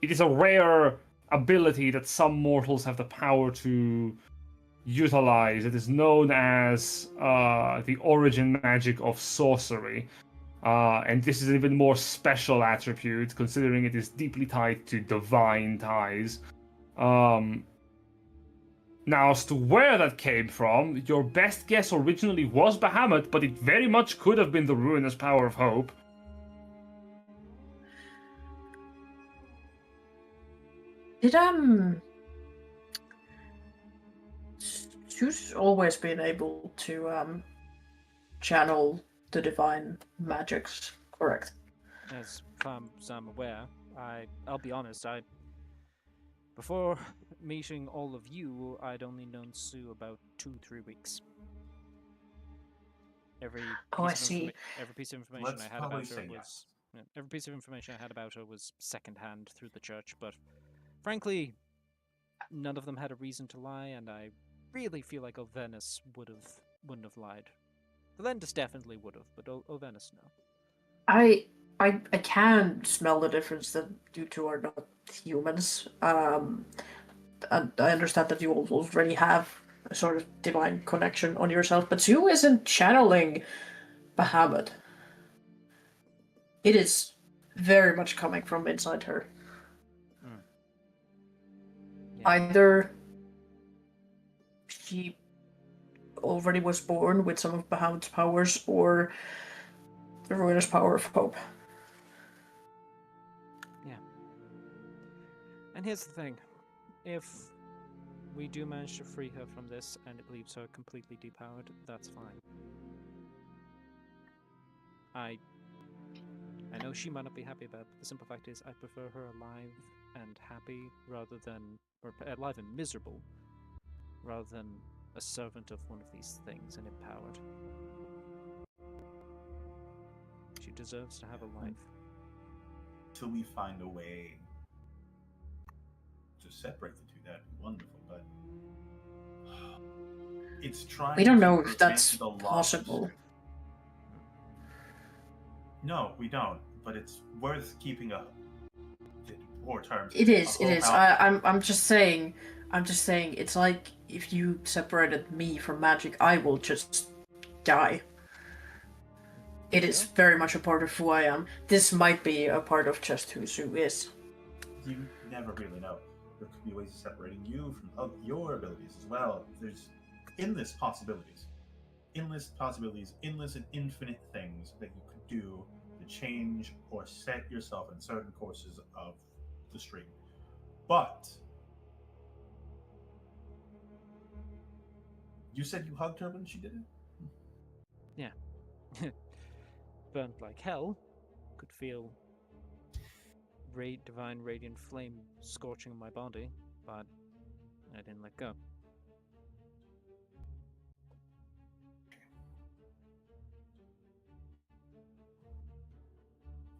It is a rare ability that some mortals have the power to utilize. It is known as the origin magic of sorcery. And this is an even more special attribute, considering it is deeply tied to divine ties. Now, as to where that came from, your best guess originally was Bahamut, but it very much could have been the ruinous power of hope. Did Zeus always been able to channel the divine magics, correct? As far as I'm aware, I'll be honest, before meeting all of you, I'd only known Sue about 2-3 weeks. Every Oh, I see. every piece of information Let's I had probably about her say was yes. yeah, every piece of information I had about her was secondhand through the church, but frankly, none of them had a reason to lie, and I really feel like Ovenus wouldn't have lied. Valendis definitely would have, but Ovenus no. I can smell the difference that you two are not humans. And I understand that you already have a sort of divine connection on yourself, but Sue isn't channeling Bahamut. It is very much coming from inside her. Yeah. Either she already was born with some of Bahamut's powers, or the ruinous power of hope. And here's the thing. If we do manage to free her from this and it leaves her completely depowered, that's fine. I know she might not be happy about it, but the simple fact is I prefer her alive and happy rather than, or alive and miserable, rather than a servant of one of these things and empowered. She deserves to have a life. Till we find a way to separate the two, that'd be wonderful, but it's trying. We don't to know if prevent that's the loss. possible. No, we don't. But it's worth keeping up. War terms. It is. a It is. whole house. I'm just saying. I'm just saying. It's like if you separated me from magic, I will just die. It is very much a part of who I am. This might be a part of just who Sue is. You never really know. There could be ways of separating you from your abilities as well. There's endless possibilities. Endless possibilities, endless and infinite things that you could do to change or set yourself in certain courses of the stream. But you said you hugged her when she did it? Yeah. Burnt like hell. Could feel divine radiant flame scorching my body, but I didn't let go.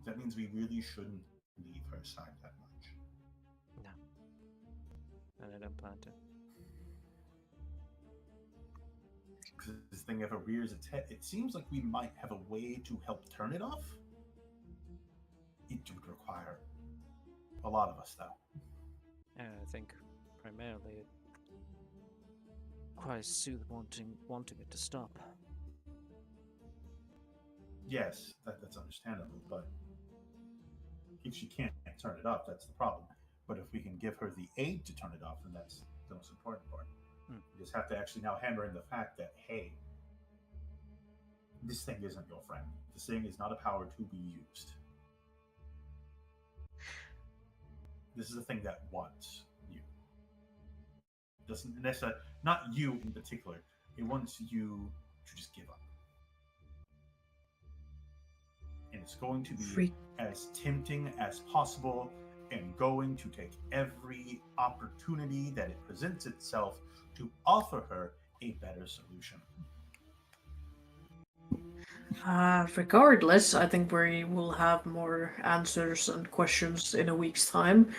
That means we really shouldn't leave her side that much. No. And I don't plan to. Because this thing ever rears its head, it seems like we might have a way to help turn it off. It would require a lot of us, though. And I think primarily it requires Sue wanting it to stop. Yes, that's understandable, but if she can't turn it off, that's the problem. But if we can give her the aid to turn it off, then that's the most important part. You just have to actually now hammer in the fact that, hey, this thing isn't your friend. This thing is not a power to be used. This is a thing that wants you. Doesn't necessarily, not you in particular. It wants you to just give up. And it's going to be as tempting as possible and going to take every opportunity that it presents itself to offer her a better solution. Regardless, I think we will have more answers and questions in a week's time.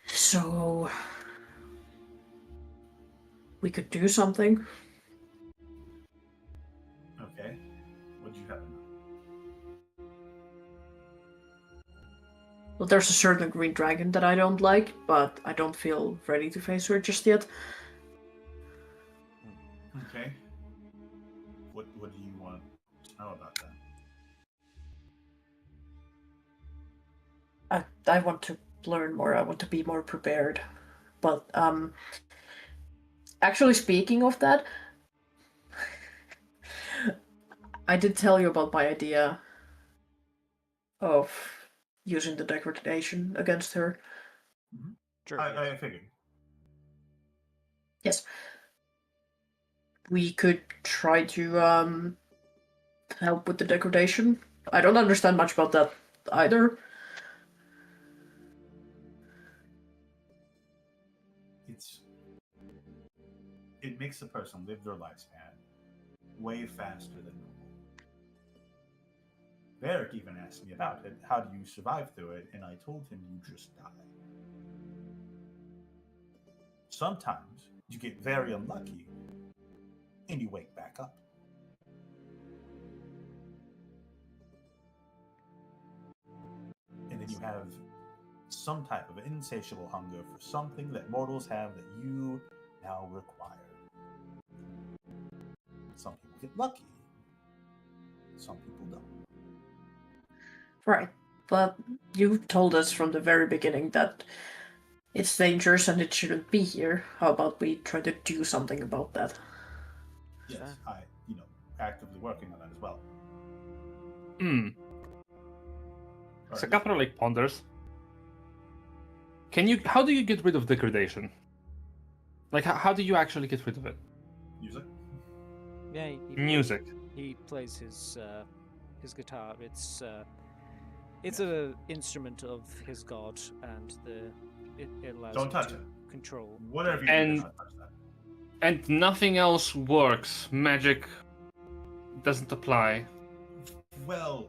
So we could do something. Okay. What do you have in mind? Well, there's a certain green dragon that I don't like, but I don't feel ready to face her just yet. Okay. What do you want to know about that? I want to learn more. I want to be more prepared. But actually, speaking of that, I did tell you about my idea of using the degradation against her. Sure. I figured. Yes. We could try to help with the degradation. I don't understand much about that either. It makes a person live their lifespan way faster than normal. Verx even asked me about it. How do you survive through it? And I told him you just die. Sometimes you get very unlucky and you wake back up. And then you have some type of insatiable hunger for something that mortals have that you now require. Some people get lucky. Some people don't. Right. But you told us from the very beginning that it's dangerous and it shouldn't be here. How about we try to do something about that? Yes, I, actively working on that as well. It's a couple of like ponders. How do you get rid of degradation? Like, how do you actually get rid of it? Music? Yeah, Music. He plays his guitar. It's a instrument of his god, and it allows Don't him touch to it. control. Whatever you And- do, not touch that. And nothing else works. Magic doesn't apply. Well,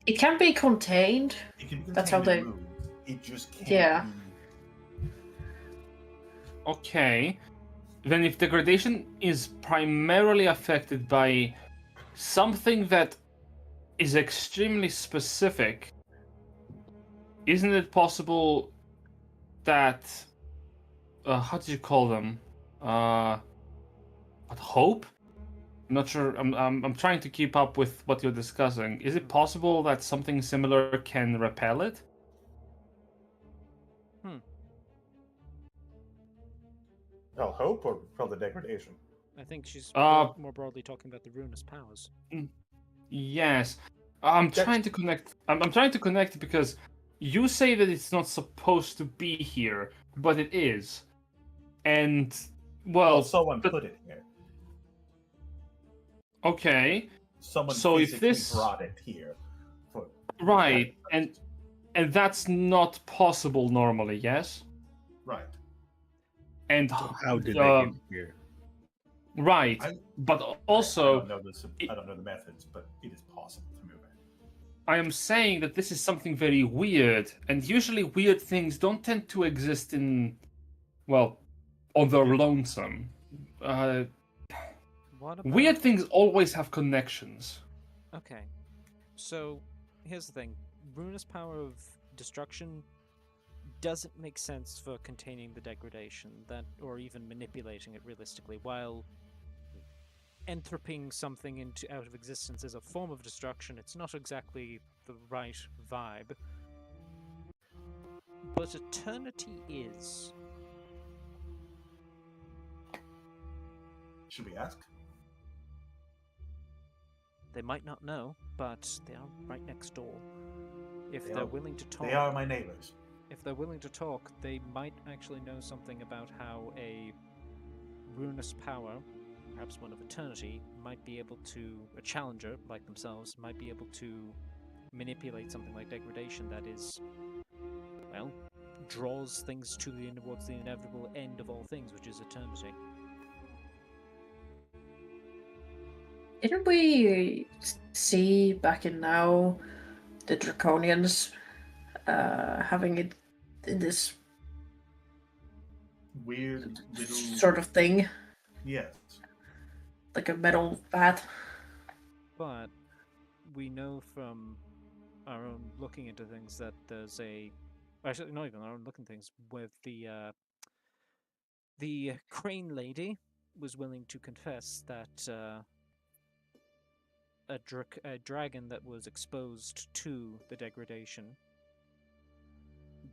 It can be contained. it can be That's how contained in they- moves. It just can't Yeah. be. Okay. Then if degradation is primarily affected by something that is extremely specific, isn't it possible that how did you call them? What, hope? I'm not sure. I'm trying to keep up with what you're discussing. Is it possible that something similar can repel it? Oh, hope or from the degradation? I think she's Uh, more broadly talking about the ruinous powers. Yes. I'm That's- trying to connect. I'm trying to connect because you say that it's not supposed to be here, but it is. And well, someone but- put it here. okay, Someone So if physically this- brought it here. For right, and that's not possible normally, yes. right. And How did they uh, get here? right, but I also don't know the methods, but it is possible to move it. I am saying that this is something very weird, and usually weird things don't tend to exist on their lonesome. What about... Weird things always have connections. Okay, so here's the thing: ruinous power of destruction doesn't make sense for containing the degradation, or even manipulating it realistically. While entropying something out of existence is a form of destruction, it's not exactly the right vibe. But eternity is. Should we ask? They might not know, but they are right next door. If They they're are- willing to talk, They are my neighbors. if they're willing to talk, they might actually know something about how a ruinous power, perhaps one of eternity, might be able to, a challenger like themselves, might be able to manipulate something like degradation that is, well, draws things towards the inevitable end of all things, which is eternity. Didn't we see back in now the Draconians having it in this Weird little. sort of thing, Yes. like a metal bat? But we know from our own looking into things that there's actually not even our own looking things with the crane lady was willing to confess that a dragon that was exposed to the degradation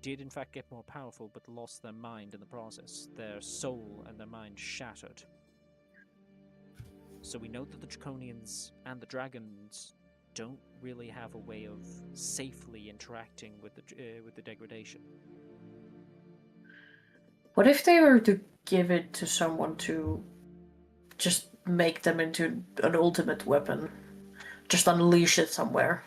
did in fact get more powerful, but lost their mind in the process. Their soul and their mind shattered. So we know that the Draconians and the dragons don't really have a way of safely interacting with the degradation. What if they were to give it to someone to just make them into an ultimate weapon? Just unleash it somewhere.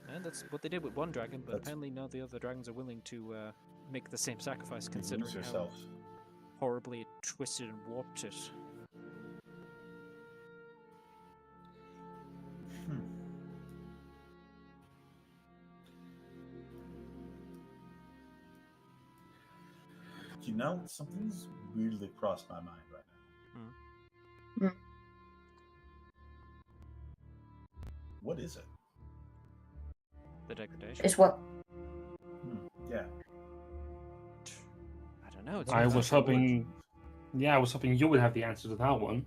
And that's what they did with one dragon, but apparently none of the other dragons are willing to make the same sacrifice, considering how yourself. horribly it twisted and warped it. You know, something's weirdly crossed my mind right now. Hmm. What is it? The degradation. Is what? Yeah. I don't know. It's I not was that hoping. Yeah, I was hoping you would have the answer to that one.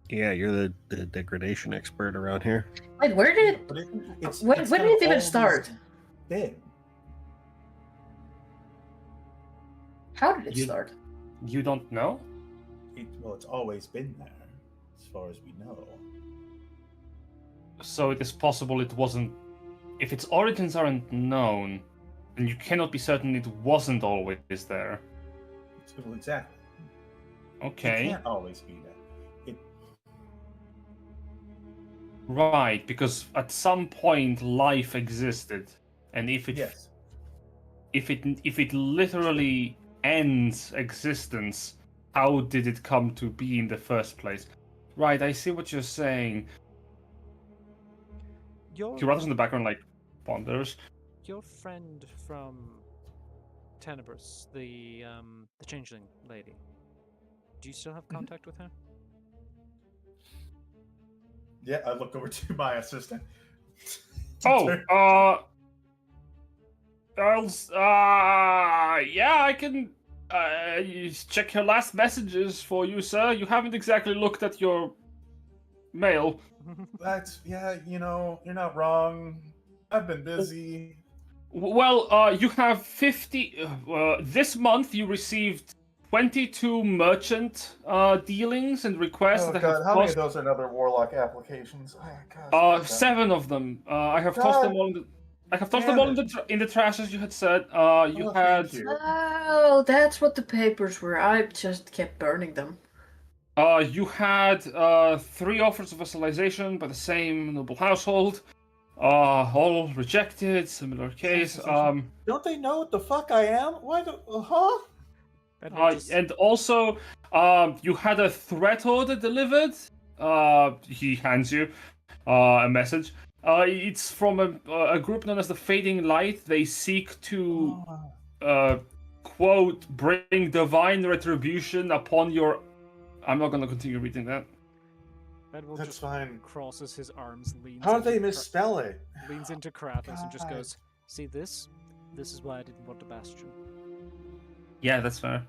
Yeah, you're the degradation expert around here. Wait, where did But when it's did kinda it even always start? been. How did it You- start? You don't know? Well, it's always been there, as far as we know. So it is possible it wasn't. If its origins aren't known, then you cannot be certain it wasn't always there. Well, exactly. Okay. It can't always be there. Right, because at some point life existed, and if it Yes. if it literally ends existence, how did it come to be in the first place? Right, I see what you're saying. Your Curator's in the background like ponders. your friend from Tenebris, the changeling lady. Do you still have contact with her? Yeah, I look over to my assistant. Oh, yeah, I can check her last messages for you, sir. You haven't exactly looked at your mail. That's you know, you're not wrong. I've been busy. Well, you have 50. This month you received 22 merchant dealings and requests Oh that god, have how many of cost those are another warlock applications? Oh, gosh, 7 of them. I have tossed them all. I have tossed them all in the trash, as you had said. You had. Thank you. Oh, that's what the papers were. I just kept burning them. You had 3 offers of vassalization by the same noble household. All rejected. Similar case. Don't they know what the fuck I am? Why do? Huh? And also, you had a threat order delivered. He hands you a message. It's from a group known as the Fading Light. They seek to, quote, bring divine retribution upon your. I'm not going to continue reading that. Benevolt That's just fine. crosses his arms, leans. How do into they misspell it? Leans into Kratos and just God. goes, "See this? This is why I didn't want a bastion." Yeah, that's fair.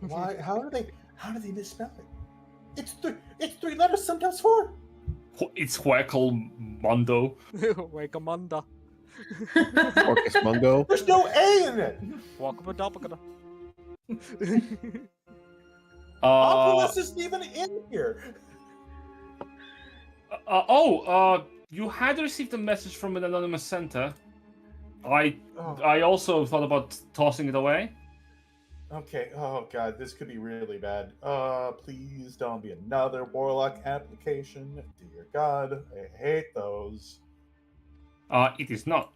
Why? How do they misspell it? It's 3 letters, sometimes 4. It's Huekel Mondo. Wakamanda. Orcus Mungo. There's no A in it. Wakabadabagada. Oculus isn't even in here. You had received a message from an anonymous center. Oh. I also thought about tossing it away. Okay. Oh god, this could be really bad. Please don't be another warlock application. Dear God, I hate those. It is not.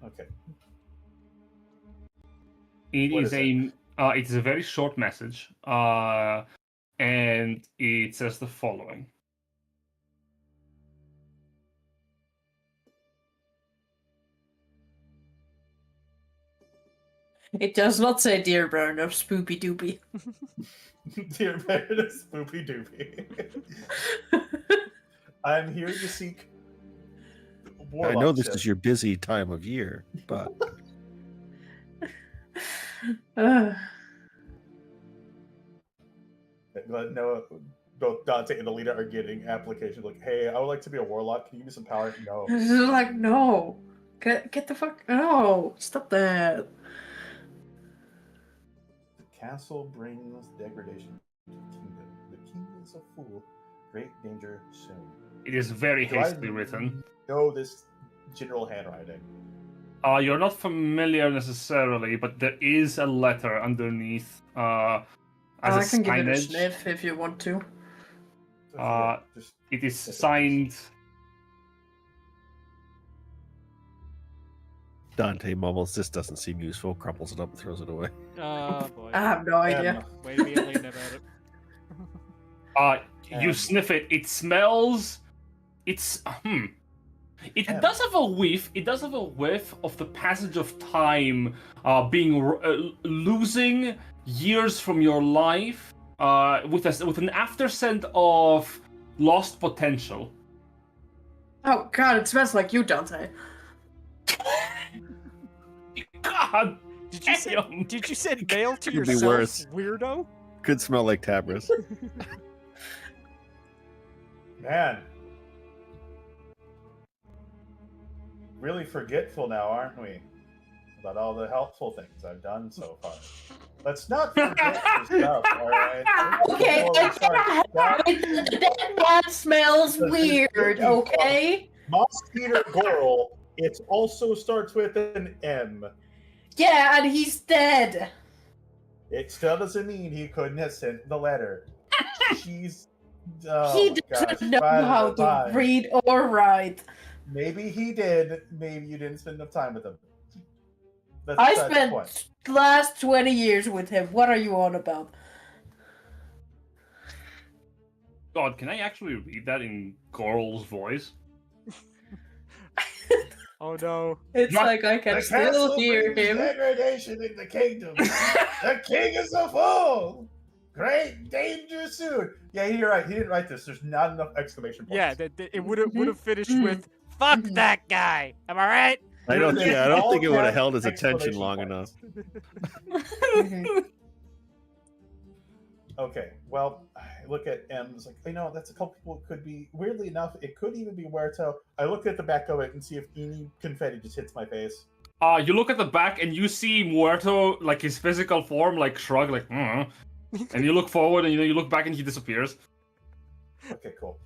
Okay. It What is is it is a very short message. And it says the following. It does not say Dear Burn or Spoopy Doopy. Dear Baron, spoopy doopy. I'm here to seek. I know this warlockship. is your busy time of year, but But no, both Dante and Alina are getting applications like, "Hey, I would like to be a warlock. Can you give me some power?" No. This is like, no. Get the fuck. No. Stop that. The castle brings degradation to the kingdom. The king is a fool. Great danger soon. It is very Do I hastily written. know this general handwriting? You're not familiar necessarily, but there is a letter underneath as I a can give it a signage. sniff if you want to. Just It is signed. Dante mumbles, "This doesn't seem useful," crumples it up and throws it away. Oh boy. I have no idea. Way to be Alina about it. You sniff it. It smells. It's It does have a whiff. It does have a whiff of the passage of time, losing years from your life, with an after scent of lost potential. Oh god, it smells like you, Dante. God, Did you send mail to Could be yourself, worse. weirdo? Could smell like Tabris. Man. Really forgetful now, aren't we? About all the helpful things I've done so far. Let's not forget your stuff, alright? Okay, I can't have it. That smells weird, okay? Moss Peter Goral, it also starts with an M. Yeah, and he's dead. It still doesn't mean he couldn't have sent the letter. She's... He Oh, doesn't gosh. know Bye, how bye. to read or write. Maybe he did. Maybe you didn't spend enough time with him. That's I besides the point. spent the last 20 years with him. What are you on about? God, can I actually read that in Goral's voice? Oh no. It's like I can still hear brings him. degradation in the kingdom. The king is a fool. Great danger soon. Yeah, you're right. He didn't write this. There's not enough exclamation points. Yeah, it would have finished with "fuck that guy." Am I right? I don't think it would have held his Exclamation attention long points. enough. Okay, well, I look at M. It's like, that's a couple people. It could be, weirdly enough, it could even be Huerto. I look at the back of it and see if any confetti just hits my face. You look at the back and you see Muerto, like his physical form, like shrug, like, and you look forward and you look back and he disappears. Okay, cool.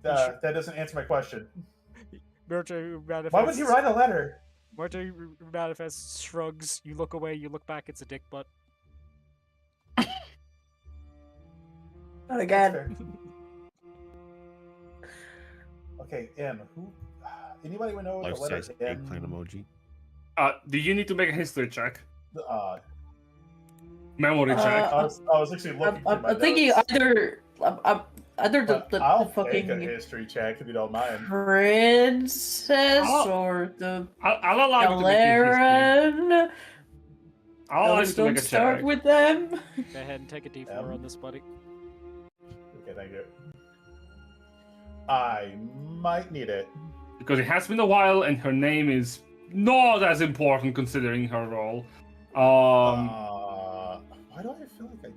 That doesn't answer my question. Muerto manifests. Why would he write a letter? Muerto manifests, shrugs. You look away. You look back. It's a dick butt. Not again. Okay, M. Who? Anybody would know what the letter Life-size M? eggplant emoji. Do you need to make a history check? Uh, Memory check. I was actually looking. through my I'm thinking notes. either the I'll fucking take a history check if you don't mind. princess Oh. or the I'll allow you to make a history. Galeran. I'll allow you Those to make don't a start check. with them. Go ahead and take a D4 on this, buddy. Okay, thank you. I might need it. Because it has been a while and her name is not as important considering her role. Why do I feel like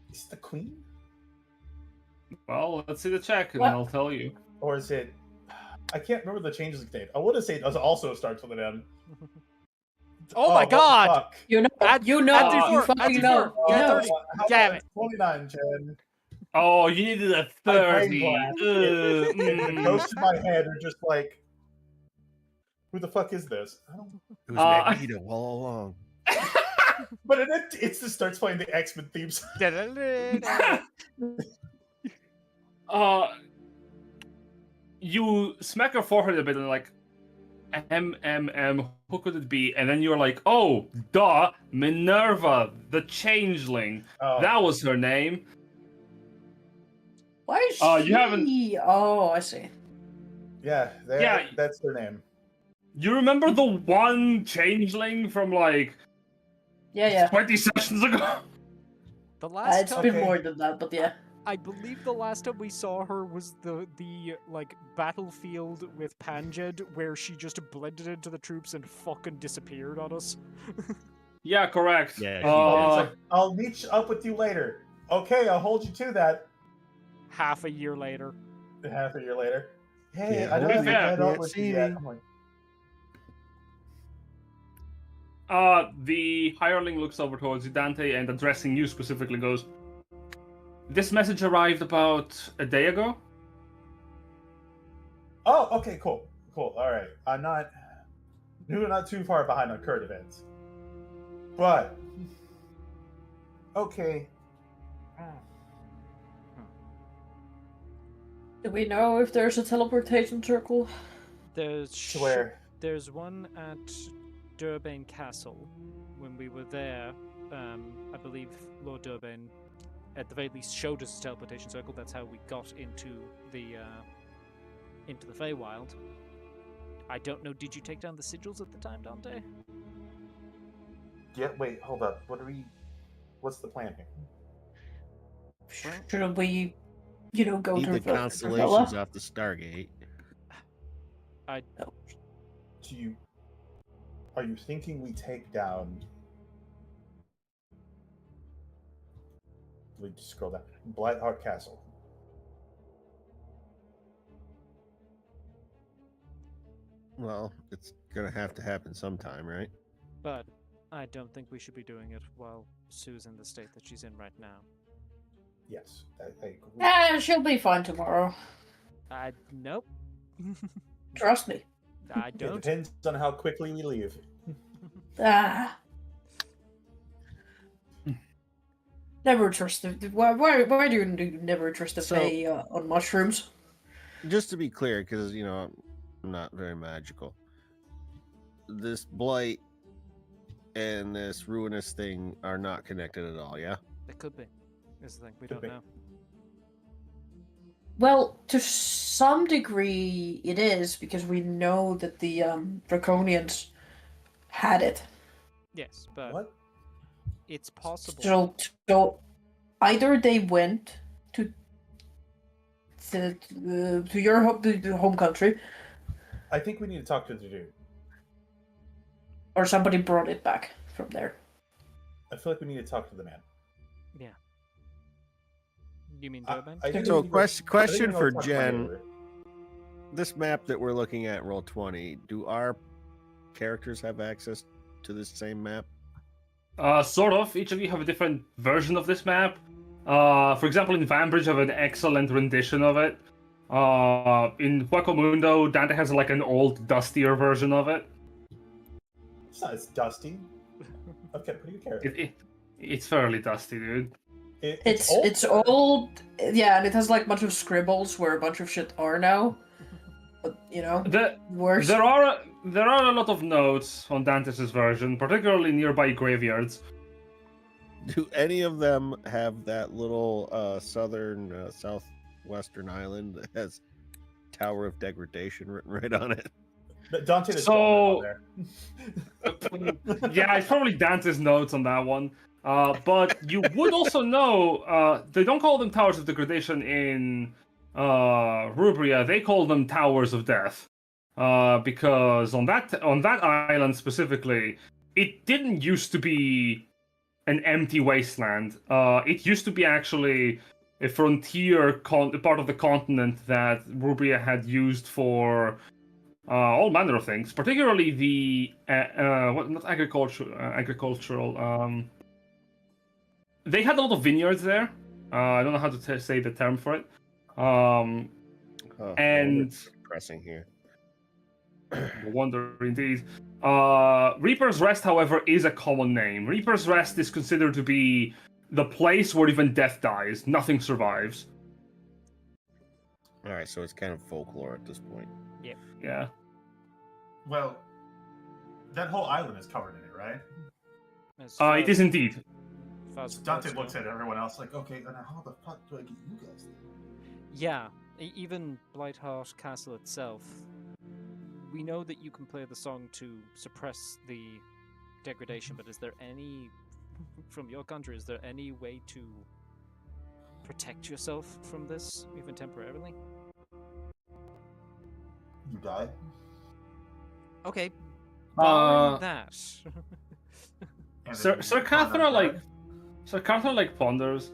it's the queen? Well, let's see the check and What? I'll tell you. Or is it? I can't remember the changes name. I want to say it also starts with an M. Oh my what the god! fuck? You know, Add- you know, add you D4, fucking add know. D4, get You know. 30. How Damn about it. 29, Jen. Oh, you needed a My brain 30. blanked. The ghosts in my head are just like, who the fuck is this? I don't. It was Magneto all along. But it just starts playing the X-Men themes. You smack her forehead a bit and like, who could it be? And then you're like, oh, duh, Minerva, the Changeling. Oh. That was her name. Why is she? You haven't- Oh, I see. Yeah, Yeah. that's their name. You remember the one Changeling from like Yeah. 20 sessions ago? The last It's time been Okay. more than that, but yeah. I believe the last time we saw her was the like battlefield with Panjed, where she just blended into the troops and fucking disappeared on us. Yeah, correct. Yeah, she It's like, I'll meet up with you later. Okay, I'll hold you to that. Half a year later. Half a year later. Hey, Yeah, I don't to be have fair, met up can't with see you yet. me. I'm like, The hireling looks over towards you, Dante, and addressing you specifically goes, this message arrived about a day ago? oh, okay, cool. Cool. All right. We're not too far behind on current events, but okay. Do we know if there's a teleportation circle? There's Where? there's one at Durbane Castle. When we were there, I believe Lord Durbane, at the very least, showed us a teleportation circle. That's how we got into the Feywild. I don't know. Did you take down the sigils at the time, Dante? Yeah. Wait. Hold up. What's the plan here? Shouldn't we, go Eat to the Villa? constellations off the Stargate. Are you thinking we take down? We just scroll down. Blight Castle. Well, it's gonna have to happen sometime, right? But I don't think we should be doing it while Sue's in the state that she's in right now. Yes, I agree. She'll be fine tomorrow. Nope. Trust me. I It don't. depends on how quickly we leave. Ah. Never trust the. Why do you never trust the Fae on mushrooms? Just to be clear, because I'm not very magical. This blight and this ruinous thing are not connected at all. Yeah. It could be. Is the thing we Could don't be. know. Well, to some degree, it is because we know that the Draconians had it. Yes, but What? it's possible. So either they went to your home country, I think we need to talk to the dude. or somebody brought it back from there. I feel like we need to talk to the man. Yeah. You mean I- Durbane? I think So we need to- I think question we for need to talk to Jen. my neighbor. This map that we're looking at, Roll20, do our characters have access to this same map? Sort of. Each of you have a different version of this map. For example, in Vanbridge, I have an excellent rendition of it. In Hueco Mundo, Dante has like an old, dustier version of it. It's not as dusty. Okay, pretty good character. It's fairly dusty, dude. It's old, yeah, and it has like a bunch of scribbles where a bunch of shit are now. But worse. There are a lot of notes on Dante's version, particularly nearby graveyards. Do any of them have that little southwestern island that has Tower of Degradation written right on it? Dante is So- on there. Yeah, it's probably Dante's notes on that one. But you would also know they don't call them Towers of Degradation in Rubria. They call them Towers of Death, because on that island specifically, it didn't used to be an empty wasteland. It used to be actually a frontier part of the continent that Rubria had used for all manner of things, particularly the not agricultural. They had a lot of vineyards there. I don't know how to say the term for it. And it's depressing here. no wonder indeed. Reaper's Rest, however, is a common name. Reaper's Rest is considered to be the place where even death dies, nothing survives. All right, so it's kind of folklore at this point. Yeah. Well, that whole island is covered in it, right? It is indeed. Dante looks at everyone else like, okay, then how the fuck do I get you guys there? Yeah, even Blightheart Castle itself. We know that you can play the song to suppress the degradation, but is there any, from your country, is there any way to protect yourself from this, even temporarily? You die? Okay, barring Uh, that. And Sir then you burn Cathra them like ponders.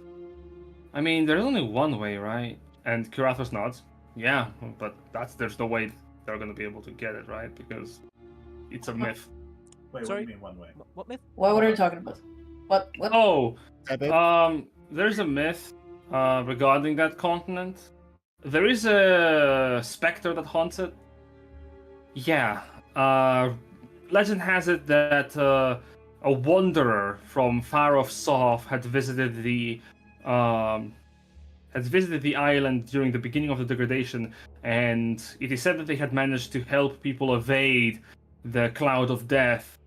I mean, there's only one way, right? And Curathos nods. Yeah, but there's no way they're gonna be able to get it, right? Because it's a myth. Wait, Sorry? what do you mean one way? What myth? What are you talking about? What? Oh, Epic? there's a myth regarding that continent. There is a specter that haunts it. Yeah. Legend has it that a wanderer from far off south had visited the island during the beginning of the degradation, and it is said that they had managed to help people evade the cloud of death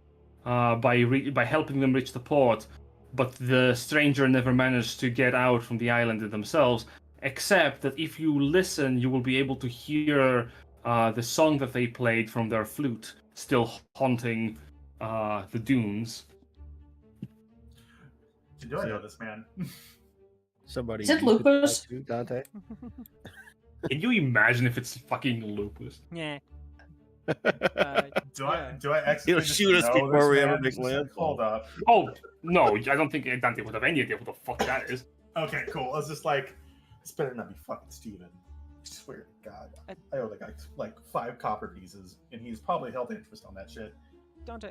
by helping them reach the port. But the stranger never managed to get out from the island themselves, except that if you listen, you will be able to hear the song that they played from their flute still haunting the dunes. Do I know this man? Somebody Is it you could talk lupus? to, Dante? Can you imagine if it's fucking lupus? Yeah. Do I actually He'll just shoot us know before this we ever man? make Just like, landfall. Hold up. Oh, no, I don't think Dante would have any idea what the fuck that is. Okay, cool. I was just like, this better not be fucking Steven. I swear to God. I owe the guy like 5 copper pieces, and he's probably held interest on that shit. Dante,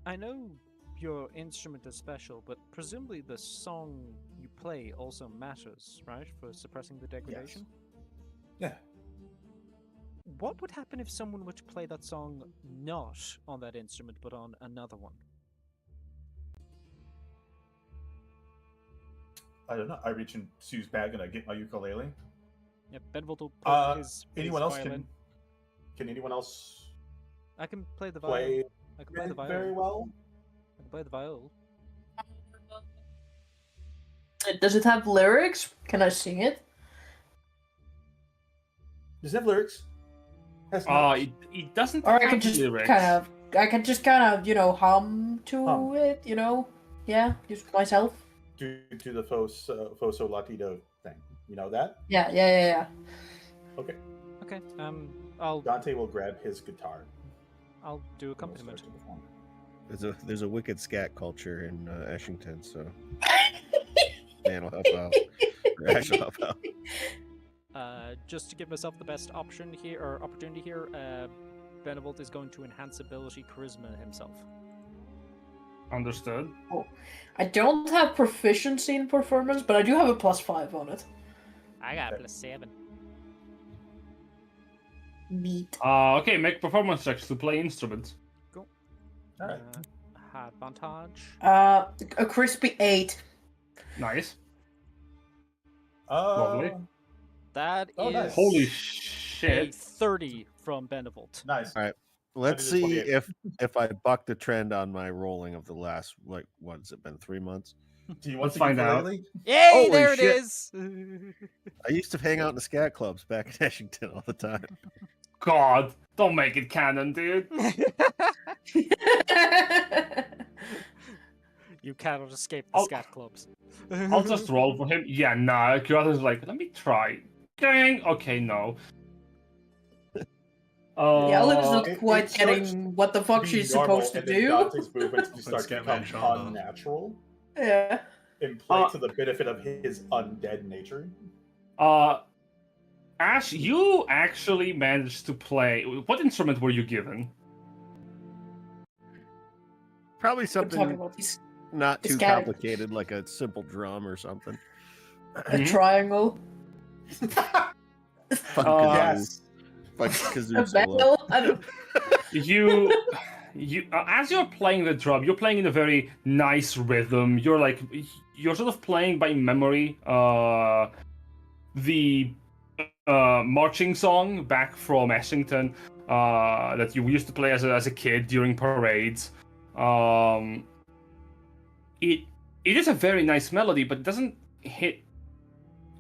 I know your instrument is special, but presumably the song you play also matters, right? For suppressing the degradation? Yeah. What would happen if someone were to play that song not on that instrument, but on another one? I don't know. I reach in Sue's bag and I get my ukulele. Yeah, Benevolt will play Anyone his else violin. can anyone else I can play the violin. play I can play the violin. very well? I can play the viol. Does it have lyrics? Can I sing it? Does it have lyrics? Has notes. It doesn't Or I have could just lyrics. kind of, hum to Hum. it, Yeah, just myselh. Do the Foso Latido thing. You know that? Yeah. Okay. Okay. I'll Dante will grab his guitar. do and we'll accompaniment. start to perform. There's a wicked scat culture in Ashington, so Dan will help out. Or Ash will help out. Just to give myself the best opportunity here, Benevolt is going to enhance ability charisma himself. Understood. I don't have proficiency in performance, but I do have a +5 on it. I got a +7. Neat. Okay, make performance checks to play instruments. All right. Advantage. A crispy 8. Nice. Lovely. That Oh, is nice. Holy a shit. 30 from Benevolt. Nice. All right. Let's I did see 28. if I buck the trend on my rolling of the last what has it been 3 months? Do you want Let's to find out. Yay, Holy there it shit. is! I used to hang out in the scat clubs back in Ashington all the time. God, don't make it canon, dude. You cannot escape the I'll- scat clubs. I'll just roll for him. Yeah, nah. Kyoto's like, let me try. Dang. Okay, no. Yeah, Olive's not It quite starts getting what the fuck Be she's normal, supposed to and then do. Dante's movements start to Let's get my become shot off. unnatural Yeah. and play to the benefit of his undead nature. Ash, you actually managed to play. What instrument were you given? Probably We're talking something about these, not it's too got- complicated, like a simple drum or something. a Mhm. triangle, Fun Yes. Like a kazoo solo. bell. I don't. You as you're playing the drum, you're playing in a very nice rhythm. You're sort of playing by memory the marching song back from Ashington that you used to play as a kid during parades. It is a very nice melody, but it doesn't hit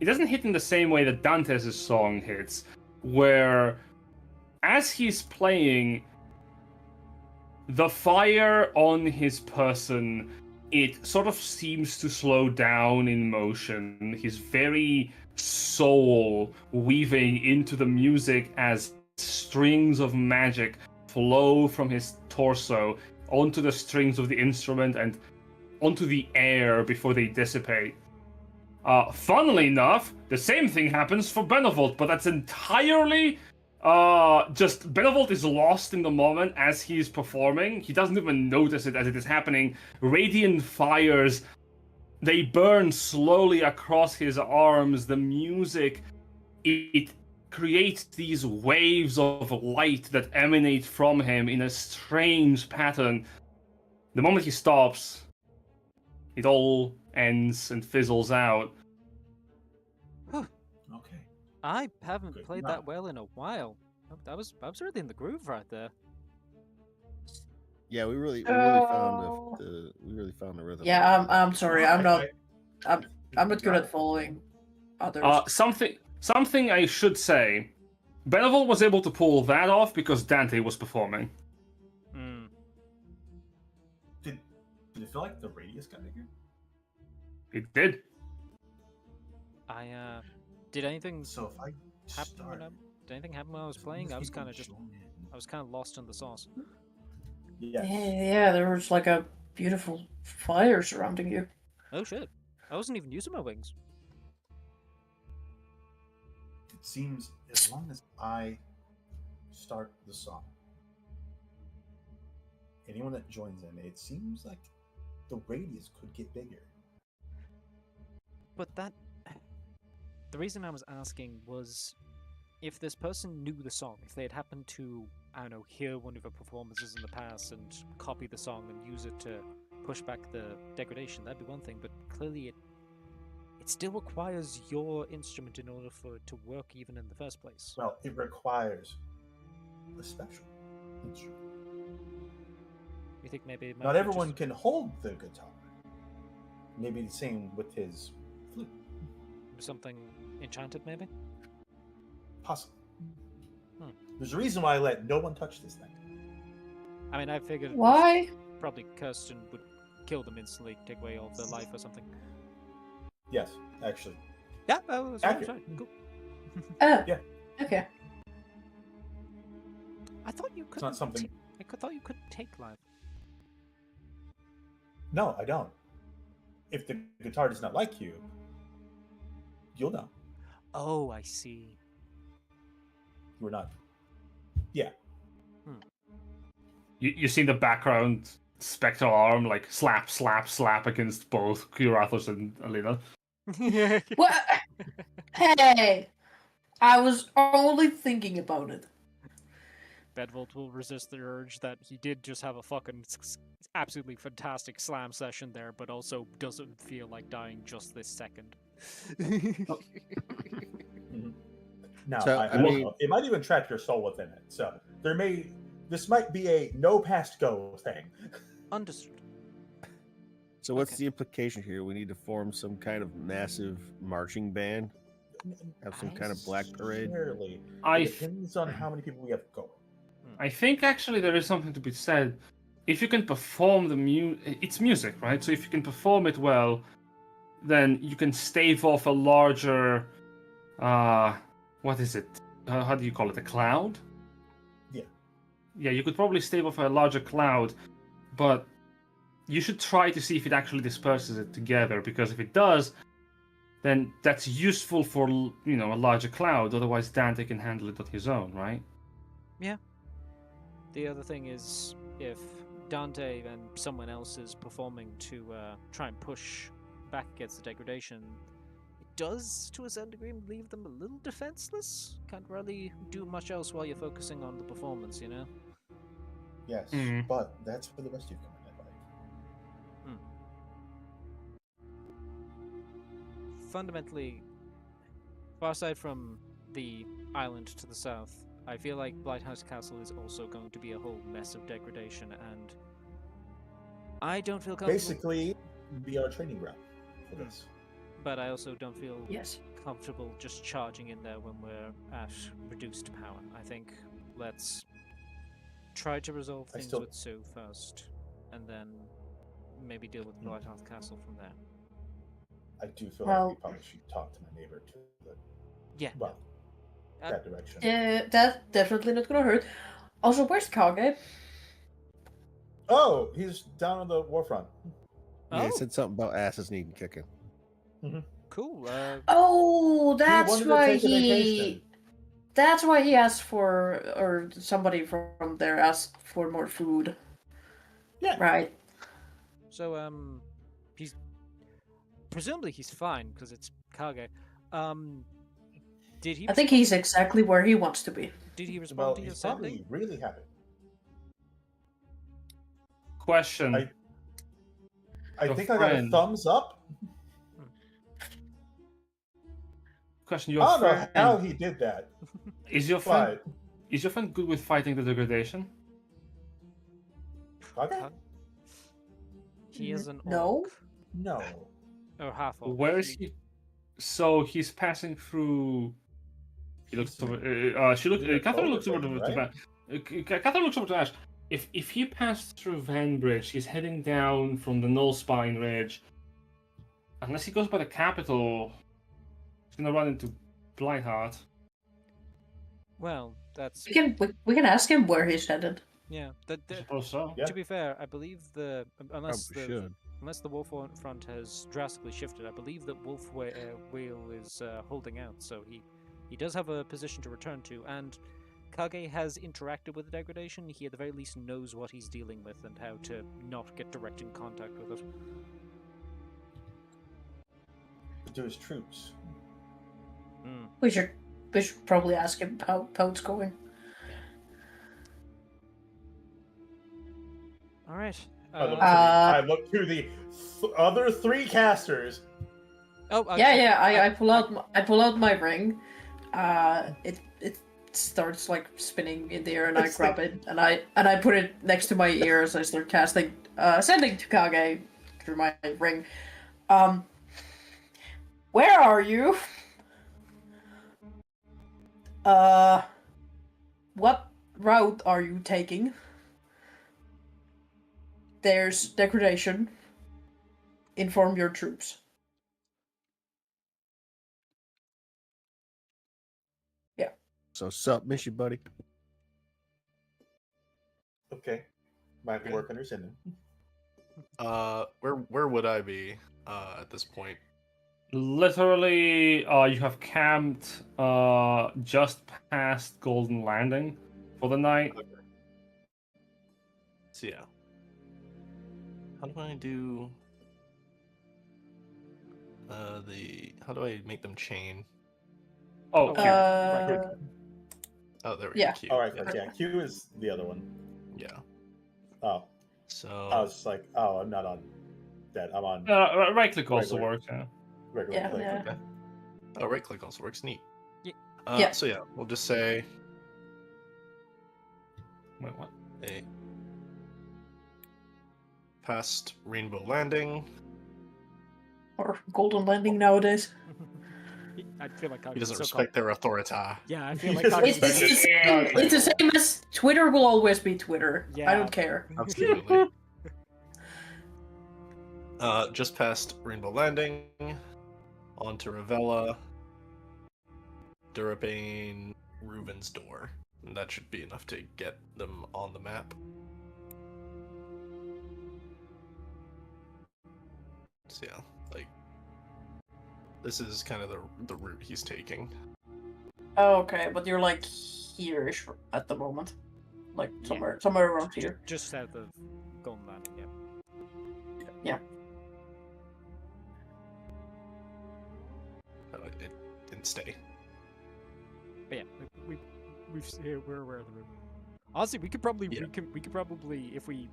in the same way that Dante's song hits, where as he's playing, the fire on his person, it sort of seems to slow down in motion. His very soul weaving into the music as strings of magic flow from his torso onto the strings of the instrument and onto the air before they dissipate. Funnily enough, the same thing happens for Benevolt, but that's entirely just Benevolt is lost in the moment as he's performing. He doesn't even notice it as it is happening. Radiant fires, they burn slowly across his arms. The music, it creates these waves of light that emanate from him in a strange pattern. The moment he stops, it all ends and fizzles out. Okay. I haven't Good played enough. that well in a while. I was really in the groove right there. Yeah, we really Oh. found the rhythm. Yeah, I'm sorry. I'm not I- I'm not good at following others. Something I should say. Benevolt was able to pull that off because Dante was performing. Hmm. Did it feel like the radius got bigger? It did. Did anything So if I happen when start, did anything happen when I was playing? I was kind of lost in the sauce. Yes. Yeah, there was like a beautiful fire surrounding you. Oh shit! I wasn't even using my wings. It seems as long as I start the song, anyone that joins in, it seems like the radius could get bigger. But the reason I was asking was if this person knew the song, if they had happened to, I don't know, hear one of your performances in the past and copy the song and use it to push back the degradation, that'd be one thing, but clearly it still requires your instrument in order for it to work even in the first place. Well, it requires a special instrument. You think maybe it might Not be everyone just can hold the guitar. Maybe the same with his flute. something enchanted, maybe? Possible. Hmm. There's a reason why I let no one touch this thing. I mean, I figured it was Why? probably Kirsten would kill them instantly, take away all of their life or something. Yes, actually. Yeah, oh, that's right, Accurate. Cool. Oh. Yeah. Okay. I thought you could. It's not something. I thought you could take life. No, I don't. If the guitar does not like you, you'll know. Oh, I see. We're not. Yeah. You see the background spectral arm like slap, slap, slap against both Kurathos and Alina. What? Hey! I was only thinking about it. Benevolt will resist the urge that he did just have a fucking absolutely fantastic slam session there, but also doesn't feel like dying just this second. Now, So, I I don't mean- know. It might even trap your soul within it. So this might be a no past go thing. Understood. So what's Okay. the implication here? We need to form some kind of massive marching band, have some kind of black parade. Necessarily. I It depends on how many people we have going. I think actually there is something to be said. If you can perform it's music, right? So if you can perform it well, then you can stave off a larger, what is it? How do you call it? A cloud? Yeah. Yeah, you could probably stave off a larger cloud, but you should try to see if it actually disperses it together, because if it does, then that's useful for, a larger cloud. Otherwise, Dante can handle it on his own, right? The other thing is, if Dante and someone else is performing to try and push back against the degradation, it does, to a certain degree, leave them a little defenseless. Can't really do much else while you're focusing on the performance, you know? Yes, Mhm. but that's for the rest of you coming in life. Fundamentally, far aside from the island to the south, I feel like Blighthouse Castle is also going to be a whole mess of degradation, and I don't feel comfortable. Basically, be our training ground for this. But I also don't feel Yes. comfortable just charging in there when we're at reduced power. I think let's try to resolve I things still- with Sue first, and then maybe deal with Blighthouse Castle from there. I do feel Well- like we probably should talk to my neighbor to the Yeah. well Uh, that direction. That's definitely not gonna hurt. Also, where's Kage? Oh, he's down on the warfront. Yeah, he Oh. said something about asses needing kicking. Cool. Oh, that's wanted to why take a vacation. That's why he asked for, or somebody from there asked for more food. Yeah. Right. So, presumably he's fine because it's Kage. Did he? I think he's exactly where he wants to be. Did he respond Well, to your he's probably sending? really happy. Question. I Your think I got a friend. thumbs up. Question. I Your don't know friend. how he did that, Is your friend but good with fighting the degradation? okay. He is an No. orc. No. Or half orc. Where is he? So he's passing through. He looks over. Catherine looks over to Right? Catherine looks over to Ash. If he passed through Vanbridge, he's heading down from the Nullspine Ridge. Unless he goes by the capital, he's gonna run into Blightheart. Well, that's We can ask him where he's headed. yeah. I suppose so. Yeah. To be fair, I believe unless Probably should. the wolf front has drastically shifted, I believe that Wolf Whale is holding out, so he does have a position to return to, and Kage has interacted with the degradation. He at the very least knows what he's dealing with and how to not get direct in contact with it. To his troops. We should probably ask him how it's going. All right. I look to the other three casters. I pull out my ring. It starts like spinning in the air, and I grab it and I put it next to my ear as I start casting, sending to Kage through my ring. Where are you? What route are you taking? There's degradation. Inform your troops. Yeah. So sup, miss you, buddy. Okay. Might work under sending. Where would I be at this point? Literally, you have camped just past Golden Landing for the night. So yeah. How do I do how do I make them chain? Oh, okay. Oh, there we yeah. go. Q. All right, yeah. Q is the other one. Yeah. Oh, So I was like, oh, I'm not on that. I'm on Right click also Regular. works. Yeah. regular Yeah, click. yeah. okay. Oh, right click also works. Neat. Yeah. Yeah. So yeah, we'll just say Wait, what? a past Rainbow Landing. Or Golden Landing nowadays. I feel like He doesn't respect their authority. Yeah, I feel like It's the same as Twitter will always be Twitter. I Yeah. don't care. Absolutely. Just past Rainbow Landing, onto Ravella, Durabane, Reuben's Door. And that should be enough to get them on the map. So yeah, like this is kind of the route he's taking. Oh, okay, but you're like here-ish at the moment. Like somewhere around here. Just south of Golden Landing, yeah. Yeah. It didn't stay. But yeah, we're aware of the room. Honestly, we could probably Yeah. we could probably if we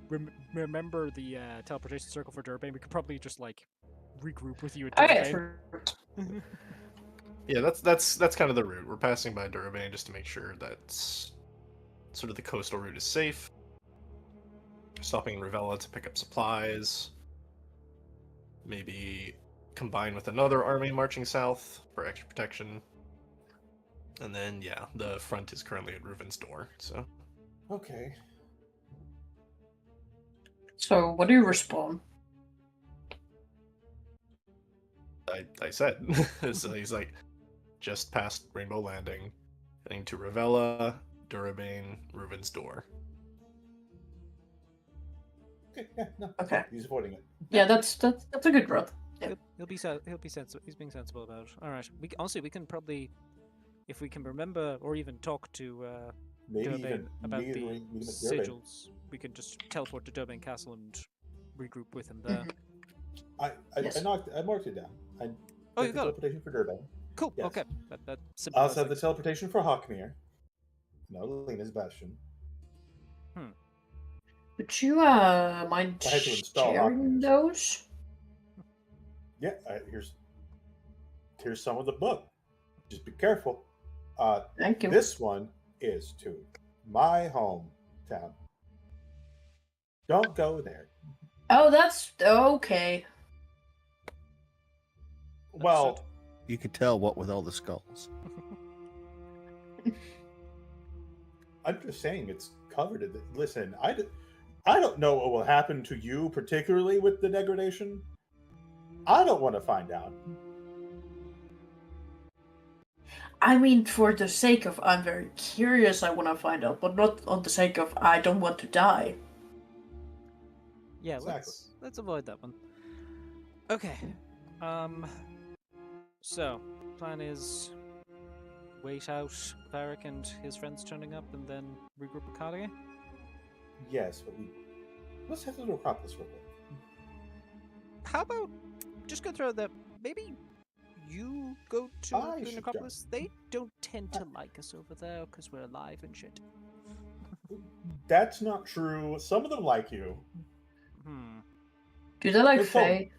remember the teleportation circle for Durbane, we could probably just like regroup with you at Oh, yeah, Durbane. sure. Yeah, that's kind of the route. We're passing by Durabane just to make sure that sort of the coastal route is safe. Stopping in Ravella to pick up supplies. Maybe combine with another army marching south for extra protection. And then yeah, the front is currently at Reuben's Door. So Okay. So, what do you respond? I said so he's like just past Rainbow Landing, heading to Ravella, Durabane, Reuben's Door. Okay. Yeah. No. Okay. He's avoiding it. Yeah, that's a good route. Yeah. He'll be sensible. He's being sensible about it. All right. We can probably, if we can remember or even talk to Maybe Durbane even about meet the him at Durbane. sigils, we can just teleport to Durbane Castle and regroup with him there. Mhm. I Yes. marked it down. Oh, took you the got it. teleportation for Durbane. Cool. Yes. Okay. That I also simplifies have the things. teleportation for Hawkmere. No, Alina's Bastion. Would you mind I had to install sharing Hawkmere. those? Yeah, here's some of the book. Just be careful. Thank you. This one is to my hometown. Don't go there. Oh, that's okay. Well, You could tell what with all the skulls. I'm just saying it's covered in. Listen, I don't know what will happen to you, particularly with the degradation. I don't want to find out. I mean, for the sake of I'm very curious, I want to find out, but not on the sake of I don't want to die. Yeah, Exactly. let's avoid that one. Okay. So plan is wait out with Eric and his friends turning up, and then regroup with Kage. Yes, but let's have a little crop this real quick. How about just go throw that? Maybe you go to I the should necropolis. They don't tend to like us over there because we're alive and shit. That's not true. Some of them like you. Do they like Good point. Faye?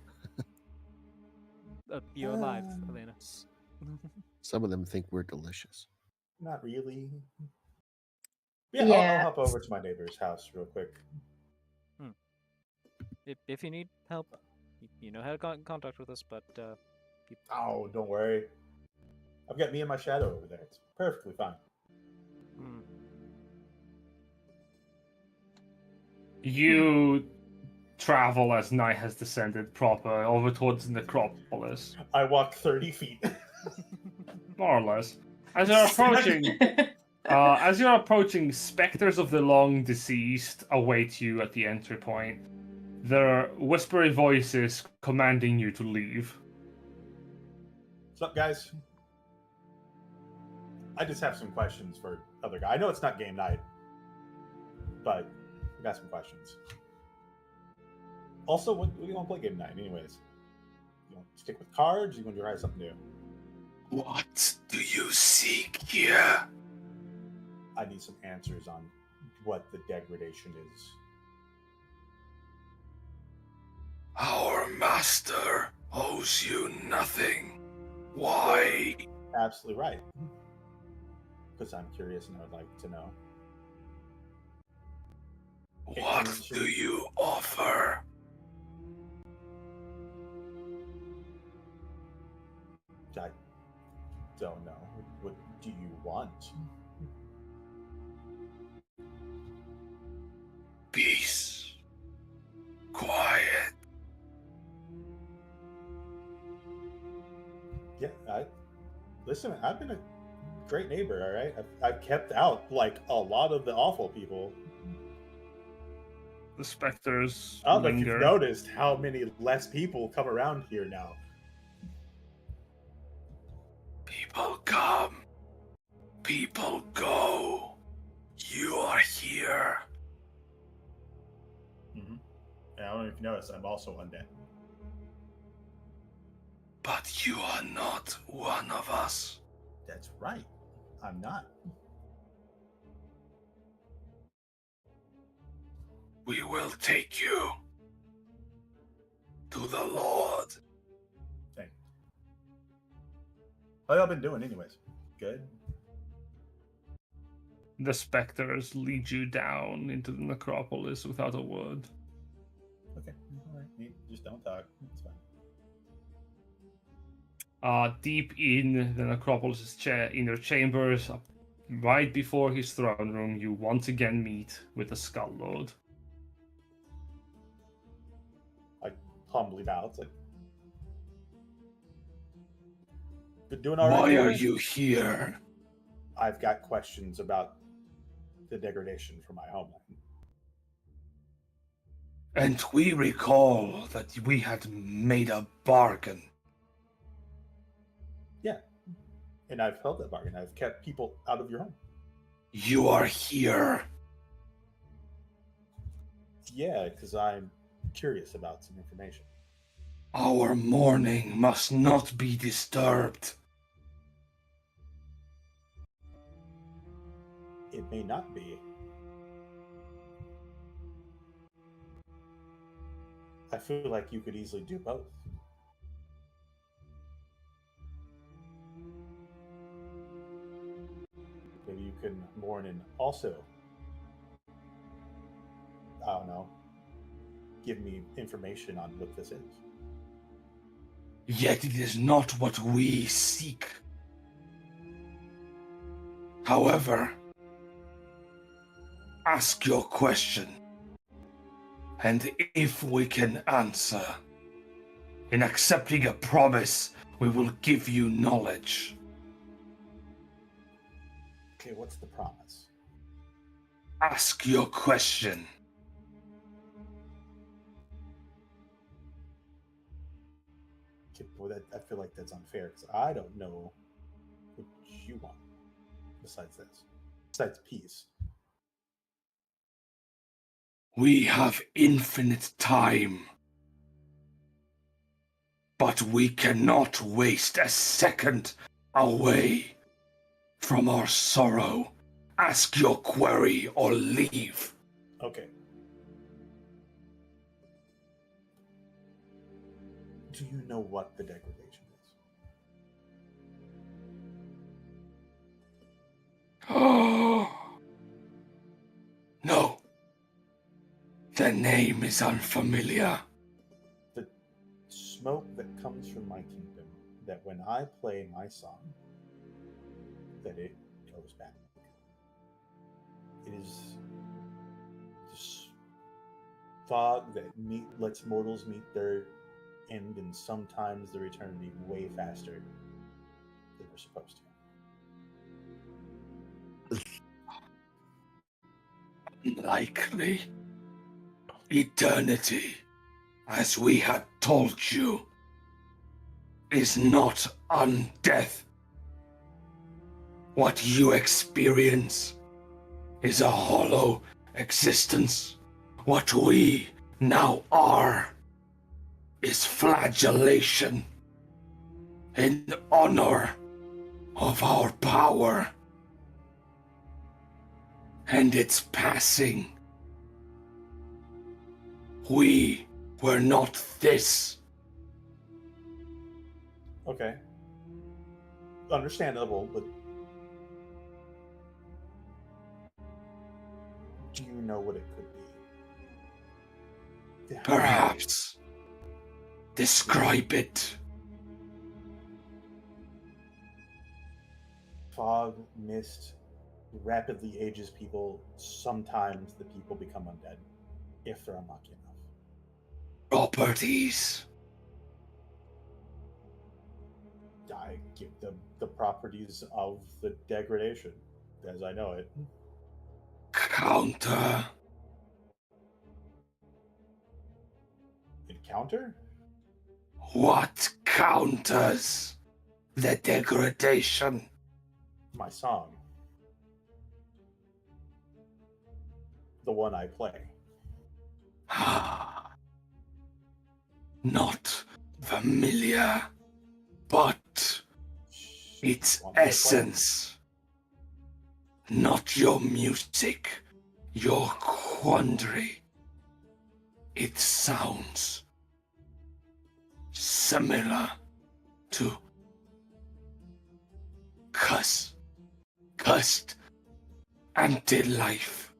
You're alive, Alina. Some of them think we're delicious. Not really. Yeah, Yeah. I'll hop over to my neighbor's house real quick. If you need help, you know how to get in contact with us. But Oh, don't worry. I've got me and my shadow over there. It's perfectly fine. You travel as night has descended proper over towards the necropolis, I walk 30 feet. more or less. As you're approaching, specters of the long deceased await you at the entry point. There are whispery voices commanding you to leave. What's up, guys? I just have some questions for other guy. I know it's not game night, but I got some questions. Also, what do you want to play game night, anyways? You want to stick with cards? Or you want to try something new? What do you seek here? I need some answers on what the degradation is. Our master owes you nothing. Why? Absolutely right. Because I'm curious and I would like to know. What do you offer? I don't know. What do you want? Peace. Quiet. Yeah, listen. I've been a great neighbor. All right, I've kept out like a lot of the awful people. The specters I don't know if linger. you've noticed how many less people come around here now. People come. People go. You are here. Mm-hmm. And I don't know if you noticed, I'm also undead. But you are not one of us. That's right. I'm not. We will take you to the Lord. Thank you. How y'all been doing, anyways? Good. The specters lead you down into the necropolis without a word. Okay. All right. You just don't talk. It's fine. Deep in the necropolis' inner chambers, right before his throne room, you once again meet with the Skull Lord. I humbly bow. It's like, been doing all right. Why are anyways? you here? I've got questions about the degradation for my homeland. And we recall that we had made a bargain. Yeah. And I've held that bargain. I've kept people out of your home. You are here. Yeah, because I'm curious about some information. Our mourning must not be disturbed. It may not be. I feel like you could easily do both. Maybe you can mourn and also, I don't know, give me information on what this is. Yet it is not what we seek. However, ask your question, and if we can answer, in accepting a promise, we will give you knowledge. Okay, what's the promise? Ask your question. Okay, well, I feel like that's unfair because I don't know what you want besides this, besides peace. We have infinite time. But we cannot waste a second away from our sorrow. Ask your query or leave. Okay. Do you know what the degradation is? No. The name is unfamiliar. The smoke that comes from my kingdom, that when I play my song, that it goes back. It is this fog that lets mortals meet their end, and sometimes their eternity way faster than we're supposed to. Likely. Eternity, as we had told you, is not undeath. What you experience is a hollow existence. What we now are is flagellation in honor of our power and its passing. We were not this. Okay. Understandable, but do you know what it could be? Perhaps. Describe it. Fog, mist, rapidly ages people. Sometimes the people become undead, if they're unlucky enough. Properties. I give them the properties of the degradation, as I know it. Counter. Encounter? What counters the degradation? My song. The one I play. Not familiar, but its essence. Not your music, your quandary. It sounds similar to cursed anti-life.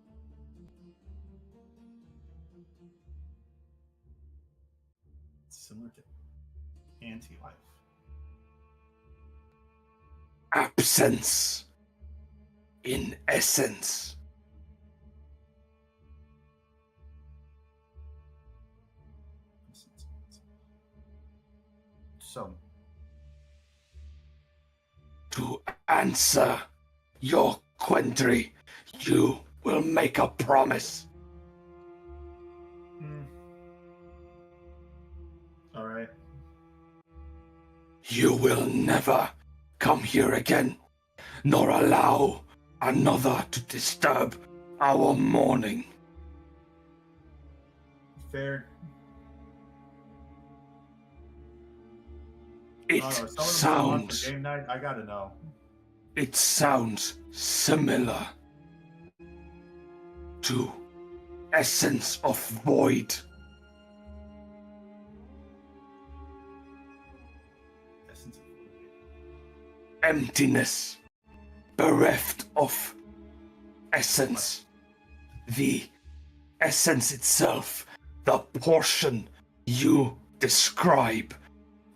Similar to anti-life. Absence in essence. So, To answer your quandary, you will make a promise. all right. You will never come here again, nor allow another to disturb our mourning. Fair. It Someone sounds for game night. I gotta know. It sounds similar to essence of void. Essence of Emptiness, bereft of essence. The essence itself, the portion you describe,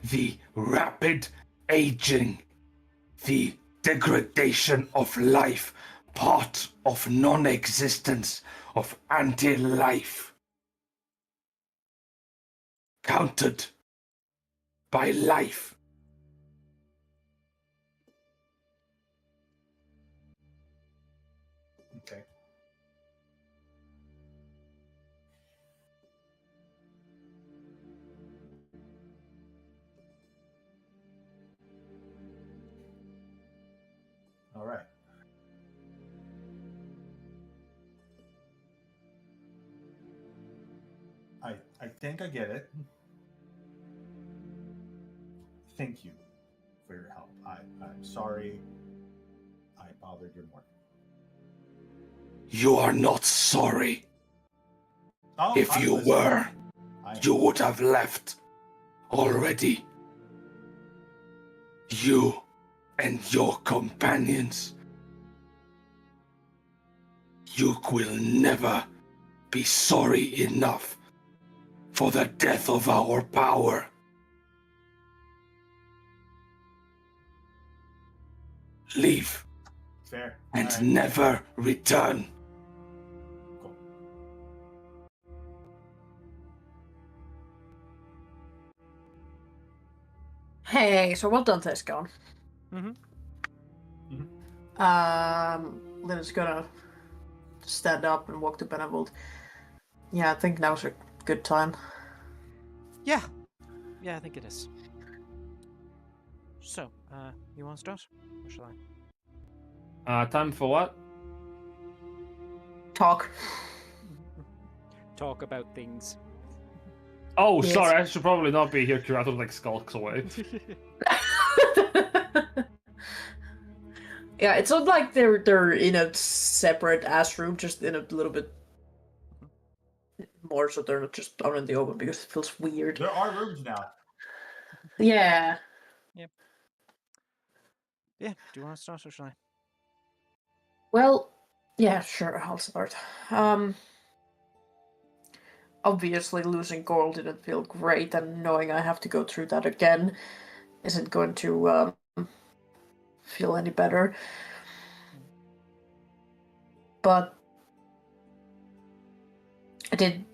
the rapid aging, the degradation of life, part of non-existence, of anti-life, countered by life. Okay. All right. I think I get it. Thank you for your help. I'm sorry I bothered your morning. You are not sorry. Oh, If I'm you listening. were, I- you would have left already. You and your companions. You will never be sorry enough for the death of our power. Leave Fair. and All right. never return. Cool. Hey, so well Dante's gone. Mhm. Lynn's gonna stand up and walk to Benevolt. Yeah, I think now's a good time. Yeah. Yeah, I think it is. So, you want to start? Or shall I? Time for what? Talk. Talk about things. Oh, Yes. sorry, I should probably not be here. Curato like skulks away. Yeah, it's not like they're in a separate ass room, just in a little bit more, so they're not just out in the open because it feels weird. There are rooms now. Yeah. Yeah, do you want to start or shall I? Well, yeah, sure, I'll start. Obviously losing Goral didn't feel great, and knowing I have to go through that again isn't going to feel any better. But when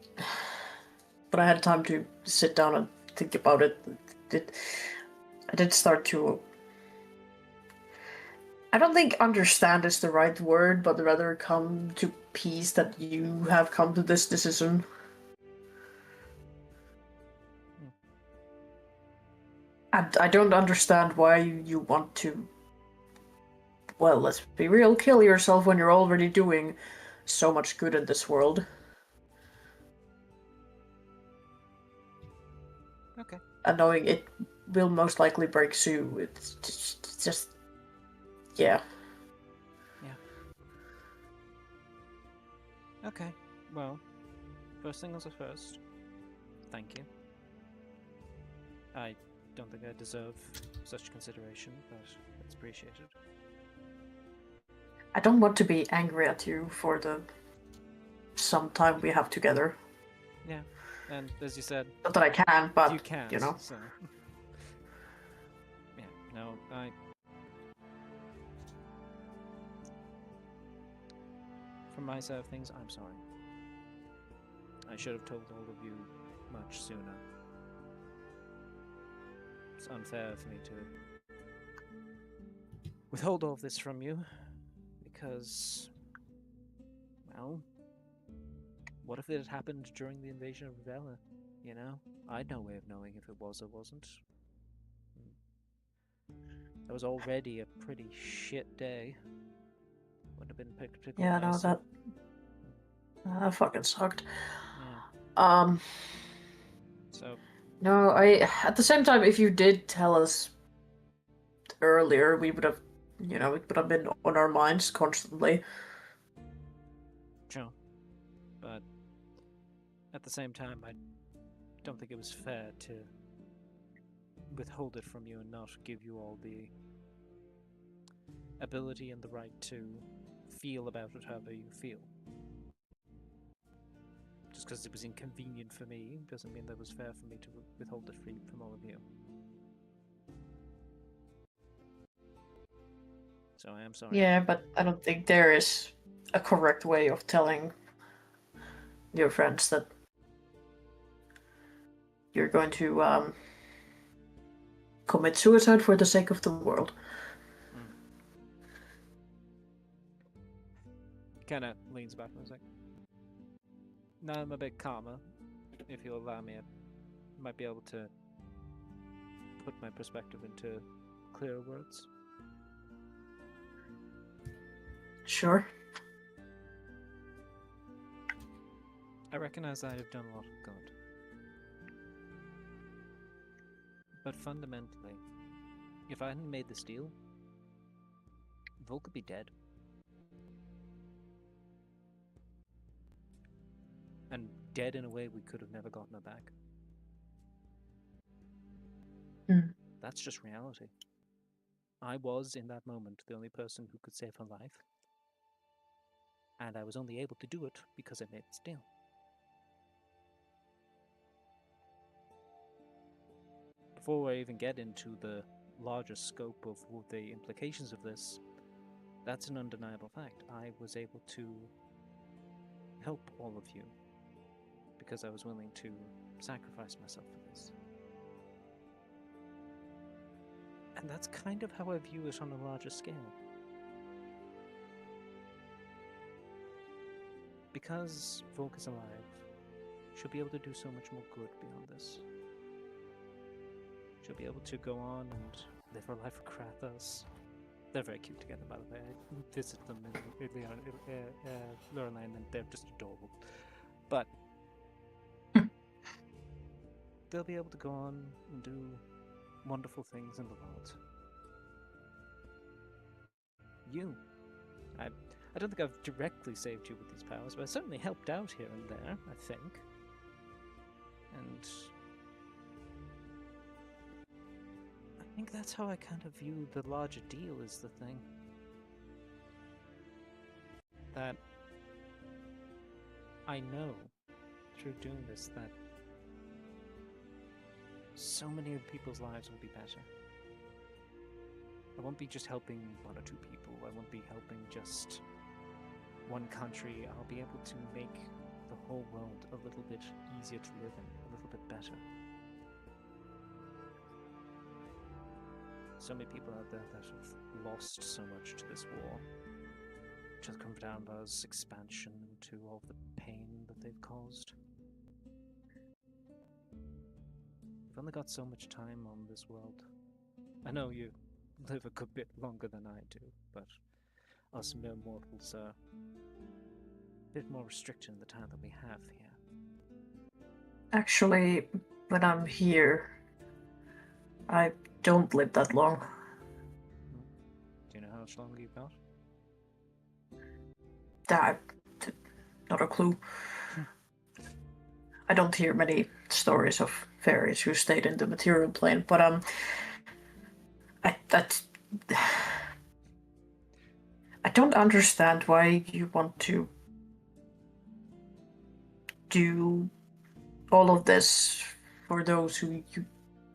I had time to sit down and think about it, I did start to... I don't think understand is the right word, but rather come to peace that you have come to this decision. And I don't understand why you want to... Well, let's be real, kill yourself when you're already doing so much good in this world. Okay. And knowing it will most likely break Sue, it's just... Yeah. Okay. Well, first things first. Thank you. I don't think I deserve such consideration, but it's appreciated. I don't want to be angry at you for the some time we have together. Yeah, and as you said, Not that I can, but you can't. you know. So. Yeah. No, From my side of things, I'm sorry. I should have told all of you much sooner. It's unfair for me to withhold all of this from you, because, well, what if it had happened during the invasion of Ravella? You know? I had no way of knowing if it was or wasn't. That was already a pretty shit day. Wouldn't have been particularly Yeah, no, nice. that fucking sucked. Yeah. So, No, at the same time, if you did tell us earlier, we would have, it would have been on our minds constantly. sure. But at the same time, I don't think it was fair to withhold it from you and not give you all the ability and the right to feel about it however you feel. Just because it was inconvenient for me doesn't mean that it was fair for me to withhold it from all of you. So I am sorry. Yeah, but I don't think there is a correct way of telling your friends that you're going to commit suicide for the sake of the world. Kinda leans back and is like, now I'm a bit calmer. If you'll allow me, I might be able to put my perspective into clearer words. Sure. I recognize that I've done a lot of good. But fundamentally, if I hadn't made this deal, Volker would be dead. And dead in a way we could have never gotten her back. That's just reality. I was, in that moment, the only person who could save her life. And I was only able to do it because I made this deal. Before I even get into the larger scope of the implications of this, that's an undeniable fact. I was able to help all of you because I was willing to sacrifice myself for this. And that's kind of how I view it on a larger scale. Because Volker's alive, she'll be able to do so much more good beyond this. She'll be able to go on and live her life for Krathos. They're very cute together, by the way. I visit them in Lorelei, and they're just adorable. But they'll be able to go on and do wonderful things in the world. You. I don't think I've directly saved you with these powers, but I certainly helped out here and there, I think. And I think that's how I kind of view the larger deal is the thing. That I know through doing this that so many people's lives will be better. I won't be just helping one or two people. I won't be helping just one country. I'll be able to make the whole world a little bit easier to live in, a little bit better. So many people out there that have lost so much to this war, which has come down by this expansion to all the pain that they've caused. You've only got so much time on this world. I know you live a good bit longer than I do, but us mere mortals are a bit more restricted in the time that we have here. Actually, when I'm here, I don't live that long. Do you know how much longer you've got? Not a clue. I don't hear many stories of fairies who stayed in the material plane, but I don't understand why you want to do all of this for those who you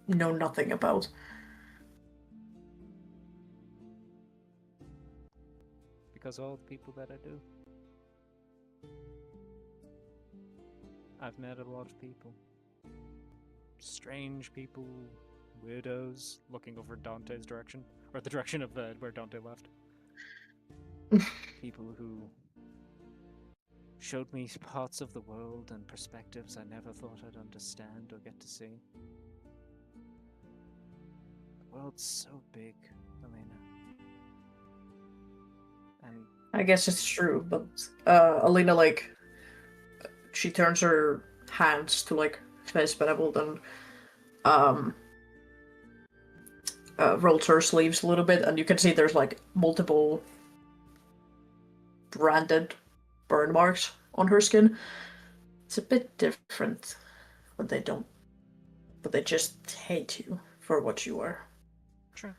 know nothing about. Because all the people that I do. I've met a lot of people. Strange people, weirdos, looking over Dante's direction, or the direction of where Dante left. People who showed me parts of the world and perspectives I never thought I'd understand or get to see. The world's so big, Alina. And I guess it's true, but Alina, like, she turns her hands to, like, face Benevolt and rolls her sleeves a little bit, and you can see there's, like, multiple branded burn marks on her skin. It's a bit different when they don't, but they just hate you for what you are. True.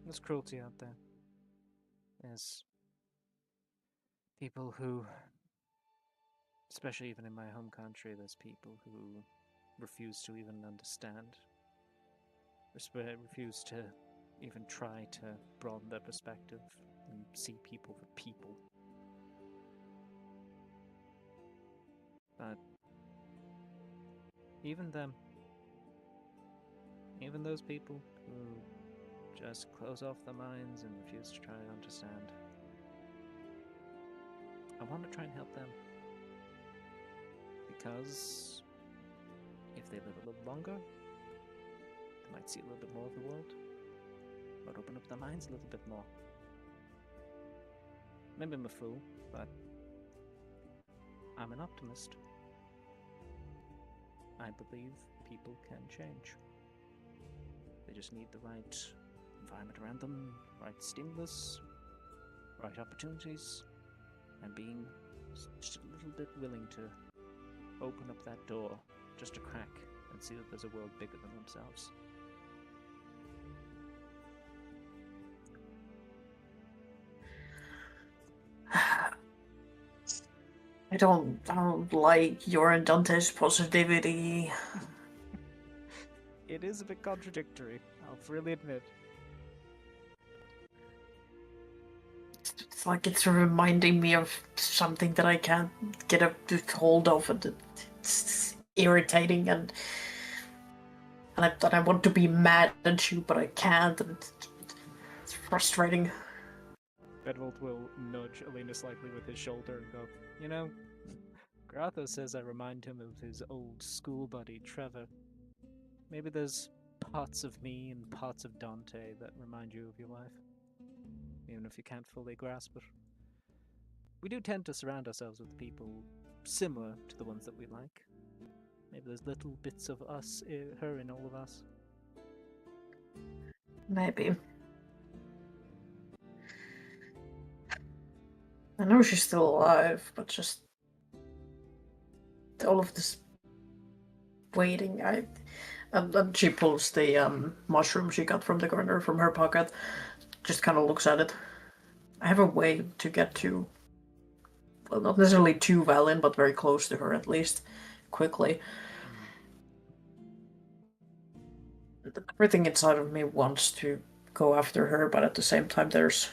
There's cruelty out there. There's people who, especially even in my home country, there's people who refuse to even understand, refuse to even try to broaden their perspective and see people for people. But even them, even those people who just close off their minds and refuse to try and understand, I want to try and help them. Because if they live a little longer, they might see a little bit more of the world, might open up their minds a little bit more. Maybe I'm a fool, but I'm an optimist. I believe people can change. They just need the right environment around them, right stimulus, right opportunities, and being just a little bit willing to open up that door just a crack and see that there's a world bigger than themselves. I don't like your and Dante's positivity. It is a bit contradictory, I'll freely admit. It's like it's reminding me of something that I can't get a hold of, and it's irritating, and I want to be mad at you, but I can't, and it's frustrating. Benevolt will nudge Alina slightly with his shoulder and go, you know, Grathos says I remind him of his old school buddy, Trevor. Maybe there's parts of me and parts of Dante that remind you of your life, even if you can't fully grasp it. We do tend to surround ourselves with people similar to the ones that we like. Maybe there's little bits of us, her in all of us. Maybe. I know she's still alive, but just all of this waiting. And she pulls the mushroom she got from the corner from her pocket. Just kind of looks at it. I have a way to get to, well, not necessarily to Valin, but very close to her at least, quickly. Everything inside of me wants to go after her, but at the same time there's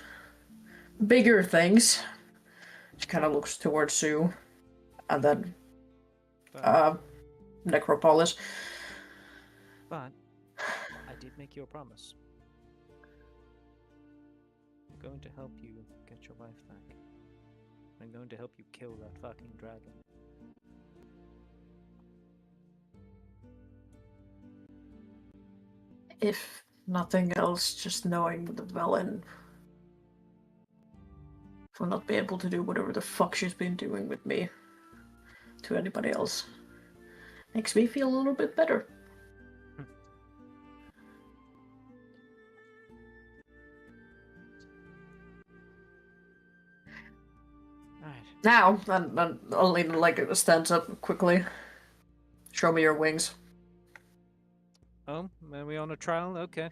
bigger things. She kind of looks towards Sue, and then Necropolis. But I did make you a promise. I'm going to help you get your life back. I'm going to help you kill that fucking dragon. If nothing else, just knowing that Velen will not be able to do whatever the fuck she's been doing with me to anybody else makes me feel a little bit better. Right. Now, and Alina like stands up quickly. Show me your wings. Oh, are we on a trial? Okay.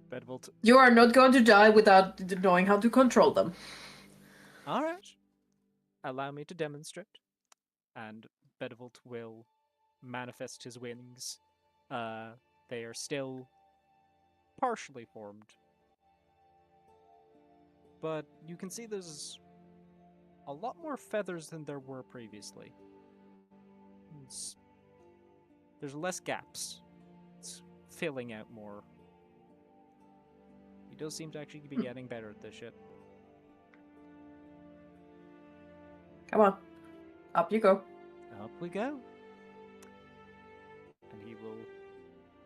Benevolt. You are not going to die without knowing how to control them. Alright. Allow me to demonstrate. And Benevolt will manifest his wings. They are still partially formed. But you can see there's a lot more feathers than there were previously. There's less gaps. It's filling out more. He does seem to actually be getting better at this shit. Come on. Up you go. Up we go. And he will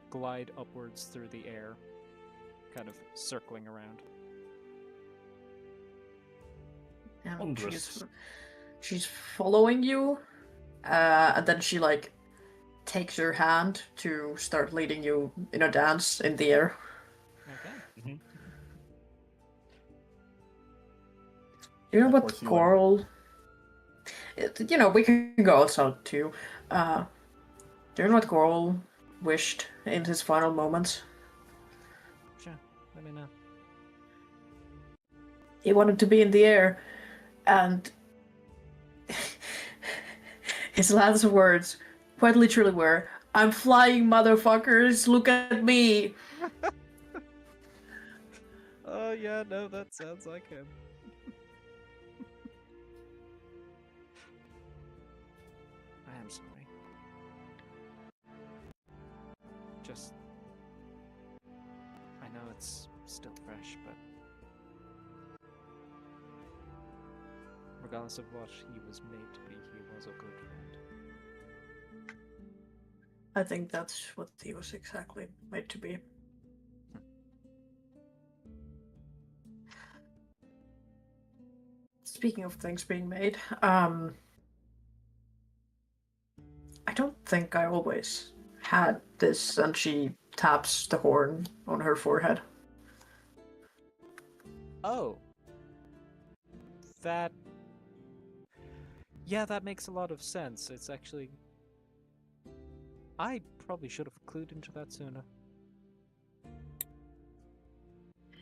glide upwards through the air, kind of circling around. And she's following you, and then she like takes your hand to start leading you in a dance in the air. Okay. Mm-hmm. Do you know what choral we can go outside too. Doing what Gorl wished in his final moments. Sure, let me know. He wanted to be in the air, and his last words quite literally were, "I'm flying, motherfuckers, look at me!" Oh yeah, no, that sounds like him. I am sorry. Just... I know it's still fresh, but... regardless of what he was made to be, he was a good friend. I think that's what he was exactly made to be. Speaking of things being made, I don't think I always had this, and she taps the horn on her forehead. Oh. That... yeah, that makes a lot of sense. It's actually... I probably should have clued into that sooner.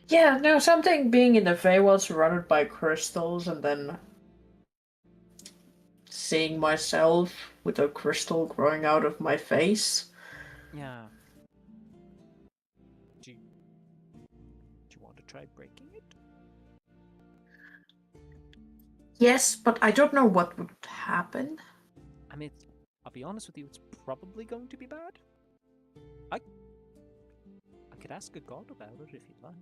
Yeah, no, something being in the Feywild surrounded by crystals and then seeing myself with a crystal growing out of my face. Yeah. Do you want to try breaking it? Yes, but I don't know what would happen. I mean, I'll be honest with you, it's probably going to be bad. I could ask a god about it if you'd like.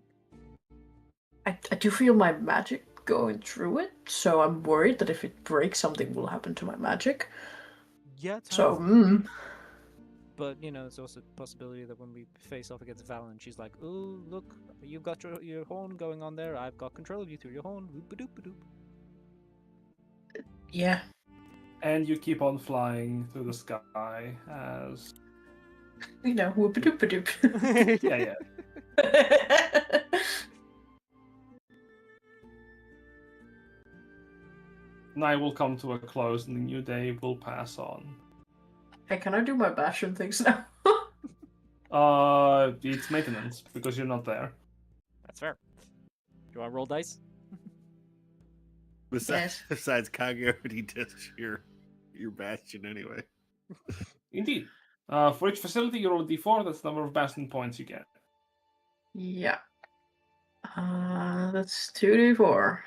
I do feel my magic going through it, so I'm worried that if it breaks, something will happen to my magic. Yeah, So, But, there's also a possibility that when we face off against Valen, she's like, "Oh, look, you've got your horn going on there. I've got control of you through your horn. Whoop-a-doop-a-doop." Yeah. And you keep on flying through the sky as... whoop-a-doop-a-doop. yeah. Night will come to a close and the new day will pass on. Hey, can I do my Bastion things now? It's maintenance because you're not there. That's fair. Do I roll dice? Besides Kage already does your bastion anyway. Indeed. For each facility, you roll a d4. That's the number of bastion points you get. Yeah. That's 2d4.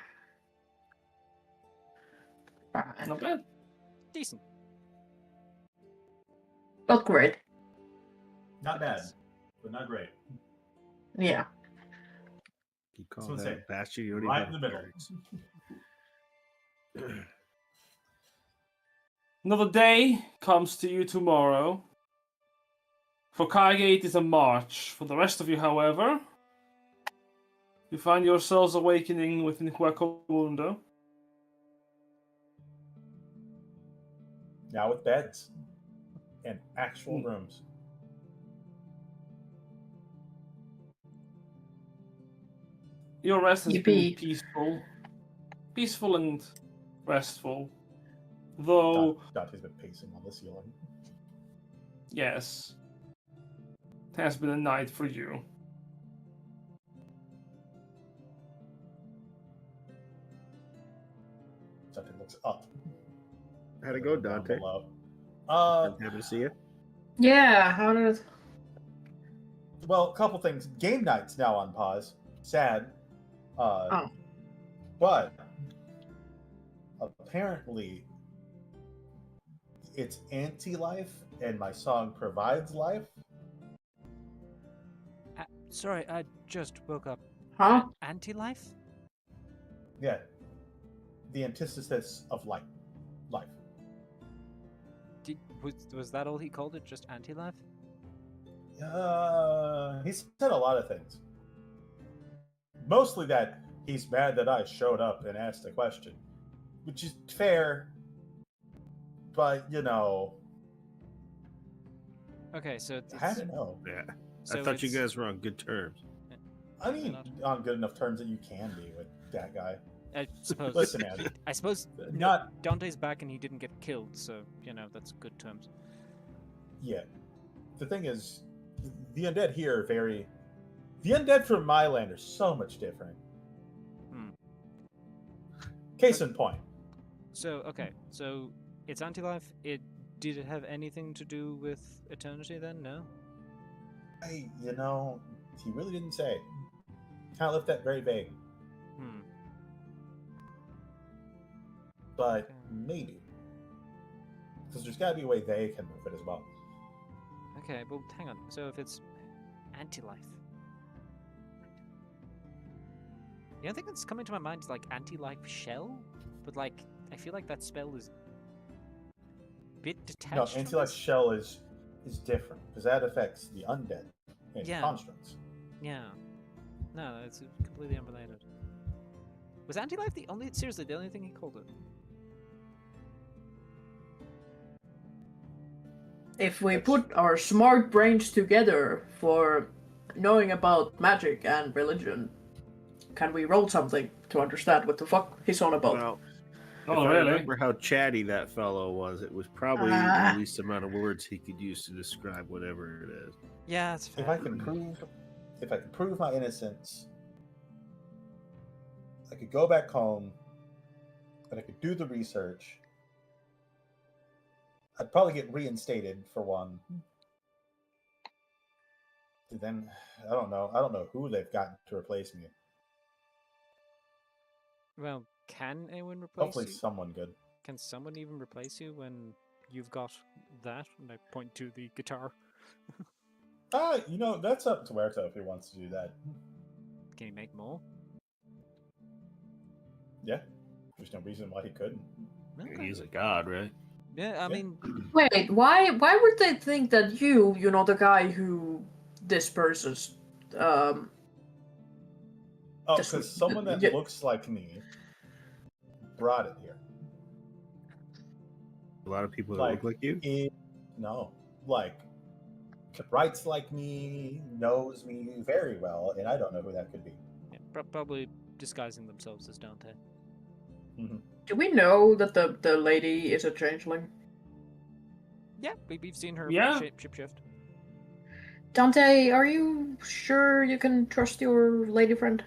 Not bad. Decent. Not great. Not bad, but not great. Yeah. You call That's what I'm that saying. bastion? You don't Right even in the have middle. barracks. Another day comes to you tomorrow. For Kage, it is a march. For the rest of you, however, you find yourselves awakening within Huaco. Now with beds and actual rooms. Your rest has been Yippee. peaceful and restful. Though, Dante's been pacing on the ceiling. yes, it has been a night for you. Dante looks up. How'd it go, Dante? Happy to see you. Yeah, how did it... Well, a couple things. Game night's now on pause. Sad. Oh. But apparently it's anti-life and my song provides life. Sorry, I just woke up. Huh? Anti-life? Yeah. The antithesis of life. Was that all he called it? Just anti-life? He said a lot of things. Mostly that he's mad that I showed up and asked a question, which is fair, but Okay, so I don't know. Yeah. So I thought you guys were on good terms. I mean, on good enough terms that you can be with that guy. I suppose. Listen, man. I suppose Not Dante's back and he didn't get killed, so that's good terms. Yeah. The thing is, the undead here are very. The undead from my land are so much different. Case in point. So it's anti-life. Did it have anything to do with eternity then? No. He really didn't say. Kind of left that very vague. But maybe. Because there's got to be a way they can move it as well. Okay, well, hang on. So if it's anti-life, the only thing that's coming to my mind is like anti-life shell, but like I feel like that spell is a bit detached. No, from anti-life this. shell is different because that affects the undead and Yeah. constructs. Yeah. No, it's completely unrelated. Was anti-life the only thing he called it? If we put our smart brains together for knowing about magic and religion, can we roll something to understand what the fuck he's on about? Well, Oh, if I really? remember how chatty that fellow was, it was probably the least amount of words he could use to describe whatever it is. Yeah, it's fair. If I can prove my innocence, I could go back home and I could do the research. I'd probably get reinstated for one. And then I don't know who they've gotten to replace me. Well, can anyone replace Hopefully you? someone good. Can someone even replace you when you've got that? And I point to the guitar. That's up to Huerta if he wants to do that. Can you make more? Yeah. There's no reason why he couldn't. Okay. He's a god, right? Yeah, I mean, Wait, why would they think that the guy who disperses, Oh, Just- because someone that yeah. looks like me brought it here. A lot of people that look like you. Writes like me, knows me very well, and I don't know who that could be. yeah, probably disguising themselves as Dante. do we know that the lady is a changeling? Yeah, we've seen her Yeah. shapeshift. Dante, are you sure you can trust your lady friend?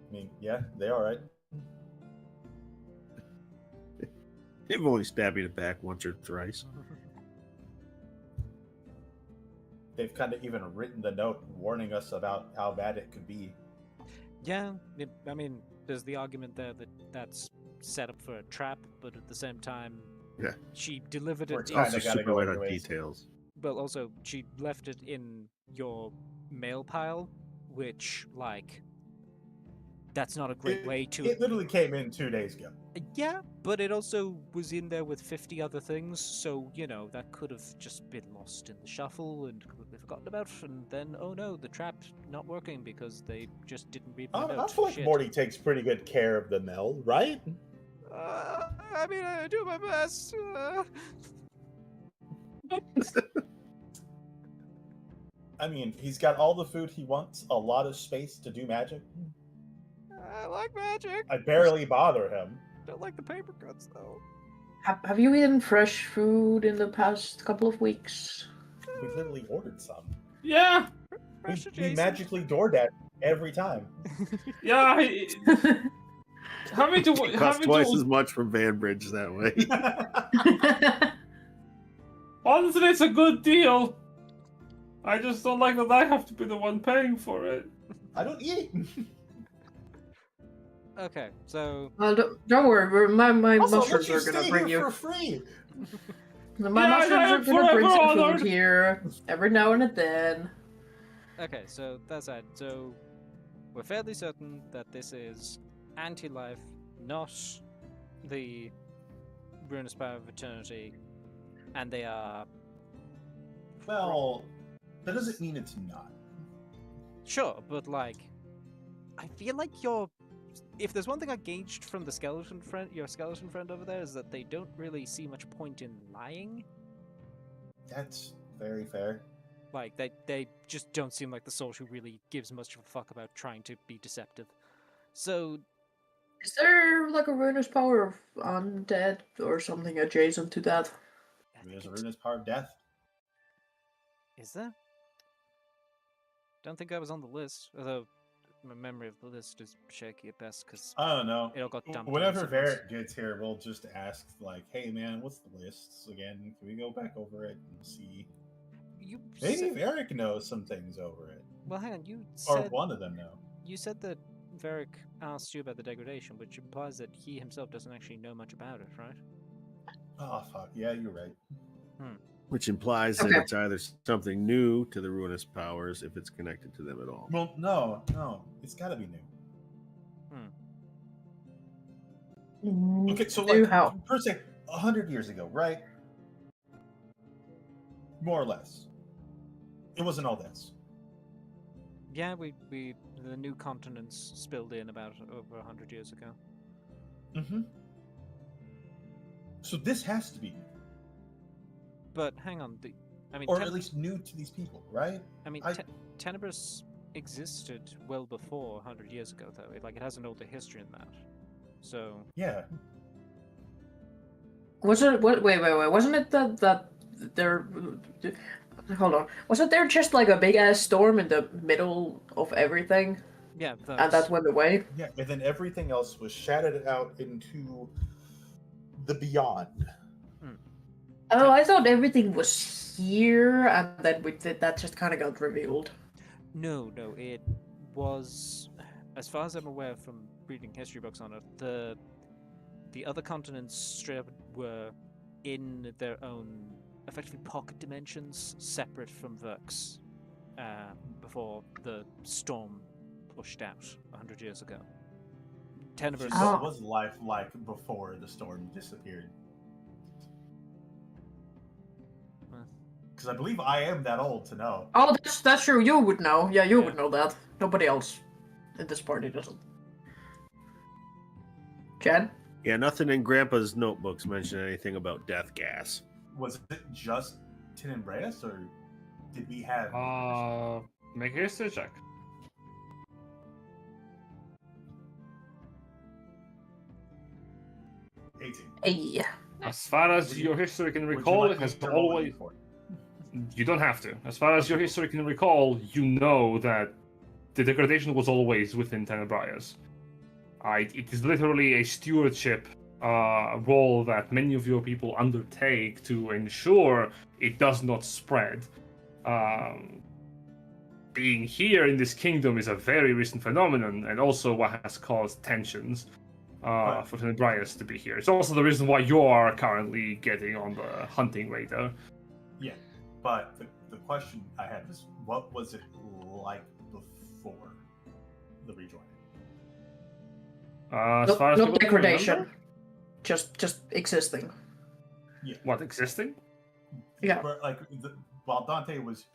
I mean, yeah, they all right. They've only stabbed me in the back once or thrice. They've kind of even written the note warning us about how bad it could be. Yeah, I mean, there's the argument there that that's set up for a trap, but at the same time, Yeah. she delivered We're it. kinda Also gotta super go light on anyways. details. But also, she left it in your mail pile, which, like, that's not a great way to. It literally came in 2 days ago. Yeah, but it also was in there with 50 other things, so, that could have just been lost in the shuffle and completely forgotten about, and then, oh no, the trap's not working because they just didn't read my I note. feel like Shit. Morty takes pretty good care of the mail, right? I mean, I do my best. I mean, he's got all the food he wants, a lot of space to do magic. I like magic. I barely bother him. Don't like the paper cuts, though. Have you eaten fresh food in the past couple of weeks? We literally ordered some. Yeah, Fresh We adjacent. magically DoorDash every time. yeah. Having to It costs twice as much from Vanbridge that way. honestly, it's a good deal. I just don't like that I have to be the one paying for it. I don't eat. Okay, so Well, don't worry, my Also, mushrooms let you are gonna stay bring here you. for free. My Yeah, mushrooms I are gonna bring forever some honored. food here every now and then. okay, so that's that. So we're fairly certain that this is anti-life, not the ruinous power of eternity, and they are Well, that doesn't mean it's not. sure, but like, I feel like if there's one thing I gauged from the your skeleton friend over there, is that they don't really see much point in lying. That's very fair. Like, they just don't seem like the sort who really gives much of a fuck about trying to be deceptive. So Is there like a ruinous power of undead or something adjacent to that? There's a ruinous power of death. is there? Don't think I was on the list. Although my memory of the list is shaky at best because I don't know. it all got dumped. Whenever into something else. Verx gets here, we'll just ask, like, hey man, what's the lists again? Can we go back over it and see? You Maybe said, Verx knows some things over it. well, hang on. You Or said one of them know. you said that Verx asked you about the degradation, which implies that he himself doesn't actually know much about it, right? Oh fuck, yeah, you're right. Which implies that it's either something new to the ruinous powers if it's connected to them at all. Well, no, it's gotta be new. Okay, so New like, how? per se, 100 years ago, right? More or less. It wasn't all this. Yeah, we the new continents spilled in about over 100 years ago. Mm-hmm. So this has to be new. But hang on, Or at least new to these people, right? I mean, Tenebris existed well before 100 years ago, though. It has an older history in that. So Yeah. Was it? Wait. Wasn't it that there? Hold on. Wasn't there just like a big ass storm in the middle of everything, yeah, and that went away? Yeah, and then everything else was shattered out into the beyond. Oh, I thought everything was here, and then that just kind of got revealed. No, it was, as far as I'm aware from reading history books on it, the other continents straight up were in their own, effectively pocket dimensions, separate from Verx, before the storm pushed out 100 years ago. Tenebris. What was life like before the storm disappeared? Because I believe I am that old to know. Oh, that's true. You would know. Yeah, you would know that. Nobody else in this party doesn't. Chad? Yeah, nothing in Grandpa's notebooks mention anything about death gas. Was it just Tenebris, or did we have? Make a history check. Hey. As far as your history can recall, it has always. You don't have to. As far as your history can recall, you know that the degradation was always within Tenebrias. It is literally a stewardship role that many of your people undertake to ensure it does not spread. Being here in this kingdom is a very recent phenomenon, and also what has caused tensions for Tenebrias to be here. It's also the reason why you are currently getting on the hunting radar. Yeah. But the question I had was, what was it like before the rejoining? As far as no people can degradation. remember? Just existing. Yeah. What, existing? Yeah. But, like, while Dante was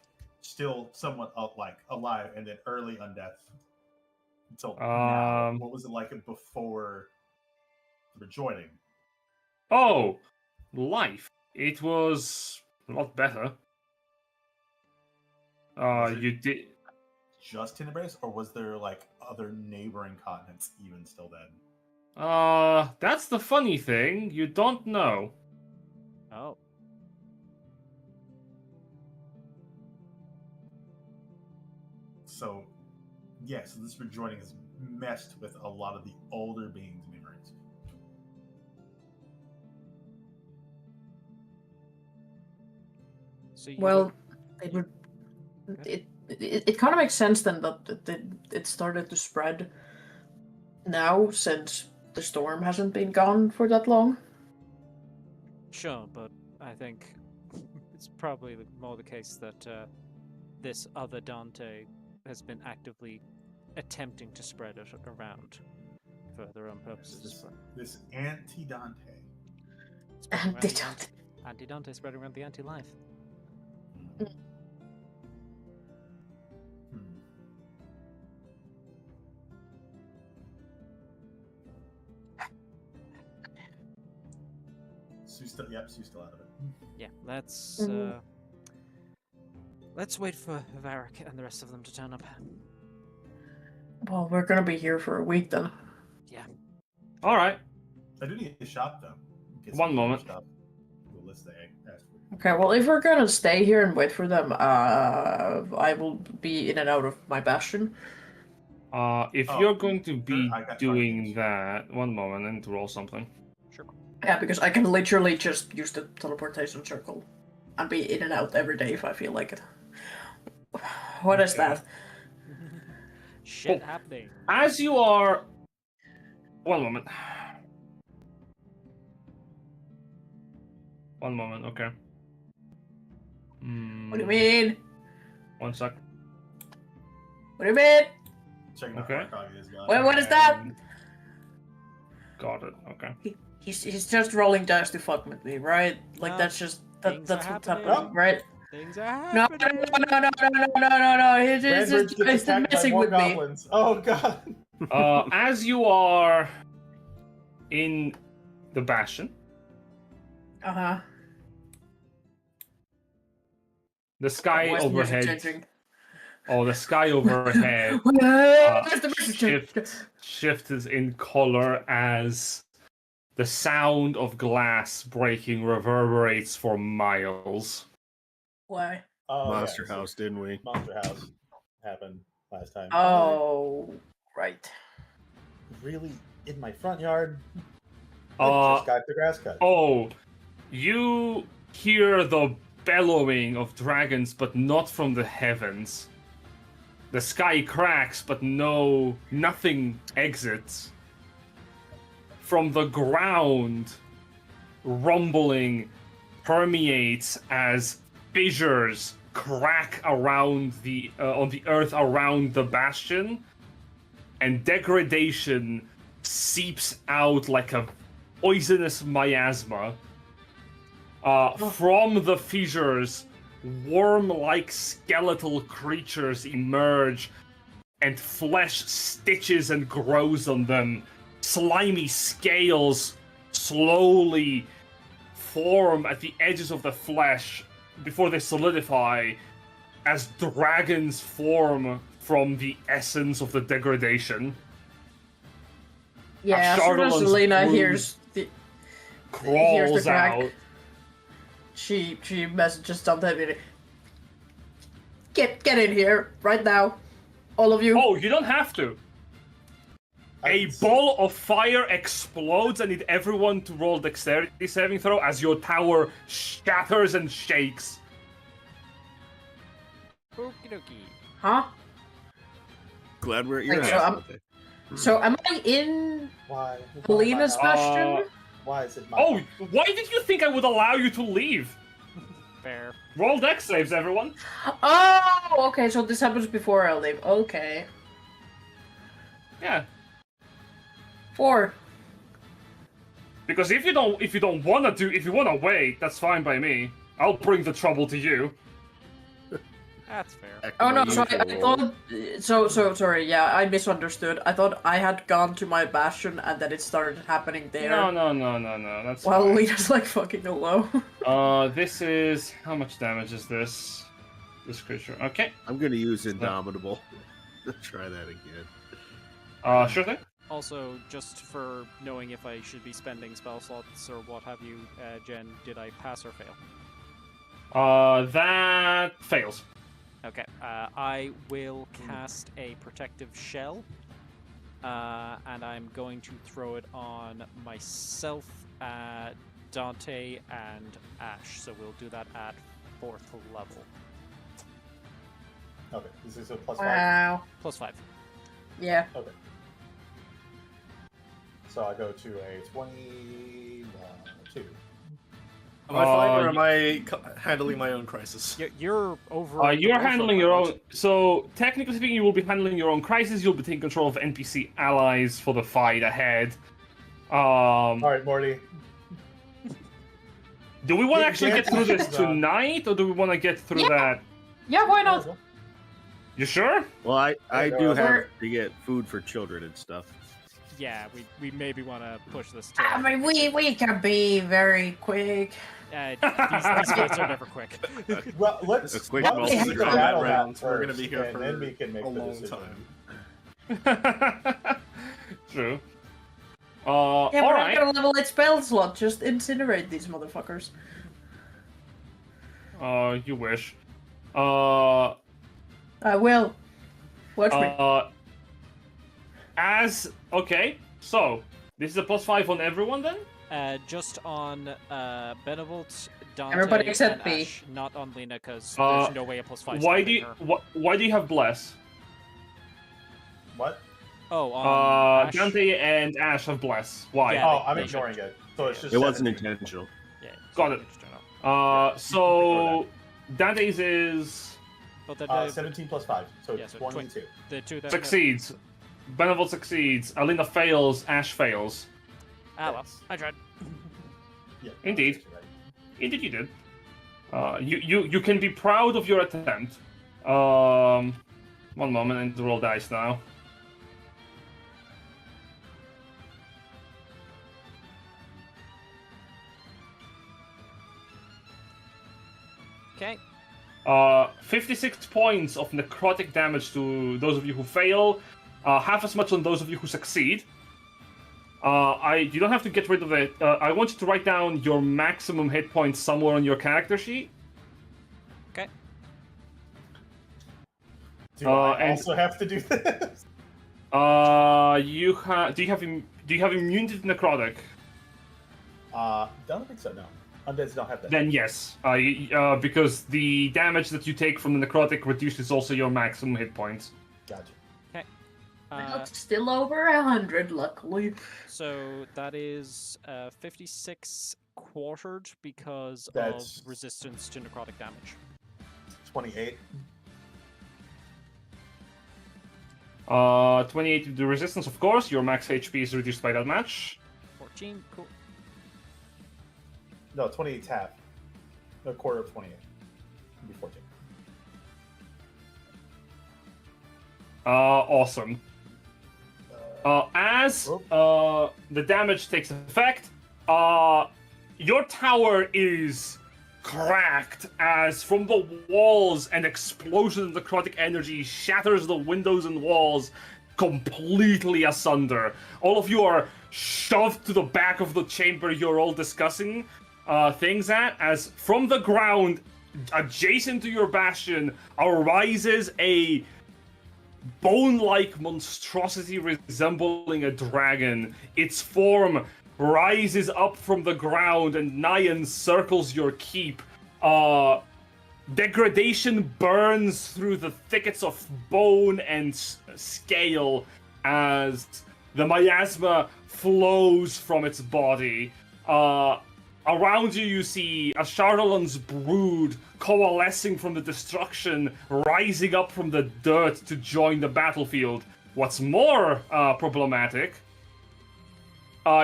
still somewhat alive and then early undeath until now, what was it like before the rejoining? Oh, life. It was a lot better. You did. Just Tenebris, or was there like other neighboring continents even still then? That's the funny thing. You don't know. Oh. So, yeah, so this rejoining has messed with a lot of the older beings' memories. So Well, it kind of makes sense then that it started to spread now, since the storm hasn't been gone for that long. Sure, but I think it's probably more the case that this other Dante has been actively attempting to spread it around for their own purposes. This anti-Dante. Anti-Dante. Anti-Dante spreading around the anti-life. Sue's still out of it. Yeah, let's wait for Varric and the rest of them to turn up. Well, we're gonna be here for a week then. All right. I do need to shop though. Get One some moment. Stuff. The list they asked for. Okay, well, if we're gonna stay here and wait for them, I will be in and out of my bastion. If Oh, you're going to be I got doing targets. that, one moment, I need to roll something. Yeah, because I can literally just use the teleportation circle and be in and out every day if I feel like it. What is Okay. that? Shit Oh. happening. As you are, one moment. One moment. Okay. What do you mean? One sec. What do you mean? Checking Okay. out where Kage is gone. Wait, what is that? Got it. Okay. He's just rolling dice to fuck with me, right? Like No, that's just things that's are what's happening. happening, right? Things are No, happening. no. He's Randbridge just gets attacked by messing more with me. goblins. Oh god. As you are in the bastion, Uh-huh. the sky Why is the music overhead. changing? Oh, the sky overhead Where's the music? shifts in color as the sound of glass breaking reverberates for miles. Why? Oh, Monster yeah, so House, didn't we? Monster House happened last time. Oh, right. Really? In my front yard? Uh, Just got the grass cut. Oh, you hear the bellowing of dragons, but not from the heavens. The sky cracks, but nothing exits. From the ground, rumbling permeates as fissures crack around on the earth around the bastion, and degradation seeps out like a poisonous miasma. From the fissures, worm-like skeletal creatures emerge, and flesh stitches and grows on them. Slimy scales slowly form at the edges of the flesh before they solidify as dragons form from the essence of the degradation. Yeah, as soon as Charlott's Alina brood hears the Crawls crack. out. She messages Dante immediately. Get in here right now, all of you. Oh, you don't have to. A ball of fire explodes. I need everyone to roll dexterity saving throw as your tower shatters and shakes. Okie dokie. Huh? Glad we're at your Wait, so house. So am I in Why? Alina's bastion? Why is it my Oh, why did you think I would allow you to leave? Fair. Roll dex saves, everyone. Oh, okay. So this happens before I leave. Okay. Yeah, 4. because if you don't want to wait, that's fine by me. I'll bring the trouble to you. That's fair. Back Oh to no, my sorry. I usual roll. thought. So sorry. Yeah, I misunderstood. I thought I had gone to my bastion and that it started happening there. No. That's Well, fine. Alina's like fucking low. This is how much damage is this? This creature. Okay. I'm gonna use Indomitable. Try that again. Sure thing. Also, just for knowing if I should be spending spell slots or what have you, Jen, did I pass or fail? That fails. Okay, I will cast a protective shell, and I'm going to throw it on myself, Dante, and Ash. So we'll do that at 4th level. Okay, this is a +5. Wow. +5. Yeah. Okay. So I go to a 22. Am I fine or am I handling my own crisis? You're over. You're handling your own. So technically speaking, you will be handling your own crisis. You'll be taking control of NPC allies for the fight ahead. All right, Morty. Do we want to Yeah, actually yeah, get through this yeah. tonight, or do we want to get through Yeah. that? Yeah, why not? You sure? Well, I Yeah, do have we're- to get food for children and stuff. Yeah, we maybe want to push this to. I mean, we can be very quick. These fights are never quick. Well, let's A quick why don't we multi- do the combat battle rounds, map we're gonna first, be here and for then we can make a the long decision. time. True. Yeah, All we're not right. gonna level 8 spell slot. Just incinerate these motherfuckers. You wish. I will. Watch me. Okay, so this is a +5 on everyone then? Just on Benevolt, Dante, Everybody except and me. Ash, not on Lena, because Uh, there's no way a +5. Why do you have bless? What? Oh, on Ash? Dante and Ash have bless. Why? Yeah. Oh, I'm they ignoring it. So it's just. It wasn't 17. intentional. Yeah, Got it. So Dante's is But the, 17 plus 5, so Yeah, so 22. the two that succeeds. Benevolt succeeds. Alina fails. Ash fails. Ah, well, I tried. Yeah, Indeed. that's right. Indeed, you did. You can be proud of your attempt. One moment, I need to roll dice now. Okay. 56 points of necrotic damage to those of you who fail. Half as much on those of you who succeed. You don't have to get rid of it. I want you to write down your maximum hit points somewhere on your character sheet. Okay. Do I and- also have to do this? Do you have immunity to necrotic? Don't think so, no. Undeads don't have that. Then yes, because the damage that you take from the necrotic reduces also your maximum hit points. Gotcha. Well, still over 100, luckily. So that is 56 quartered because That's- of resistance to necrotic damage. 28. 28 to the resistance, of course. Your max HP is reduced by that much. 14, cool. No, 28's half. A quarter of 28. It'd be 14. Awesome. As the damage takes effect, your tower is cracked as from the walls an explosion of necrotic energy shatters the windows and walls completely asunder. All of you are shoved to the back of the chamber you're all discussing things at, as from the ground adjacent to your bastion arises a bone-like monstrosity resembling a dragon. Its form rises up from the ground and nigh encircles your keep. Degradation burns through the thickets of bone and scale as the miasma flows from its body. Around you, you see Ashardalan's brood coalescing from the destruction, rising up from the dirt to join the battlefield. What's more problematic,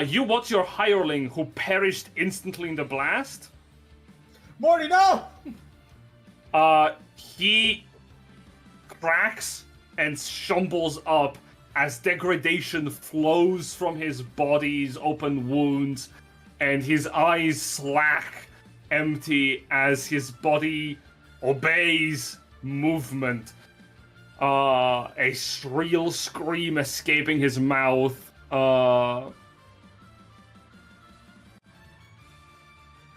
you watch your hireling who perished instantly in the blast. Morty, no! He cracks and stumbles up as degradation flows from his body's open wounds, and his eyes slack empty as his body obeys movement. A shrill scream escaping his mouth.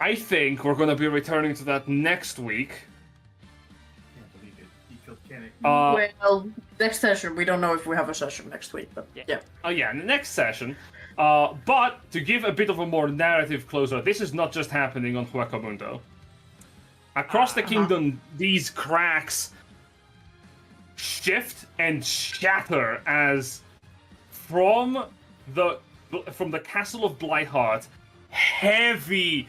I think we're gonna be returning to that next week. Can't believe it. He killed Kenny. Well, next session. We don't know if we have a session next week, but yeah. In the next session. But to give a bit of a more narrative closure, this is not just happening on Huecamundo. Across the kingdom, these cracks shift and shatter as from the castle of Blight, heavy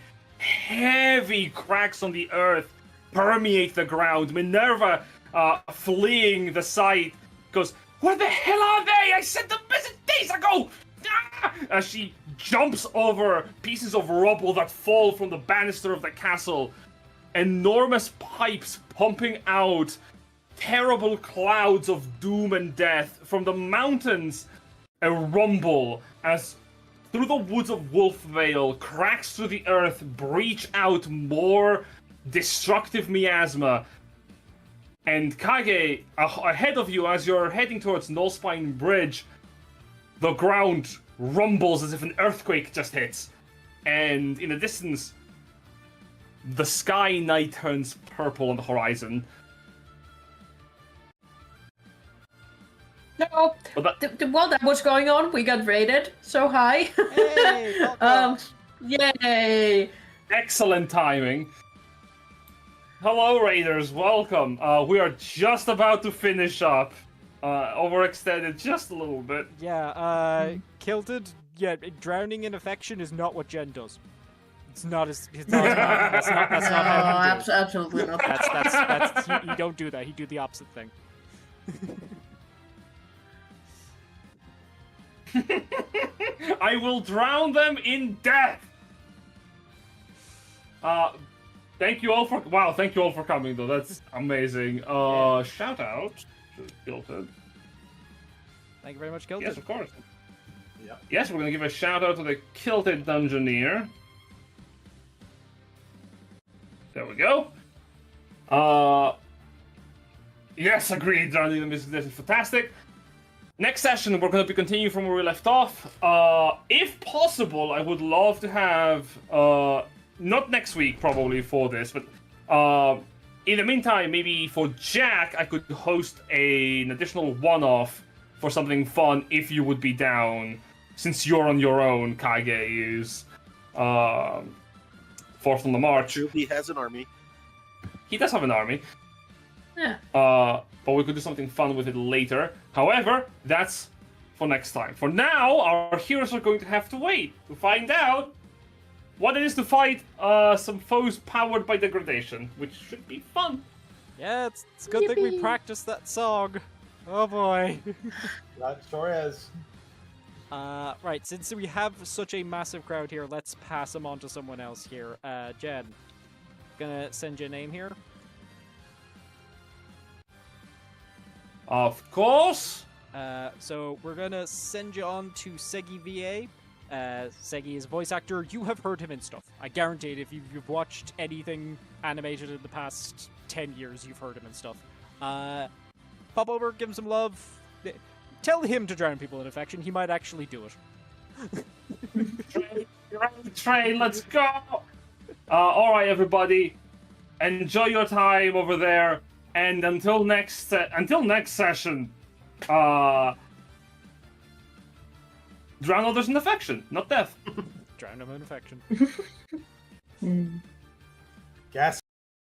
cracks on the earth permeate the ground. Minerva, fleeing the site, goes, "Where the hell are they? I sent them message days ago!" As she jumps over pieces of rubble that fall from the banister of the castle, enormous pipes pumping out terrible clouds of doom and death. From the mountains, a rumble as through the woods of Wolfvale, cracks through the earth breach out more destructive miasma. And Kage, ahead of you, as you're heading towards Nullspine Bridge, the ground rumbles as if an earthquake just hits. And in the distance, the sky night turns purple on the horizon. No, while that was going on, we got raided. So hi. Hey, Yay! Excellent timing. Hello, Raiders. Welcome. We are just about to finish up. Overextended just a little bit. Yeah, Kilted, yeah, drowning in affection is not what Jen does. It's not as bad. That's not how you do it. Absolutely not. You don't do that. You do the opposite thing. I will drown them in death. Thank you all for coming though. That's amazing. Shout out to Kilted. Thank you very much, Kilted. Yes, of course. Yeah. Yes, we're gonna give a shout out to the Kilted Dungeoneer. There we go. Yes, agreed. Drowning in this is fantastic. Next session, we're going to be continuing from where we left off. If possible, I would love to have, not next week probably for this, but in the meantime, maybe for Jack, I could host an additional one-off for something fun if you would be down, since you're on your own. Kage is fourth on the march. True, he has an army. He does have an army. Yeah. But we could do something fun with it later. However, that's for next time. For now, our heroes are going to have to wait to find out what it is to fight some foes powered by degradation, which should be fun. Yeah, it's a good thing we practiced that song. Oh boy. That sure is. Right, since we have such a massive crowd here, let's pass them on to someone else here. Jen, gonna send you a name here. Of course. So we're gonna send you on to Segi VA. Segi is a voice actor. You have heard him in stuff. I guarantee it. If you've watched anything animated in the past 10 years, you've heard him in stuff. Pop over, give him some love. Tell him to drown people in affection. He might actually do it. Train, let's go. All right, everybody. Enjoy your time over there. And until next session, drown others in affection, not death. Drown them in affection. Gas